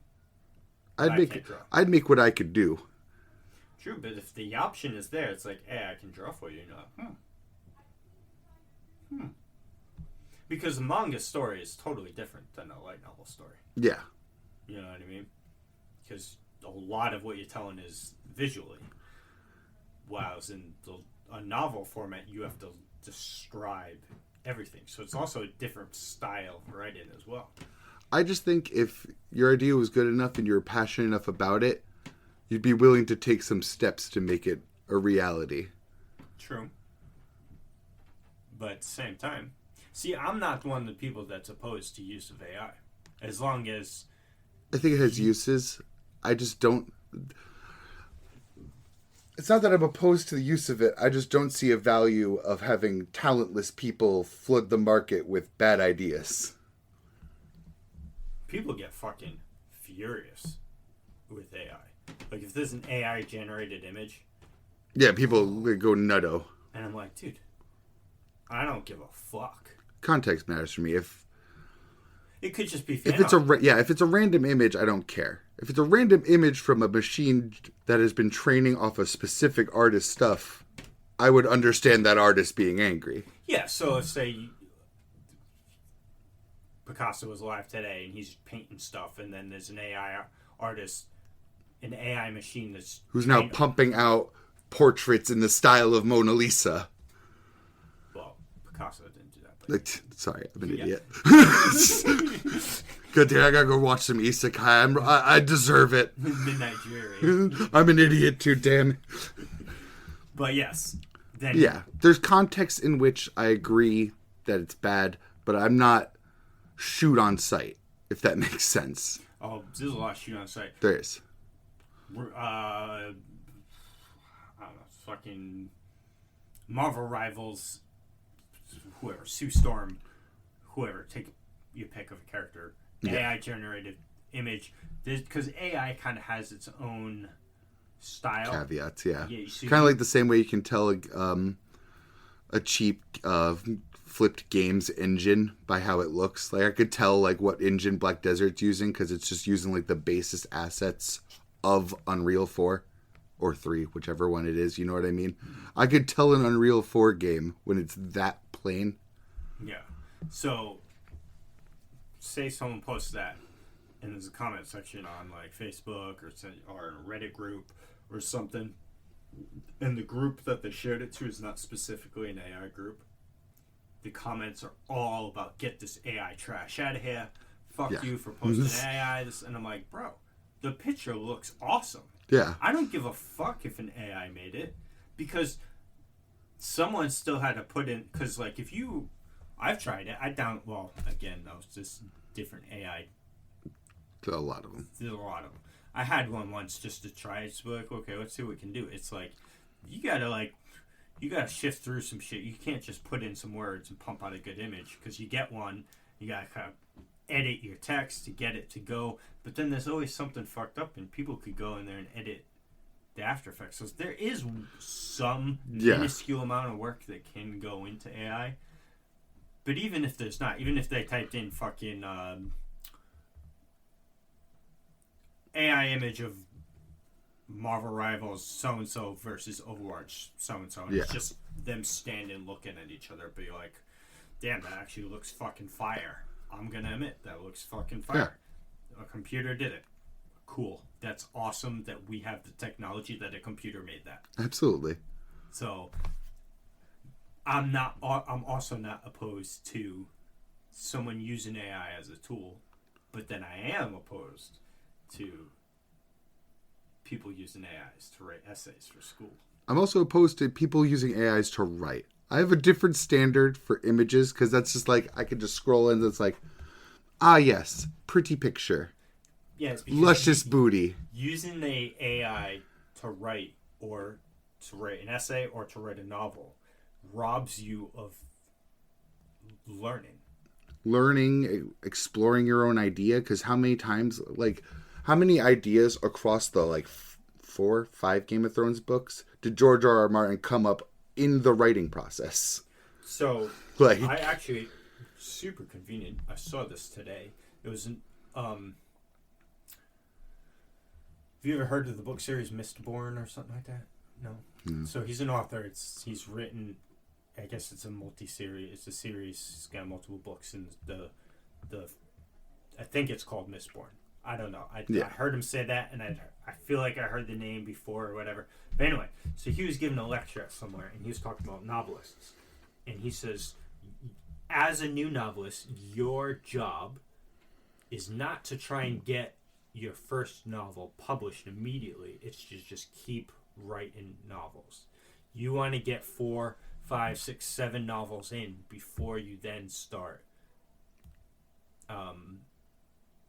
I'd make what I could do. True, but if the option is there, it's like, hey, I can draw for you. Because the manga story is totally different than a light novel story. Yeah. You know what I mean? Because a lot of what you're telling is visually. Whereas in a novel format, you have to describe everything. So it's also a different style of writing as well. I just think if your idea was good enough and you're passionate enough about it, you'd be willing to take some steps to make it a reality. True. But at the same time, see, I'm not one of the people that's opposed to use of AI. As long as... I think it has uses. I just don't... It's not that I'm opposed to the use of it. I just don't see a value of having talentless people flood the market with bad ideas. People get fucking furious with AI. Like, if there's an AI-generated image... Yeah, people go nutto. And I'm like, dude, I don't give a fuck. Context matters for me. If it could just be fan if it's a random image, I don't care. If it's a random image from a machine that has been training off a specific artist's stuff, I would understand that artist being angry. Yeah, so if, say, Picasso was alive today and he's painting stuff, and then there's an AI artist, an AI machine that's... Who's now pumping out portraits in the style of Mona Lisa. Well, Picasso didn't do that. But... Sorry, I'm an idiot. Good day, I gotta go watch some Isekai. I deserve it. Midnight Jury. I'm an idiot too, damn it. But yes. Then... Yeah, there's context in which I agree that it's bad, but I'm not shoot on sight, if that makes sense. Oh, there's a lot of shoot on sight. There is. I don't know, fucking Marvel Rivals, whoever, Sue Storm, whoever, take your pick of a character, AI generated image, because AI kind of has its own style. Caveats, yeah. Kind of like the same way you can tell a cheap flipped games engine by how it looks. Like I could tell like what engine Black Desert's using because it's just using like the basest assets of Unreal 4 or 3, whichever one it is, you know what I mean? I could tell an Unreal 4 game when it's that plain. Yeah. So, say someone posts that, and there's a comment section on like Facebook or a Reddit group or something, and the group that they shared it to is not specifically an AI group. The comments are all about, get this AI trash out of here. Fuck you for posting AI. And I'm like, bro, the picture looks awesome. Yeah. I don't give a fuck if an AI made it, because someone still had to put in, because like I've tried it. Again, that was just different AI. There's a lot of them. There's a lot of them. I had one once just to try it. So like, okay, let's see what we can do. It's like, you gotta shift through some shit. You can't just put in some words and pump out a good image, because you get one, you gotta kind of edit your text to get it to go. But then there's always something fucked up, and people could go in there and edit the After Effects. So there is some minuscule amount of work that can go into AI. But even if there's not, even if they typed in fucking AI image of Marvel Rivals so-and-so versus Overwatch so-and-so, and it's just them standing looking at each other, be like, damn, that actually looks fucking fire. I'm gonna admit, that looks fucking fire. Yeah. A computer did it. Cool. That's awesome that we have the technology that a computer made that. Absolutely. So, I'm also not opposed to someone using AI as a tool, but then I am opposed to people using AIs to write essays for school. I'm also opposed to people using AIs to write. I have a different standard for images, because that's just like, I could just scroll in and it's like, yes, pretty picture. Yeah, it's luscious booty. Using the AI to write, or to write an essay or to write a novel, robs you of learning. learning, exploring your own idea. Because how many times, like, how many ideas across the, like, 4-5 Game of Thrones books did George R. R. Martin come up in the writing process? So, like, I actually, super convenient, I saw this today. It was an, have you ever heard of the book series Mistborn or something like that? No? So he's an author. He's written, I guess it's a multi-series, it's a series, he's got multiple books, and I think it's called Mistborn. I don't know. I heard him say that, and I feel like I heard the name before or whatever. But anyway, so he was giving a lecture somewhere, and he was talking about novelists. And he says, as a new novelist, your job is not to try and get your first novel published immediately. It's to just keep writing novels. You want to get 4, 5, 6, 7 novels in before you then start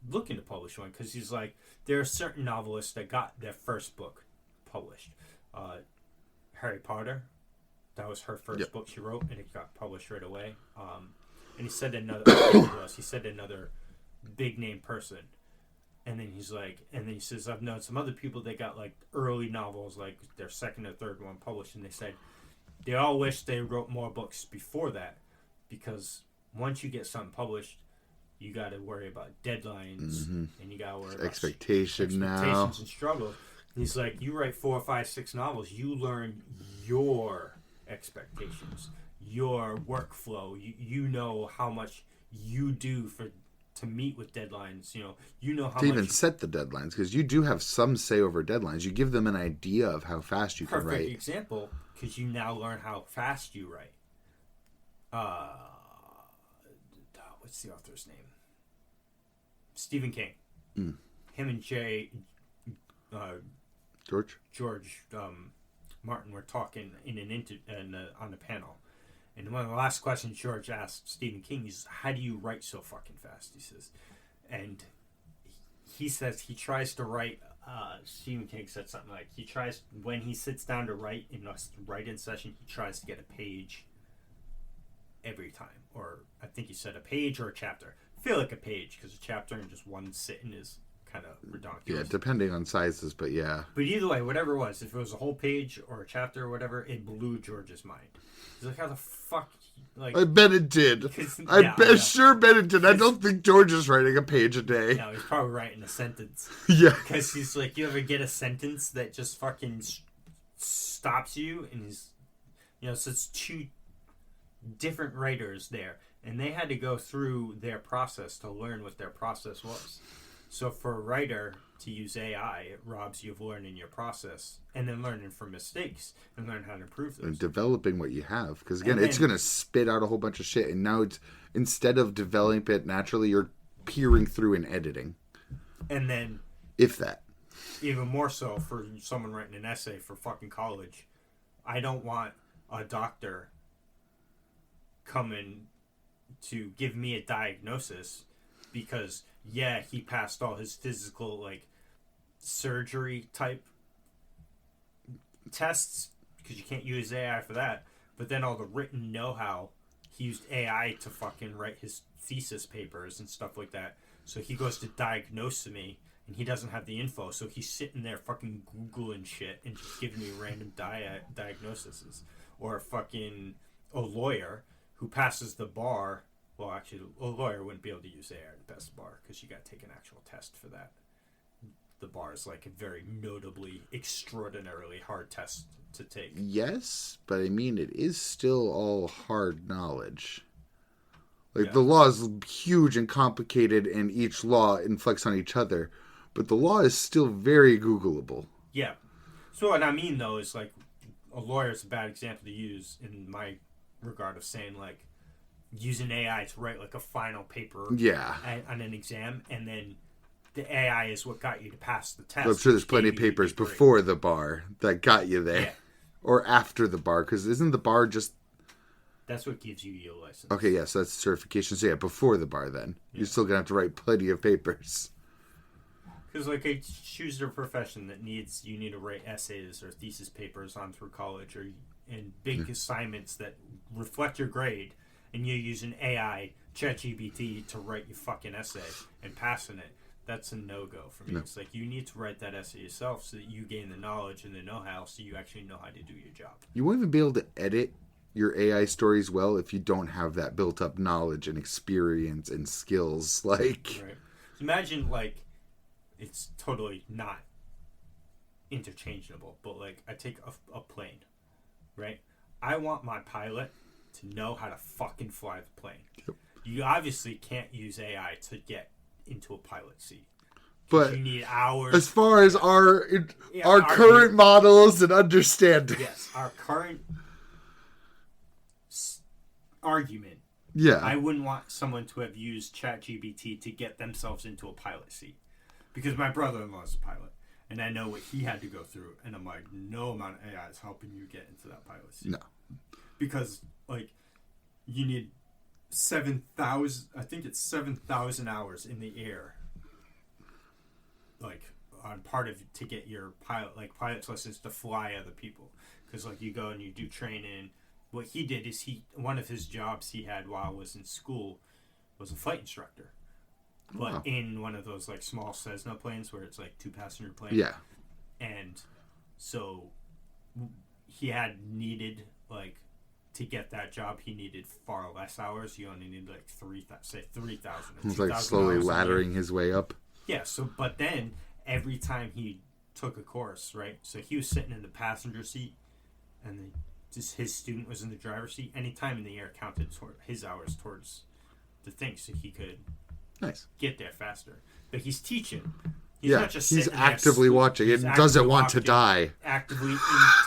looking to publish one. Because he's like, there are certain novelists that got their first book published. Harry Potter, that was her first book she wrote, and it got published right away. And he said another big name person. And then he's like, and then he says, I've known some other people that got like early novels, like their second or third one published, and they said they all wish they wrote more books before that, because once you get something published, you got to worry about deadlines, and you got to worry about expectations and struggles. And he's like, you write 4, 5, 6 novels, you learn your expectations, your workflow. You know how much you do to meet with deadlines. You know how to even set the deadlines, because you do have some say over deadlines. You give them an idea of how fast you can write. Perfect example, because you now learn how fast you write. What's the author's name? Stephen King. Him and George Martin were talking on the panel. And one of the last questions George asked Stephen King is, how do you write so fucking fast? He says. And he says he tries to write, Stephen King said something like, when he sits down to write in a write-in session, he tries to get a page every time. Or I think he said a page or a chapter. I feel like a page, because a chapter in just one sitting is kind of redonkulous. Yeah, depending on sizes, but yeah. But either way, whatever it was, if it was a whole page or a chapter or whatever, it blew George's mind. He's like, how the fuck? Like, I bet it did. Sure bet it did. I don't think George is writing a page a day. No, he's probably writing a sentence. Yeah. Because he's like, you ever get a sentence that just fucking stops you? And he's, so it's 2 different writers there. And they had to go through their process to learn what their process was. So for a writer to use AI, it robs you of learning your process and then learning from mistakes and learn how to improve those. And developing what you have. Because again, it's going to spit out a whole bunch of shit. And now it's, instead of developing it naturally, you're peering through and editing. And then, if that. Even more so for someone writing an essay for fucking college. I don't want a doctor coming to give me a diagnosis because, yeah, he passed all his physical, like, surgery type tests, because you can't use AI for that. But then all the written know-how, he used AI to fucking write his thesis papers and stuff like that. So he goes to diagnose me, and he doesn't have the info. So he's sitting there fucking Googling shit and just giving me random diagnoses. Or a lawyer who passes the bar. Well, actually, a lawyer wouldn't be able to use AI to pass the bar because you got to take an actual test for that. The bar is like a very notably, extraordinarily hard test to take. Yes, but I mean, it is still all hard knowledge. Like, the law is huge and complicated, and each law inflects on each other. But the law is still very Googleable. Yeah. So what I mean, though, is like, a lawyer is a bad example to use in my regard of saying, like, using AI to write like a final paper on an exam, and then the AI is what got you to pass the test. I'm sure there's plenty of papers before the bar that got you there, or after the bar, because isn't the bar just... That's what gives you your license. Okay, yes, that's certification. So yeah, before the bar then. You're still going to have to write plenty of papers. Because like I choose a profession that you need to write essays or thesis papers on through college and big assignments that reflect your grade. and you're using AI, ChatGPT, to write your fucking essay and passing it, that's a no-go for me. No. It's like, you need to write that essay yourself so that you gain the knowledge and the know-how so you actually know how to do your job. You won't even be able to edit your AI stories well if you don't have that built-up knowledge and experience and skills. Like, right. Imagine, like, it's totally not interchangeable, but, like, I take a plane, right? I want my pilot to know how to fucking fly the plane. Yep. You obviously can't use AI to get into a pilot seat. But you need hours. As far as our current models and understanding. Yes, our current argument. Yeah. I wouldn't want someone to have used ChatGPT to get themselves into a pilot seat. Because my brother-in-law is a pilot. And I know what he had to go through. And I'm like, no amount of AI is helping you get into that pilot seat. No. Because, like, you need 7,000, I think it's 7,000 hours in the air, like, on part of to get your pilot's license to fly other people. Because, like, you go and you do training. What he did is one of his jobs he had while I was in school was a flight instructor. But in one of those, like, small Cessna planes where it's, like, 2-passenger plane. Yeah. And so he had needed, like, to get that job, he needed far less hours. You only need like 3,000. He's like slowly laddering his way up. Yeah. So, but then every time he took a course, right? So he was sitting in the passenger seat, and his student was in the driver's seat. Any time in the air counted toward his hours towards the thing, so he could get there faster. But he's teaching. He's not just he's actively watching. He doesn't want to die. Actively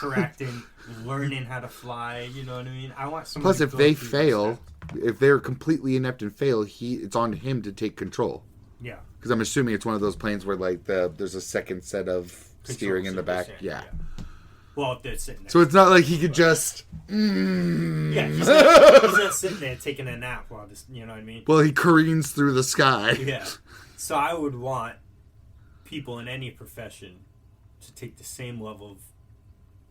interacting, learning how to fly. You know what I mean? I want someone. Plus, if they fail, if they're completely inept and fail, it's on him to take control. Yeah. Because I'm assuming it's one of those planes where like there's a second set of steering in the back. Yeah. Well, if they're sitting there. So it's not like he could just. Yeah, he's not sitting there taking a nap while this. You know what I mean? Well, he careens through the sky. Yeah. So I would want people in any profession to take the same level of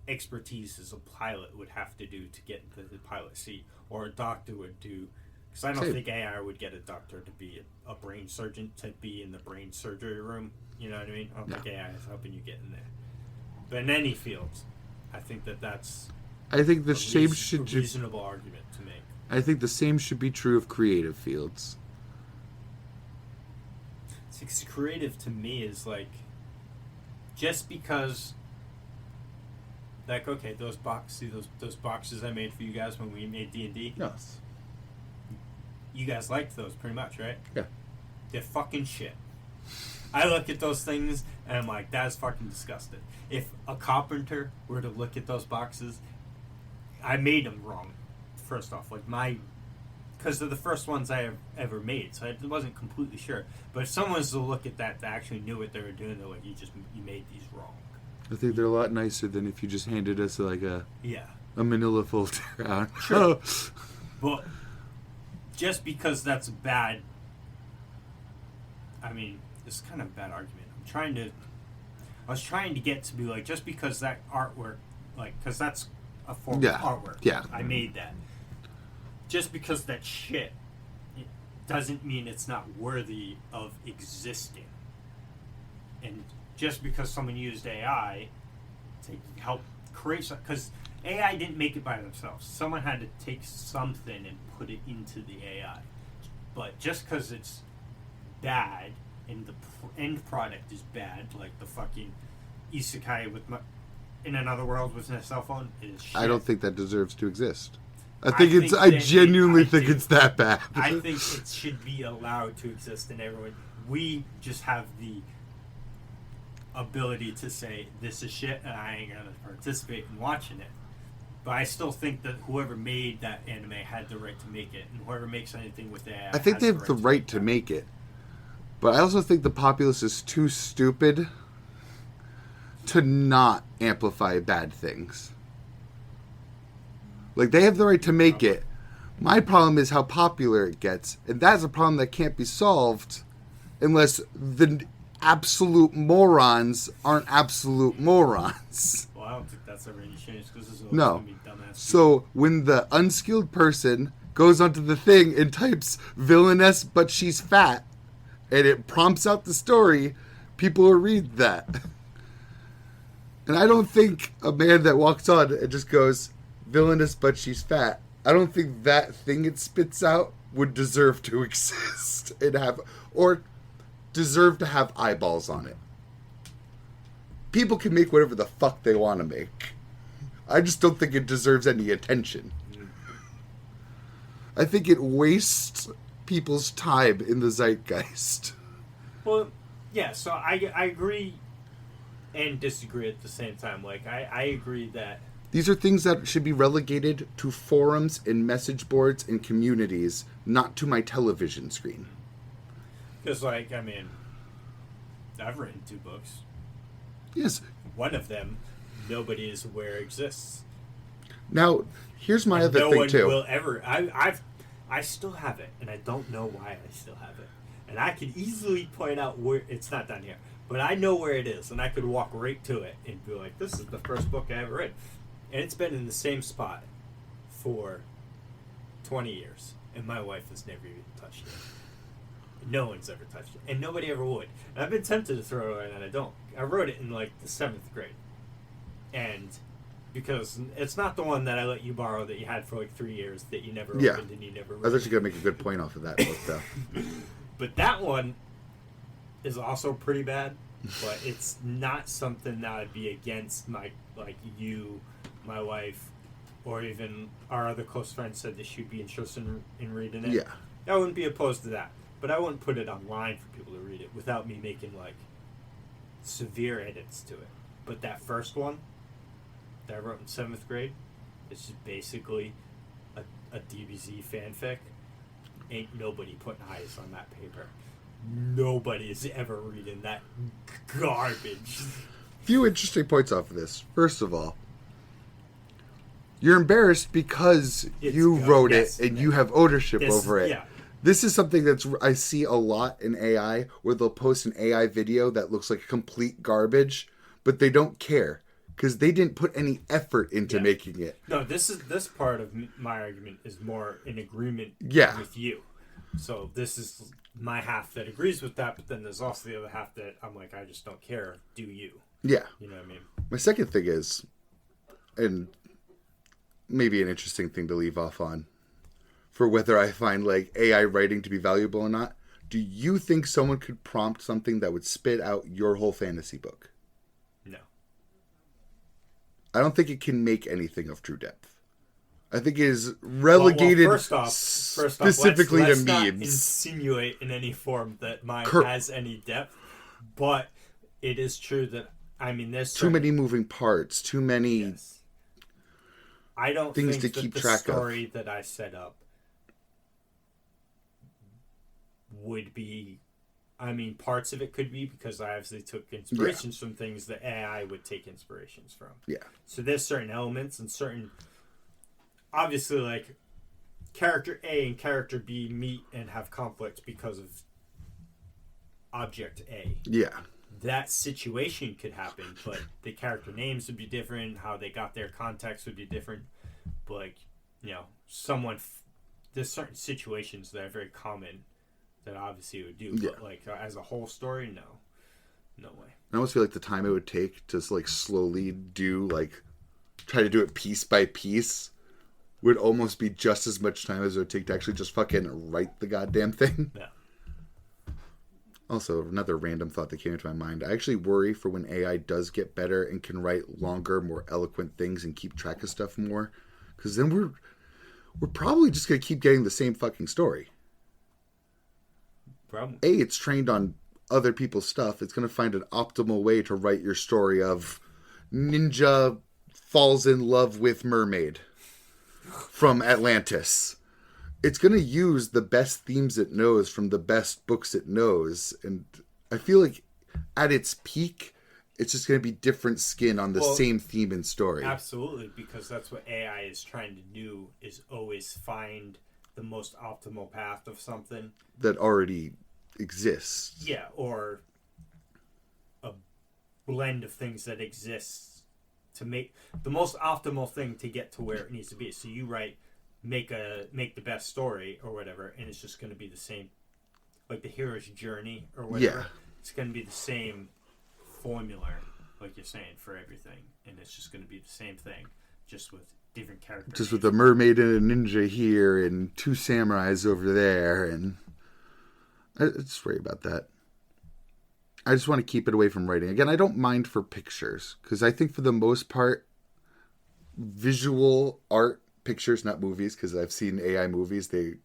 expertise as a pilot would have to do to get into the pilot seat, or a doctor would do. Because I don't think AI would get a doctor to be a brain surgeon, to be in the brain surgery room. You know what I mean? I don't think AI is helping you get in there. But in any field, I think that's. I think the same should a reasonable argument to make. I think the same should be true of creative fields. It's creative to me is like, just because, like, okay, those boxes I made for you guys when we made D&D. Yes. You guys liked those pretty much, right? Yeah. They're fucking shit. I look at those things and I'm like, that's fucking disgusting. If a carpenter were to look at those boxes, I made them wrong. First off, like because they're the first ones I have ever made, so I wasn't completely sure. But if someone was to look at that actually knew what they were doing, they're like, you made these wrong. I think they're a lot nicer than if you just handed us like a manila folder out. Sure. But just because that's bad, I mean, it's kind of a bad argument. I was trying to get to be like, just because that artwork, like, because that's a form of artwork. Yeah. I made that. Just because that shit, it doesn't mean it's not worthy of existing. And just because someone used AI to help create something, because AI didn't make it by themselves. Someone had to take something and put it into the AI. But just because it's bad and the end product is bad, like the fucking Isekai in another world with a cell phone, is shit. I don't think that deserves to exist. I genuinely think it's that bad. I think it should be allowed to exist in everyone. We just have the ability to say, this is shit, and I ain't gonna participate in watching it. But I still think that whoever made that anime had the right to make it, and whoever makes anything with that, I think they have the right to make it. But I also think the populace is too stupid to not amplify bad things. Like, they have the right to make it. My problem is how popular it gets. And that's a problem that can't be solved unless the absolute morons aren't absolute morons. Well, I don't think that's ever going to change, because this is no. going to be dumbass. So, when the unskilled person goes onto the thing and types villainess, but she's fat, and it prompts out the story, people will read that. And I don't think a man that walks on and just goes, villainous, but she's fat, I don't think that thing it spits out would deserve to exist and have, or deserve to have eyeballs on it. People can make whatever the fuck they want to make. I just don't think it deserves any attention. I think it wastes people's time in the zeitgeist. Well, yeah, so I agree and disagree at the same time. Like, I agree that... These are things that should be relegated to forums and message boards and communities, not to my television screen. Because, like, I mean, I've written 2 books. Yes. One of them, nobody is aware exists. Now, here's my other thing, thing, too. No one will ever... I still have it, and I don't know why I still have it. And I could easily point out where... It's not down here. But I know where it is, and I could walk right to it and be like, this is the first book I ever read. And it's been in the same spot for 20 years. And my wife has never even touched it. No one's ever touched it. And nobody ever would. And I've been tempted to throw it away, and I don't. I wrote it in, like, the 7th grade. And because it's not the one that I let you borrow that you had for, like, 3 years that you never opened and you never read. I was actually going to make a good point off of that book, though. But that one is also pretty bad. But it's not something that I'd be against my, like, you... my wife, or even our other close friend said that she'd be interested in reading it. Yeah. I wouldn't be opposed to that. But I wouldn't put it online for people to read it without me making, like, severe edits to it. But that first one that I wrote in 7th grade, it's just basically a DBZ fanfic. Ain't nobody putting eyes on that paper. Nobody is ever reading that garbage. Few interesting points off of this. First of all, you're embarrassed because you wrote it and you have ownership over it. Yeah. This is something that's I see a lot in AI, where they'll post an AI video that looks like complete garbage, but they don't care because they didn't put any effort into making it. No, this part of my argument is more in agreement with you. So this is my half that agrees with that, but then there's also the other half that I'm like, I just don't care. Do you? Yeah. You know what I mean? My second thing is, and maybe an interesting thing to leave off on, for whether I find, like, AI writing to be valuable or not. Do you think someone could prompt something that would spit out your whole fantasy book? No. I don't think it can make anything of true depth. I think it is relegated first off, specifically let's to not memes. Insinuate in any form that mine has any depth, but it is true that, I mean, there's too many moving parts, too many... Yes. I don't things think to keep the track story that I set up would be... I mean, parts of it could be because I obviously took inspirations from things that AI would take inspirations from. Yeah. So there's certain elements and certain... Obviously, like, character A and character B meet and have conflict because of object A. Yeah. That situation could happen, but the character names would be different, how they got their context would be different. But, like, you know, there's certain situations that are very common that obviously it would do. Yeah. But, like, as a whole story, no. No way. I almost feel like the time it would take to, like, slowly try to do it piece by piece would almost be just as much time as it would take to actually just fucking write the goddamn thing. Yeah. Also, another random thought that came into my mind. I actually worry for when AI does get better and can write longer, more eloquent things and keep track of stuff more. Because then we're probably just going to keep getting the same fucking story. Probably. It's trained on other people's stuff. It's going to find an optimal way to write your story of ninja falls in love with mermaid from Atlantis. It's going to use the best themes it knows from the best books it knows. And I feel like at its peak, it's just going to be different skin on the same theme and story. Absolutely, because that's what AI is trying to do, is always find the most optimal path of something. That already exists. Yeah, or a blend of things that exists to make the most optimal thing to get to where it needs to be. So you write make the best story or whatever, and it's just going to be the same, like the hero's journey or whatever. Yeah. It's going to be the same formula, like you're saying, for everything, and it's just going to be the same thing, just with different characters. Just with a mermaid and a ninja here, and 2 samurais over there, and I just worry about that. I just want to keep it away from writing. Again, I don't mind for pictures, because I think for the most part, visual art pictures, not movies, because I've seen AI movies. The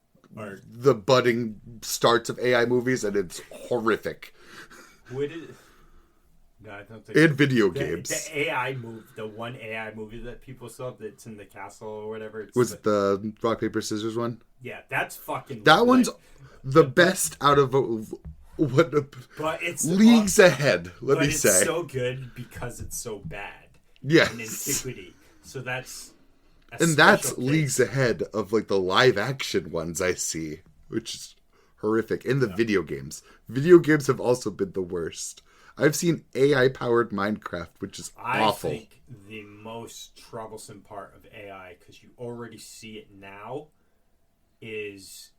budding starts of AI movies, and it's horrific. Would it? No, I don't think. And video games. The AI movie, the one AI movie that people saw that's in the castle or whatever. Was it the rock paper scissors one? Yeah, that's fucking. That one's the best out of what. But it's leagues ahead. Let me say. It's so good because it's so bad. Yes. In antiquity, so that's. And that's leagues ahead of like the live action ones I see, which is horrific. In the video games. Video games have also been the worst. I've seen AI powered Minecraft, which is awful. I think the most troublesome part of AI, because you already see it now, is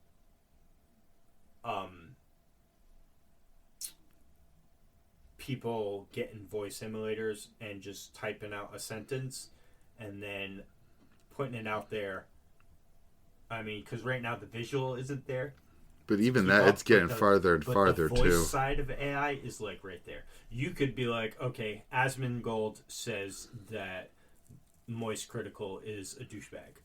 people getting voice simulators and just typing out a sentence and then putting it out there. I mean, because right now the visual isn't there. But even that, it's getting farther and farther, too. The voice side of AI is, like, right there. You could be like, okay, Asmongold says that Moist Critical is a douchebag.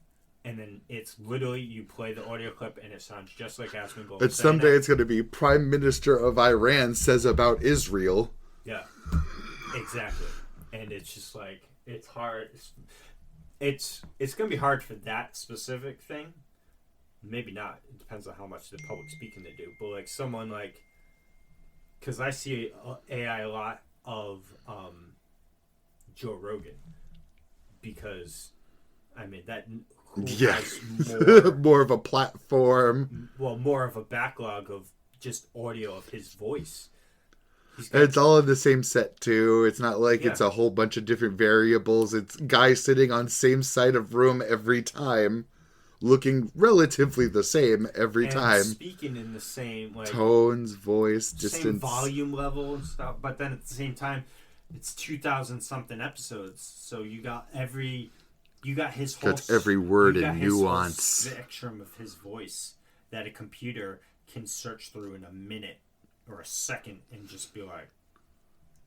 And then it's literally, you play the audio clip, and it sounds just like Asmongold. And someday it's going to be Prime Minister of Iran says about Israel. Yeah, exactly. And it's just like, it's hard. It's going to be hard for that specific thing. Maybe not. It depends on how much the public speaking they do. But like someone like, because I see AI a lot of Joe Rogan, because I mean that has more of a platform. Well, more of a backlog of just audio of his voice. And it's all in the same set too. It's not like it's a whole bunch of different variables. It's guys sitting on same side of room every time, looking relatively the same every time. Speaking in the same like tones, voice, distance, same volume level and stuff. But then at the same time, it's 2,000 something episodes. So you got his whole. That's every word and nuance. Spectrum of his voice that a computer can search through in a minute or a second and just be like,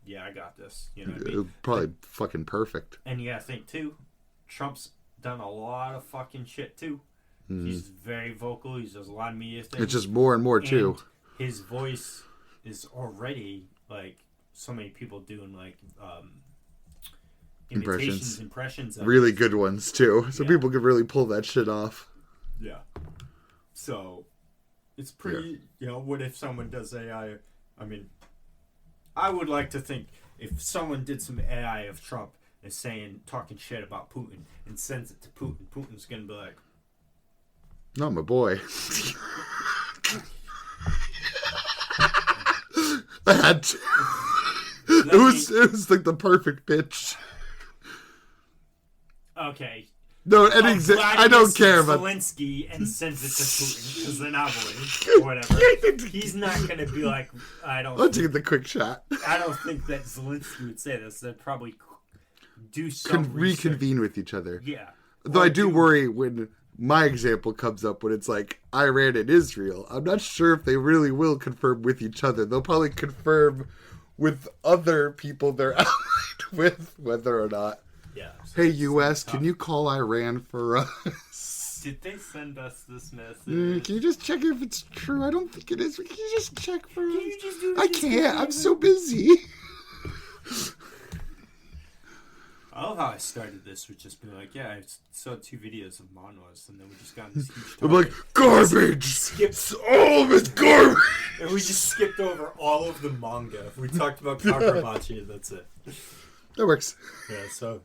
"Yeah, I got this." You know what I mean? Probably fucking perfect. And you gotta think too, Trump's done a lot of fucking shit too. He's very vocal. He does a lot of media things. It's just more and more too. His voice is already like so many people doing like impressions. Really good ones too. So people could really pull that shit off. Yeah. So it's pretty. You know, what if someone does AI? I mean, I would like to think if someone did some AI of Trump and talking shit about Putin and sends it to Putin, Putin's gonna be like, "No, my boy." I had to. It was like the perfect pitch. Okay. No, I don't care about Zelensky and sends it to Putin because they're not voting or whatever. He's not going to be like, I'll take the quick shot. I don't think that Zelensky would say this. They'd probably do some reconvene with each other. Yeah. Though I do worry when my example comes up when it's like Iran and Israel. I'm not sure if they really will confirm with each other. They'll probably confirm with other people they're allied with, whether or not. Yeah. Hey, U.S., can you call Iran for us? Did they send us this message? Can you just check if it's true? I don't think it is. Can you just check for us? Can you just do it? I can't. I'm so busy. I love how I started this with just being like, yeah, I saw 2 videos of manhwas, and then we just got in this huge topic. I'm like, garbage! All of it's garbage! And we just skipped over all of the manga. We talked about Kagurabachi, and that's it. That works. Yeah, so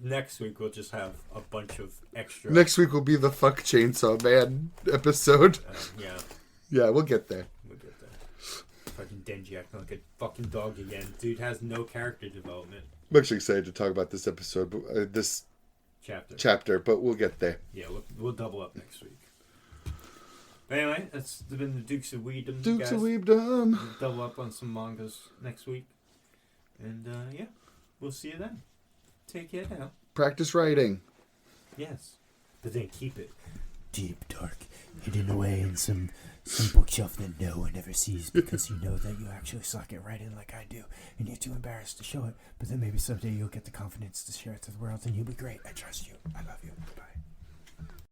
next week we'll just have a bunch of extra... Next week will be the Fuck Chainsaw Man episode. Yeah. Yeah, we'll get there. Fucking Denji acting like a fucking dog again. Dude has no character development. I'm actually excited to talk about this episode, but this chapter, but we'll get there. Yeah, we'll double up next week. But anyway, that's been the Dukes of Weedom. Dukes guys. of Weebdom. We'll double up on some mangas next week. And yeah, we'll see you then. Take care now. Practice writing. Yes. But then keep it deep, dark, hidden away in some bookshelf that no one ever sees because you know that you actually suck at writing like I do and you're too embarrassed to show it. But then maybe someday you'll get the confidence to share it to the world and you'll be great. I trust you. I love you. Bye.